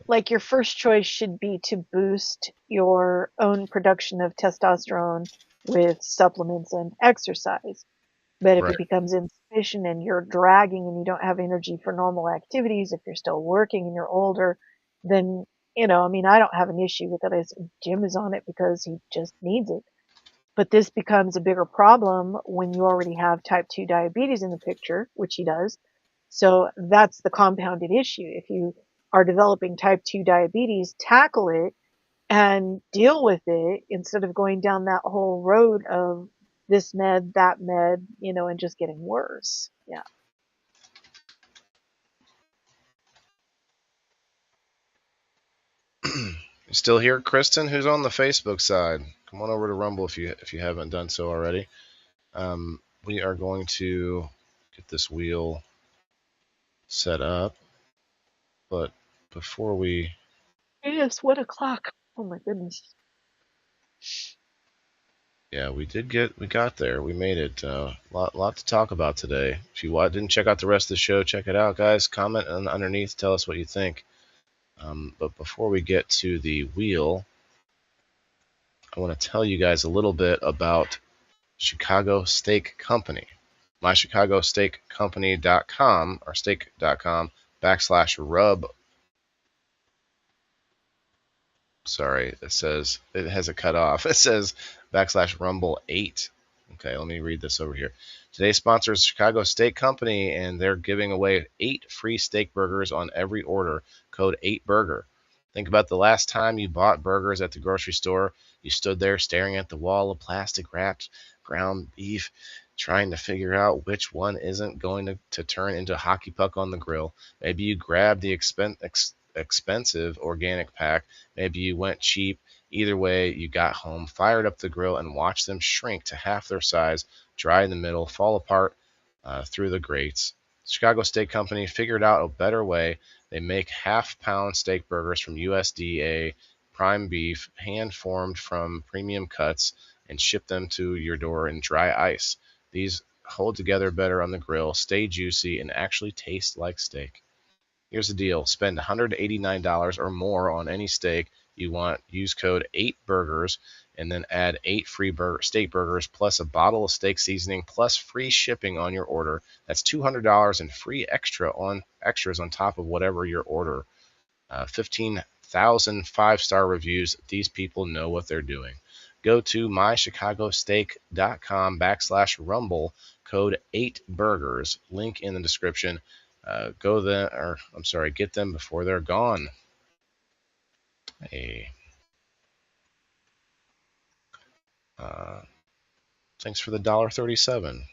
like your first choice should be to boost your own production of testosterone with supplements and exercise. But if
Right.
it becomes insufficient and you're dragging and you don't have energy for normal activities, if you're still working and you're older, then, I mean, I don't have an issue with it. Jim is on it because he just needs it. But this becomes a bigger problem when you already have type 2 diabetes in the picture, which he does. So that's the compounded issue. If you are developing type 2 diabetes, tackle it and deal with it instead of going down that whole road of this med, that med, and just getting worse. Yeah.
Still here, Kristen, who's on the Facebook side. Come on over to Rumble if you haven't done so already. We are going to get this wheel set up, but before we,
Yes, what o'clock? Oh my goodness.
yeah, we got there. We made it. Lot to talk about today. If you didn't check out the rest of the show, check it out, guys. Comment underneath, tell us what you think. But before we get to the wheel, I want to tell you guys a little bit about Chicago Steak Company. MyChicagoSteakCompany.com or steak.com /rub. Sorry, it has a cutoff. It says /rumble8. Okay, let me read this over here. Today's sponsor is Chicago Steak Company, and they're giving away 8 free steak burgers on every order. Code 8burger. Think about the last time you bought burgers at the grocery store. You stood there staring at the wall of plastic wrapped ground beef, trying to figure out which one isn't going to turn into a hockey puck on the grill. Maybe you grabbed the expensive organic pack. Maybe you went cheap. Either way, you got home, fired up the grill, and watched them shrink to half their size, dry in the middle, fall apart through the grates. Chicago Steak Company figured out a better way. They make half-pound steak burgers from USDA prime beef, hand-formed from premium cuts, and ship them to your door in dry ice. These hold together better on the grill, stay juicy, and actually taste like steak. Here's the deal. Spend $189 or more on any steak you want. Use code 8burgers and then add 8 free steak burgers plus a bottle of steak seasoning plus free shipping on your order. That's $200 and free extras on top of whatever your order. 15,000 5-star reviews. These people know what they're doing. Go to mychicagosteak.com /rumble, code 8burgers, link in the description. Get them before they're gone. Hey. Thanks for the $1.37,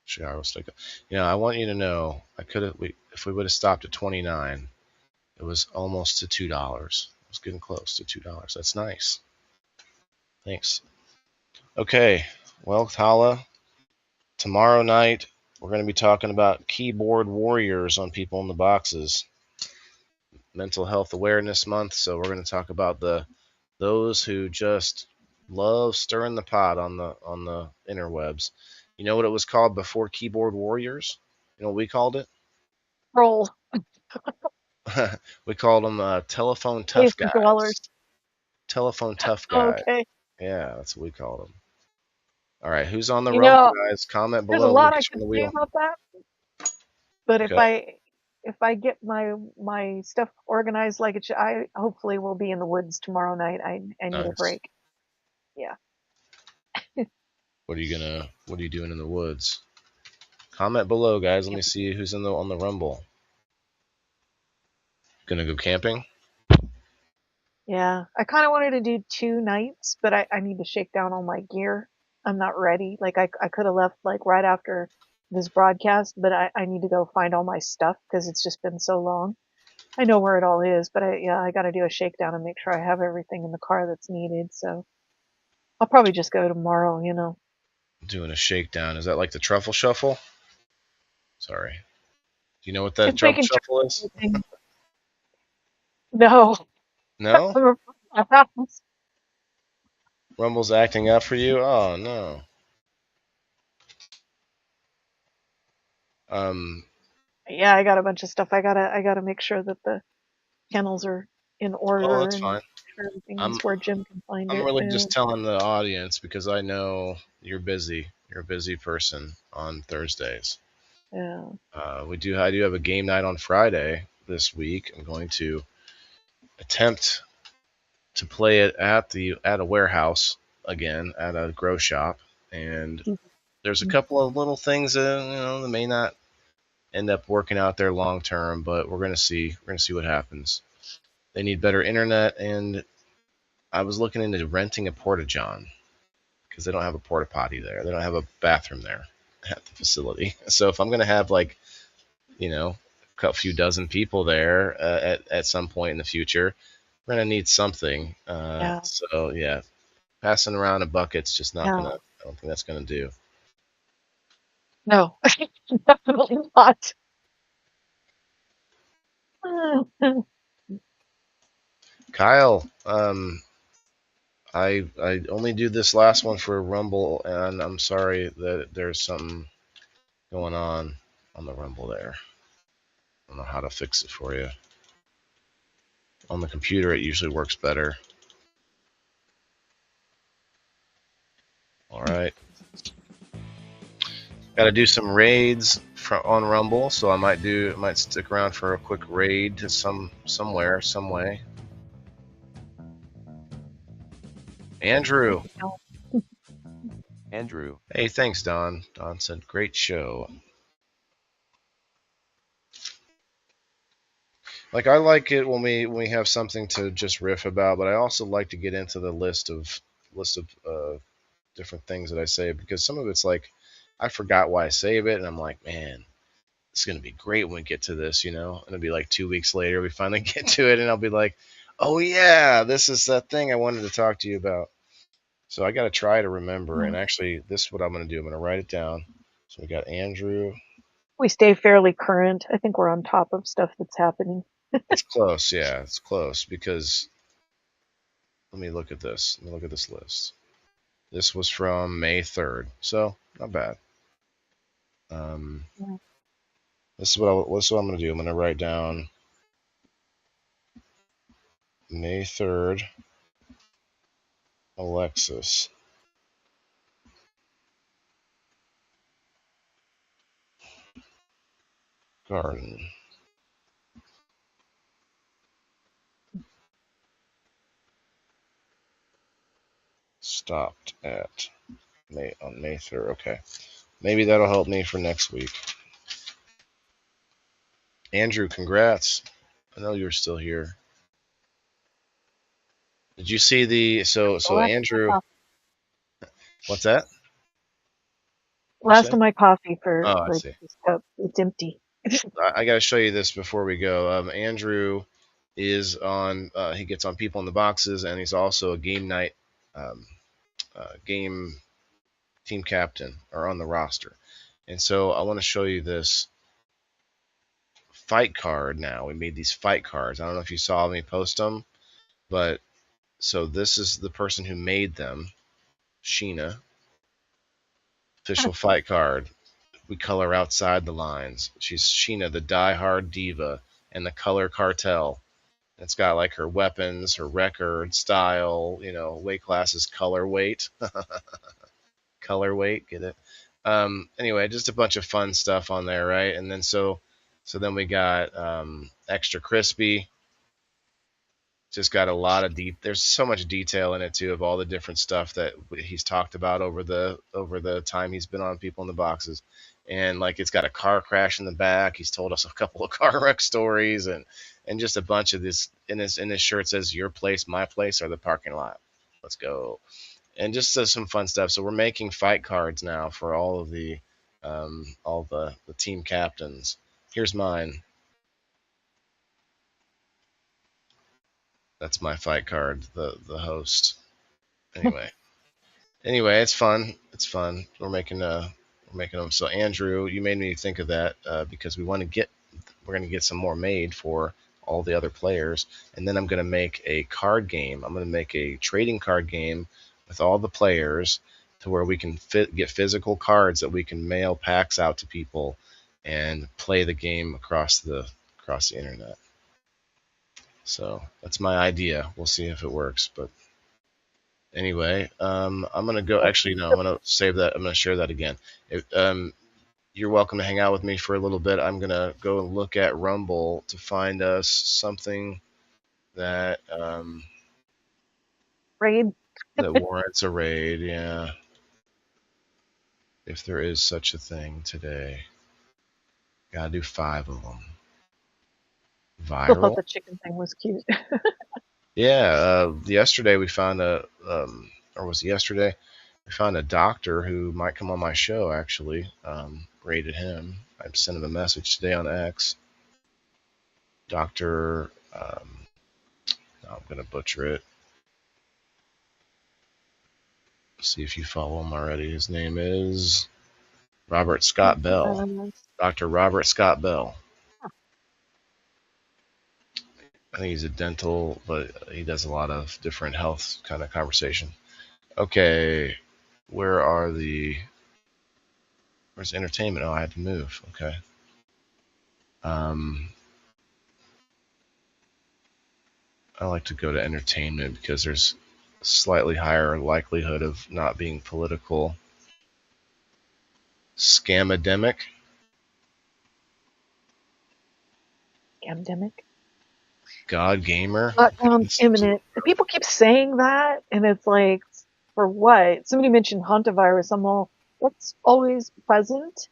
Chicago Steak. I want you to know, if we would have stopped at 29, it was almost to $2. It was getting close to $2. That's nice. Thanks. Okay, well, Tala, tomorrow night we're going to be talking about keyboard warriors on people in the boxes. Mental Health Awareness Month, so we're going to talk about those who just love stirring the pot on the interwebs. You know what it was called before keyboard warriors? You know what we called it?
Roll.
We called them telephone
Cave
tough guys.
dwellers.
Telephone tough guys.
Okay.
Yeah, that's what we called them. All right, who's on the
You
Rumble,
know,
guys? Comment
there's a
below. Let me
lot I
get you
could
on the
say
wheel.
about that, but
Okay.
if I get my stuff organized like it should, I hopefully will be in the woods tomorrow night. I need a
Nice.
break. Yeah.
What are you doing in the woods? Comment below, guys. Let me see who's on the Rumble. Gonna go camping?
Yeah. I kind of wanted to do 2 nights, but I need to shake down all my gear. I'm not ready. Like I could have left like right after this broadcast, but I need to go find all my stuff because it's just been so long. I know where it all is, but I got to do a shakedown and make sure I have everything in the car that's needed. So I'll probably just go tomorrow, you know.
Doing a shakedown. Is that like the truffle shuffle? Sorry. Do you know what that
It's
truffle
making sure
shuffle is?
everything. No.
No? Rumble's acting up for you? Oh no.
Yeah, I got a bunch of stuff. I gotta make sure that the kennels are in
Oh,
order
that's
and
fine.
everything's
I'm
where Jim can find
I'm
it.
really
Yeah.
just telling the audience because I know you're busy. You're a busy person on Thursdays.
Yeah.
I do have a game night on Friday this week. I'm going to attempt to play it at a warehouse again at a grow shop, and there's a couple of little things that may not end up working out there long term, but we're gonna see. We're gonna see what happens. They need better internet, and I was looking into renting a porta john because they don't have a porta potty there. They don't have a bathroom there at the facility. So if I'm gonna have a few dozen people there at some point in the future, we're gonna need something.
Yeah.
So yeah, passing around a bucket's just not
Yeah.
gonna. I don't think that's gonna do.
No. Definitely not.
Kyle, I only do this last one for Rumble, and I'm sorry that there's something going on the Rumble there. I don't know how to fix it for you. On the computer, it usually works better. All right. Got to do some raids on Rumble, so I might stick around for a quick raid to somewhere, some way. Andrew.
Andrew.
Hey, thanks, Don. Don said, great show. Like, I like it when we have something to just riff about, but I also like to get into the list of different things that I say, because some of it's like I forgot why I save it, and I'm like, man, it's gonna be great when we get to this, and it'll be like 2 weeks later we finally get to it, and I'll be like, oh yeah, this is that thing I wanted to talk to you about. So I got to try to remember, and actually, this is what I'm gonna do. I'm gonna write it down. So we got Andrew.
We stay fairly current. I think we're on top of stuff that's happening.
It's close, yeah, it's close, because let me look at this. Let me look at this list. This was from May 3rd, so not bad. This is what I'm gonna do. I'm gonna write down May 3rd, Alexis. Garden. Stopped at on May 3rd. Okay. Maybe that'll help me for next week. Andrew, congrats. I know you're still here. Did you see so Andrew, what's that?
Last of my coffee for
Oh, I
like
see.
this cup. It's empty.
I got to show you this before we go. Andrew is on. He gets on People in the Boxes, and he's also a game night game team captain or on the roster. And so I want to show you this fight card now. We made these fight cards. I don't know if you saw me post them, but so this is the person who made them, Sheena. Official fight card. We color outside the lines. She's Sheena, the die-hard diva, and the color cartel. It's got like her weapons, her record, style, weight classes, color weight. Color weight, get it? Anyway, just a bunch of fun stuff on there, right? And then so then we got extra crispy. Just got a lot of there's so much detail in it too, of all the different stuff that he's talked about over the time he's been on People in the Boxes. And like, it's got a car crash in the back. He's told us a couple of car wreck stories, and just a bunch of this. In his shirt says "Your place, my place, or the parking lot." Let's go. And just some fun stuff. So we're making fight cards now for all of the team captains. Here's mine. That's my fight card, the host. Anyway, it's fun. It's fun. We're making them. So Andrew, you made me think of that because we're going to get some more made for all the other players, and then I'm going to make a card game. I'm going to make a trading card game with all the players, to where we can get physical cards that we can mail packs out to people and play the game across the internet. So that's my idea. We'll see if it works. But anyway, I'm going to go. Actually, no, I'm going to save that. I'm going to share that again. You're welcome to hang out with me for a little bit. I'm going to go and look at Rumble to find us something that
Raid.
that warrants a raid. Yeah. If there is such a thing today. Gotta do 5 of them.
I thought
Viral?
the chicken thing was cute.
Yeah, yesterday we found or was it yesterday? We found a doctor who might come on my show, actually. Rated him. I sent him a message today on X. Dr. I'm going to butcher it. See if you follow him already. His name is Robert Scott Bell. Dr. Robert Scott Bell. I think he's a dental, but he does a lot of different health kind of conversation. Okay, where's entertainment? Oh, I had to move. Okay. I like to go to entertainment because there's a slightly higher likelihood of not being political. Scamdemic.
Scamdemic.
God Gamer.
Lockdown's imminent. People keep saying that, and it's like, for what? Somebody mentioned hantavirus. I'm all, that's always present,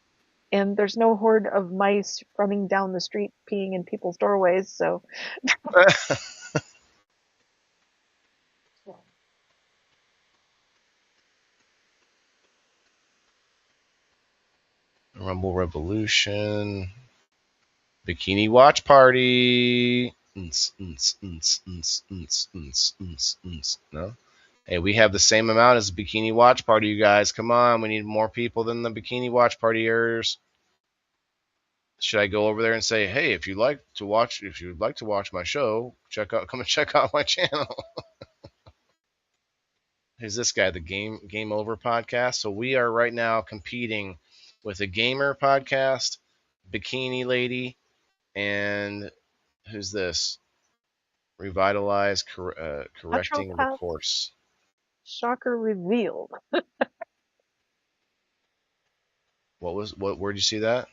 and there's no horde of mice running down the street peeing in people's doorways, so.
Rumble Revolution. Bikini Watch Party. No? Hey, we have the same amount as Bikini Watch Party, you guys. Come on, we need more people than the Bikini Watch Partiers. Should I go over there and say, hey, if you'd like to watch my show, come and check out my channel. Who's this guy? The Game Over podcast. So we are right now competing with a gamer podcast, Bikini Lady, and who's this? Revitalize, correcting the course.
Shocker revealed.
Where'd you see that?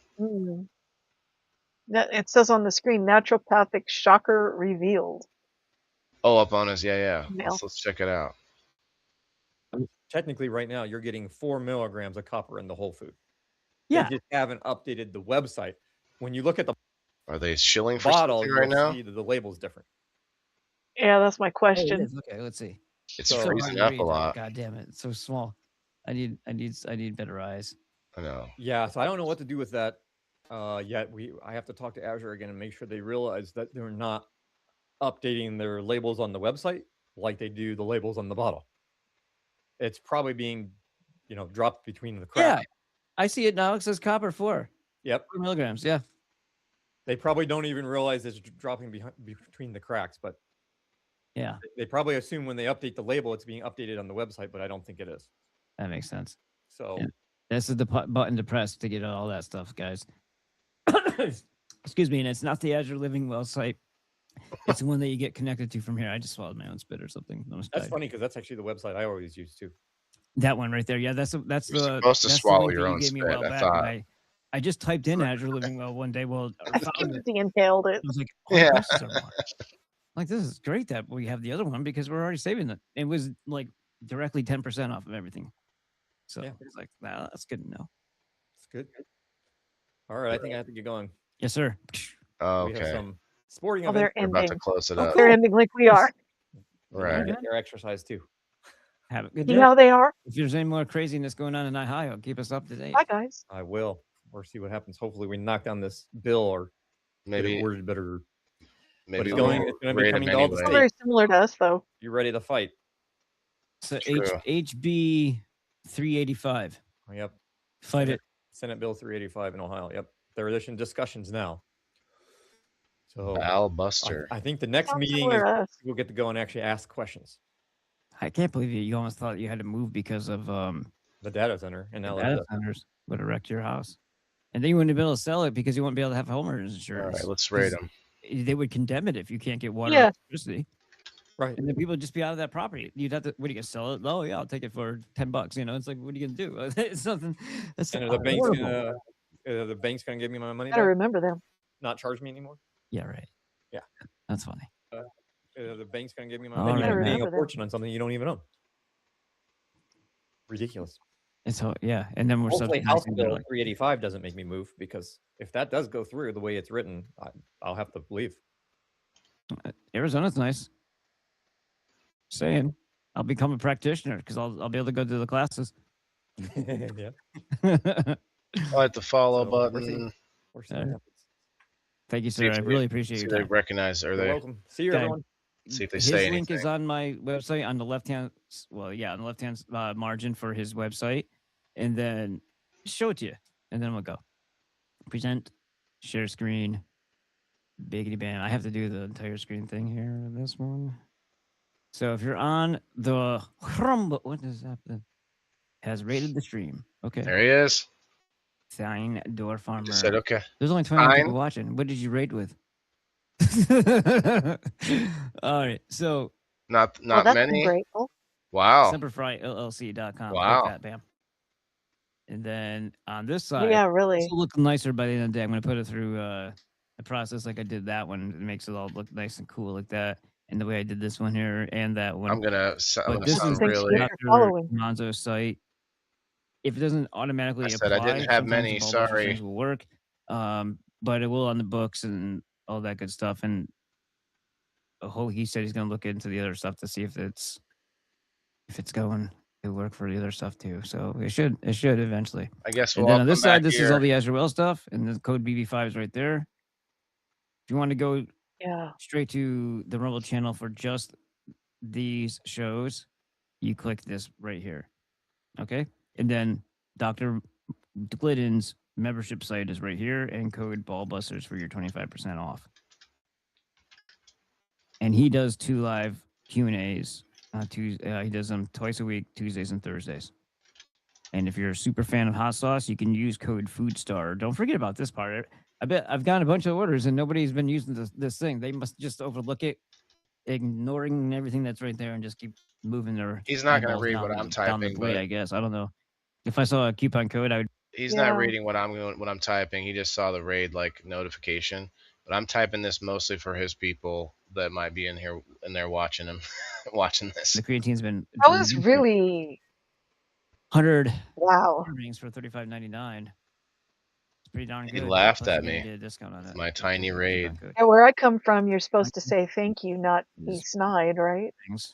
It says on the screen, naturopathic shocker revealed.
Oh, up on us, yeah. Let's check it out.
Technically, right now, you're getting 4 milligrams of copper in the whole food.
Yeah.
They just haven't updated the website. When you look at the
Are they shilling for
bottle,
something right now?
See that the label's different.
Yeah, that's my question.
Okay, let's see.
It's freezing up a lot.
God damn it, it's so small. I need better eyes.
I know.
Yeah, so I don't know what to do with that yet. I have to talk to Azure again and make sure they realize that they're not updating their labels on the website like they do the labels on the bottle. It's probably being, dropped between the cracks.
Yeah, I see it now. It says copper 4.
Yep.
4 milligrams. Yeah.
They probably don't even realize it's dropping between the cracks, but
Yeah,
they probably assume when they update the label, it's being updated on the website, but I don't think it is.
that makes sense.
So
Yeah. This is the button to press to get all that stuff, guys. Excuse me, and it's not the Azure Living Well site. It's the one that you get connected to from here. I just swallowed my own spit or something.
that's funny because that's actually the website I always use too.
That one right there. Yeah, that's
You're
the
supposed to
that's the
swallow
link
your
that you
own
gave me a
spit,
while
I
back.
thought.
And I just typed in Azure Living Well one day. Well, I found it.
He inhaled it.
I was like, oh,
Yeah.
of course it's our one. Like, this is great that we have the other one because we're already saving it. It was like directly 10% off of everything. So
Yeah.
it's like, nah, that's good to know.
It's good. All right, I think I have to get going.
Yes, sir.
Oh,
We have
okay.
some sporting
Oh,
events.
they're
We're about to
ending.
close it
Oh,
up.
They're
cool.
ending like we are.
Right.
Get their exercise too.
Have a good
See
day.
how they are?
If there's any more craziness going on in Ohio, keep us up to date.
Bye, guys.
I will. Or see what happens. Hopefully, we knock down this bill or get
Maybe
it worded better.
maybe
it's
we'll
going to be
rate
coming
them
to all the
Still
anyway.
very similar to us, though.
You ready to fight?
So
True.
HB 385.
Oh, yep.
Fight it.
Senate Bill 385 in Ohio. Yep. They're in discussions now. So
Al Buster.
I think the next
Sounds
meeting
similar
is
to us.
we'll get to go and actually ask questions.
I can't believe you almost thought you had to move because of
The data center in
the
LA.
data centers would have wrecked your house. And then you wouldn't be able to sell it because you wouldn't be able to have homeowners insurance.
All right, let's rate them.
They would condemn it if you can't get water
Yeah.
and electricity.
Right.
And then people would just be out of that property. You'd have to, what are you going to sell it? Oh, yeah, I'll take it for $10. You know, it's like, what are you going to do? It's nothing. That's
And
horrible.
the bank's gonna give me my money
Gotta
back,
remember them.
not charge me anymore.
Yeah, right.
Yeah.
That's funny.
The bank's gonna give me my
All
money.
right,
You're
man.
paying a
Remember that.
fortune on something you don't even own. Ridiculous.
It's all, yeah. And then we're
Hopefully, House
subsidizing
Bill
the-
385 doesn't make me move, because if that does go through the way it's written, I'll have to leave.
Arizona's nice. Saying, I'll become a practitioner because I'll be able to go to the classes.
Yeah.
I'll hit the follow
So,
button.
We're seeing what happens.
Thank you,
See
sir.
if
I
we-
really appreciate
See
your
if they
time.
recognize. Are
You're
they?
welcome. See you,
Okay.
everyone.
See if they
His
say
link
anything.
is on my website on the left hand. Well, yeah, on the left hand margin for his website, and then show it to you, and then we'll go present, share screen, biggity bam. I have to do the entire screen thing here in this one. So if you're on the Rumble, what does that happen? Has rated the stream. Okay.
There he is.
Sign door farmer.
Just said okay.
There's only 21
Fine.
people watching. What did you rate with? All right. So
Not
Well, that's
many.
grateful.
Wow.
SemperFryLLC.com.
Wow.
Click that, bam. And then on this side,
Yeah, really.
this will look nicer by the end of the day. I'm going to put it through a process like I did that one. It makes it all look nice and cool like that. And the way I did this one here and that one.
I'm gonna
But this
sound
is
Thanks
really.
for
Dr.
following.
Monzo's site. If it doesn't automatically
I said
apply,
I didn't have
sometimes
many,
the ball buster
sorry.
things will work. But it will on the books and all that good stuff. And he said he's going to look into the other stuff to see if it's going to work for the other stuff too. So it should eventually.
I guess
And
we'll
then on this
come back
side, this
here.
is all the Azure Well stuff, and the code BB5 is right there. If you want to go
Yeah.
straight to the Rumble channel for just these shows, you click this right here. Okay? And then Dr. Glidden's membership site is right here, and code BALLBUSTERS for your 25% off. And he does 2 live Q&As on Tuesday. He does them twice a week, Tuesdays and Thursdays. And if you're a super fan of hot sauce, you can use code FOODSTAR. Don't forget about this part. I bet I've gotten a bunch of orders and nobody's been using this thing. They must just overlook it, ignoring everything that's right there, and just keep moving their.
He's not gonna
eyeballs
read
down
what
the-
I'm
down the
typing,
blade,
but-
I guess I don't know. If I saw a coupon code, I would.
He's
Yeah.
not reading what I'm typing. He just saw the raid like notification. But I'm typing this mostly for his people that might be in here and they're watching him, watching this.
The creatine's been.
That was really
100
wow.
rings for $35.99. It's pretty darn
He
good.
laughed
Plus
at
you're gonna
me.
get a discount on it.
My tiny
Coupon
raid.
code.
Yeah, where I come from, you're supposed to say thank you, not be snide, right?
Things.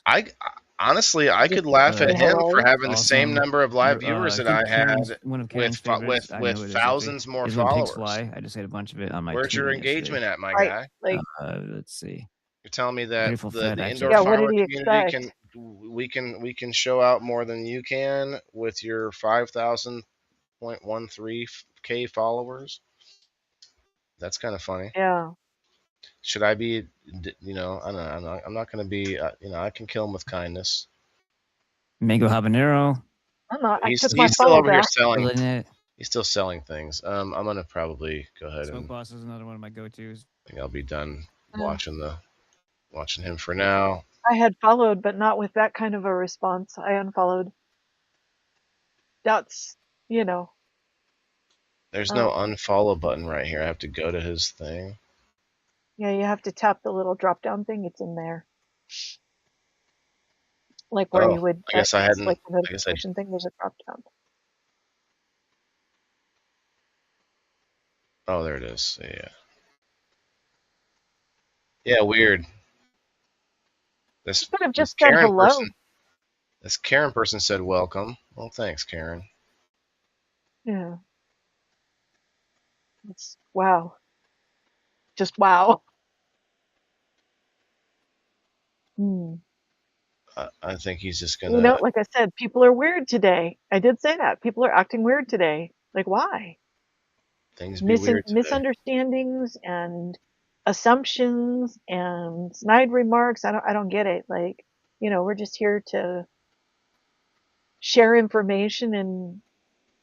Honestly, I could
Just
laugh
say
at him
hello.
for having the same
Awesome.
number of live
Your,
viewers
I
that I
think Karen's
had
one of Karen's
with
favorites. I know
with
it is,
thousands
actually,
more
is when pigs
followers.
fly. I just had a bunch of it on my.
Where's your
tweet
engagement
yesterday.
at, my
Right.
guy?
Like,
Let's see.
You're telling me that
Beautiful
the
Fed, actually.
indoor
Yeah, what
farmer
did he
community
expect?
we can show out more than you can with your 5,000.13K followers. That's kind of funny.
Yeah.
Should I be, I don't know. I'm not going to be, I can kill him with kindness.
Mango habanero.
I'm not. I
He's
took my
still
follow
over here
back.
selling.
Filling it.
He's still selling things. I'm gonna probably go ahead
Smoke
and
Boss is another one of my go-tos.
I think I'll be done
Uh,
watching him for now.
I had followed, but not with that kind of a response. I unfollowed. That's, you know,
There's no
um,
unfollow button right here. I have to go to his thing.
yeah, you have to tap the little drop down thing. It's in there. Like where
Oh,
you would
I guess I
X,
hadn't.
like the
I guess I.
notification thing, there's a drop down.
Oh, there it is. Yeah. Yeah, weird.
You could have
This
just said
Karen person.
hello.
This Karen person said welcome. Well, thanks, Karen.
Yeah. It's wow. Just wow. Hmm.
I think he's just
You
gonna
know, like I said, people are weird today. I did say that. People are acting weird today. Like why?
things be weird today.
Misunderstandings and assumptions and snide remarks. I don't get it. Like, we're just here to share information and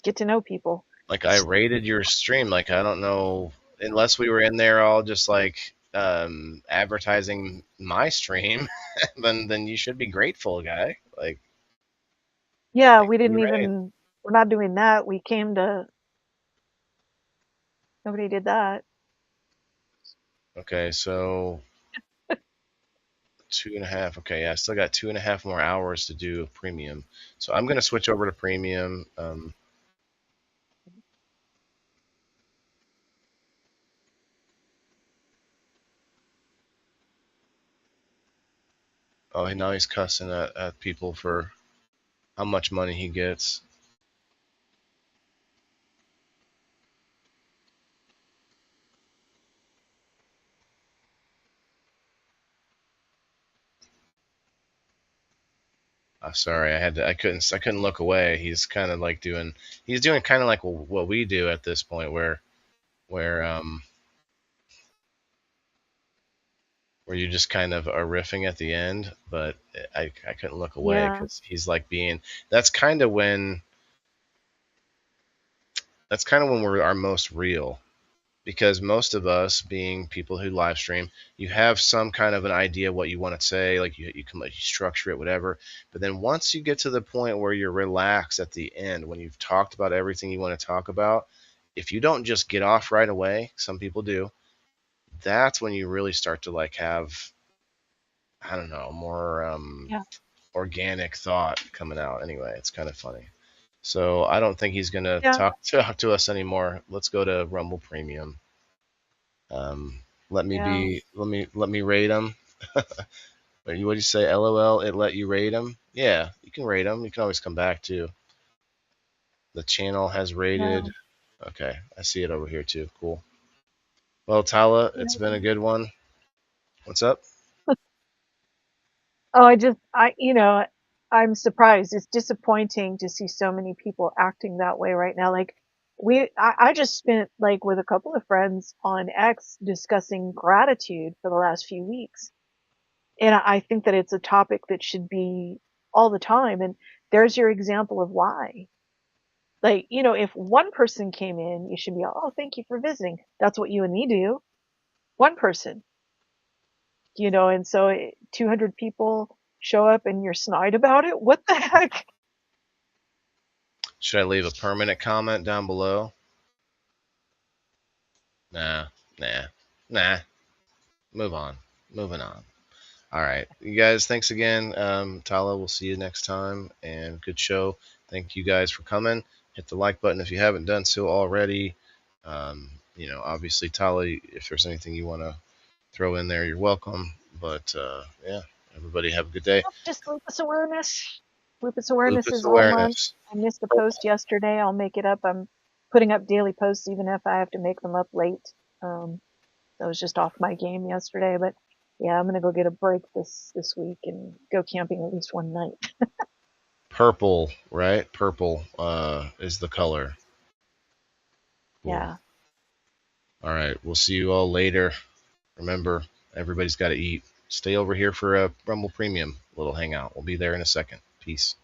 get to know people.
Like I rated your stream. Like I don't know unless we were in there all just like advertising my stream, then you should be grateful, guy. Like
Yeah,
thanks for the raid.
we're not doing that. Nobody did that.
Okay, so 2.5. Okay, yeah, I still got 2.5 more hours to do premium. So I'm gonna switch over to premium. Oh, now he's cussing at people for how much money he gets. Sorry, I couldn't look away. He's kind of like he's doing kind of like what we do at this point, where where you just kind of are riffing at the end, but I couldn't look away
Yeah.
because he's like that's kind of when we're our most real, because most of us being people who live stream, you have some kind of an idea what you want to say, like you can like structure it, whatever. But then once you get to the point where you're relaxed at the end, when you've talked about everything you want to talk about, if you don't just get off right away, some people do, that's when you really start to like have, I don't know, more
Yeah.
organic thought coming out. Anyway, it's kind of funny. So I don't think he's gonna
Yeah.
talk to us anymore. Let's go to Rumble Premium. Let me
Yeah.
let me rate him. What do you say? LOL. It let you rate him. Yeah, you can rate him. You can always come back to. The channel has
Yeah.
rated. Okay, I see it over here too. Cool. Well, Tala,
Yeah.
it's been a good one. What's up?
Oh, I'm surprised. It's disappointing to see so many people acting that way right now. Like I just spent like with a couple of friends on X discussing gratitude for the last few weeks. And I think that it's a topic that should be all the time. And there's your example of why. Like, if one person came in, you should be, oh, thank you for visiting. That's what you and me do. One person, and so 200 people show up and you're snide about it. What the heck?
Should I leave a permanent comment down below? Nah, nah, nah. Move on. Moving on. All right, you guys. Thanks again, Tala. We'll see you next time, and good show. Thank you guys for coming. Hit the like button if you haven't done so already. Obviously, Tala, if there's anything you want to throw in there, you're welcome. But yeah, everybody have a good day.
Just lupus awareness. Lupus awareness
Lupus
is all month.
awareness.
I missed a post yesterday. I'll make it up. I'm putting up daily posts even if I have to make them up late. I was just off my game yesterday, but yeah, I'm gonna go get a break this week and go camping at least one night.
Purple, right? Purple is the color. Cool.
Yeah.
All right, we'll see you all later. Remember, everybody's got to eat. Stay over here for a Rumble Premium little hangout. We'll be there in a second. Peace.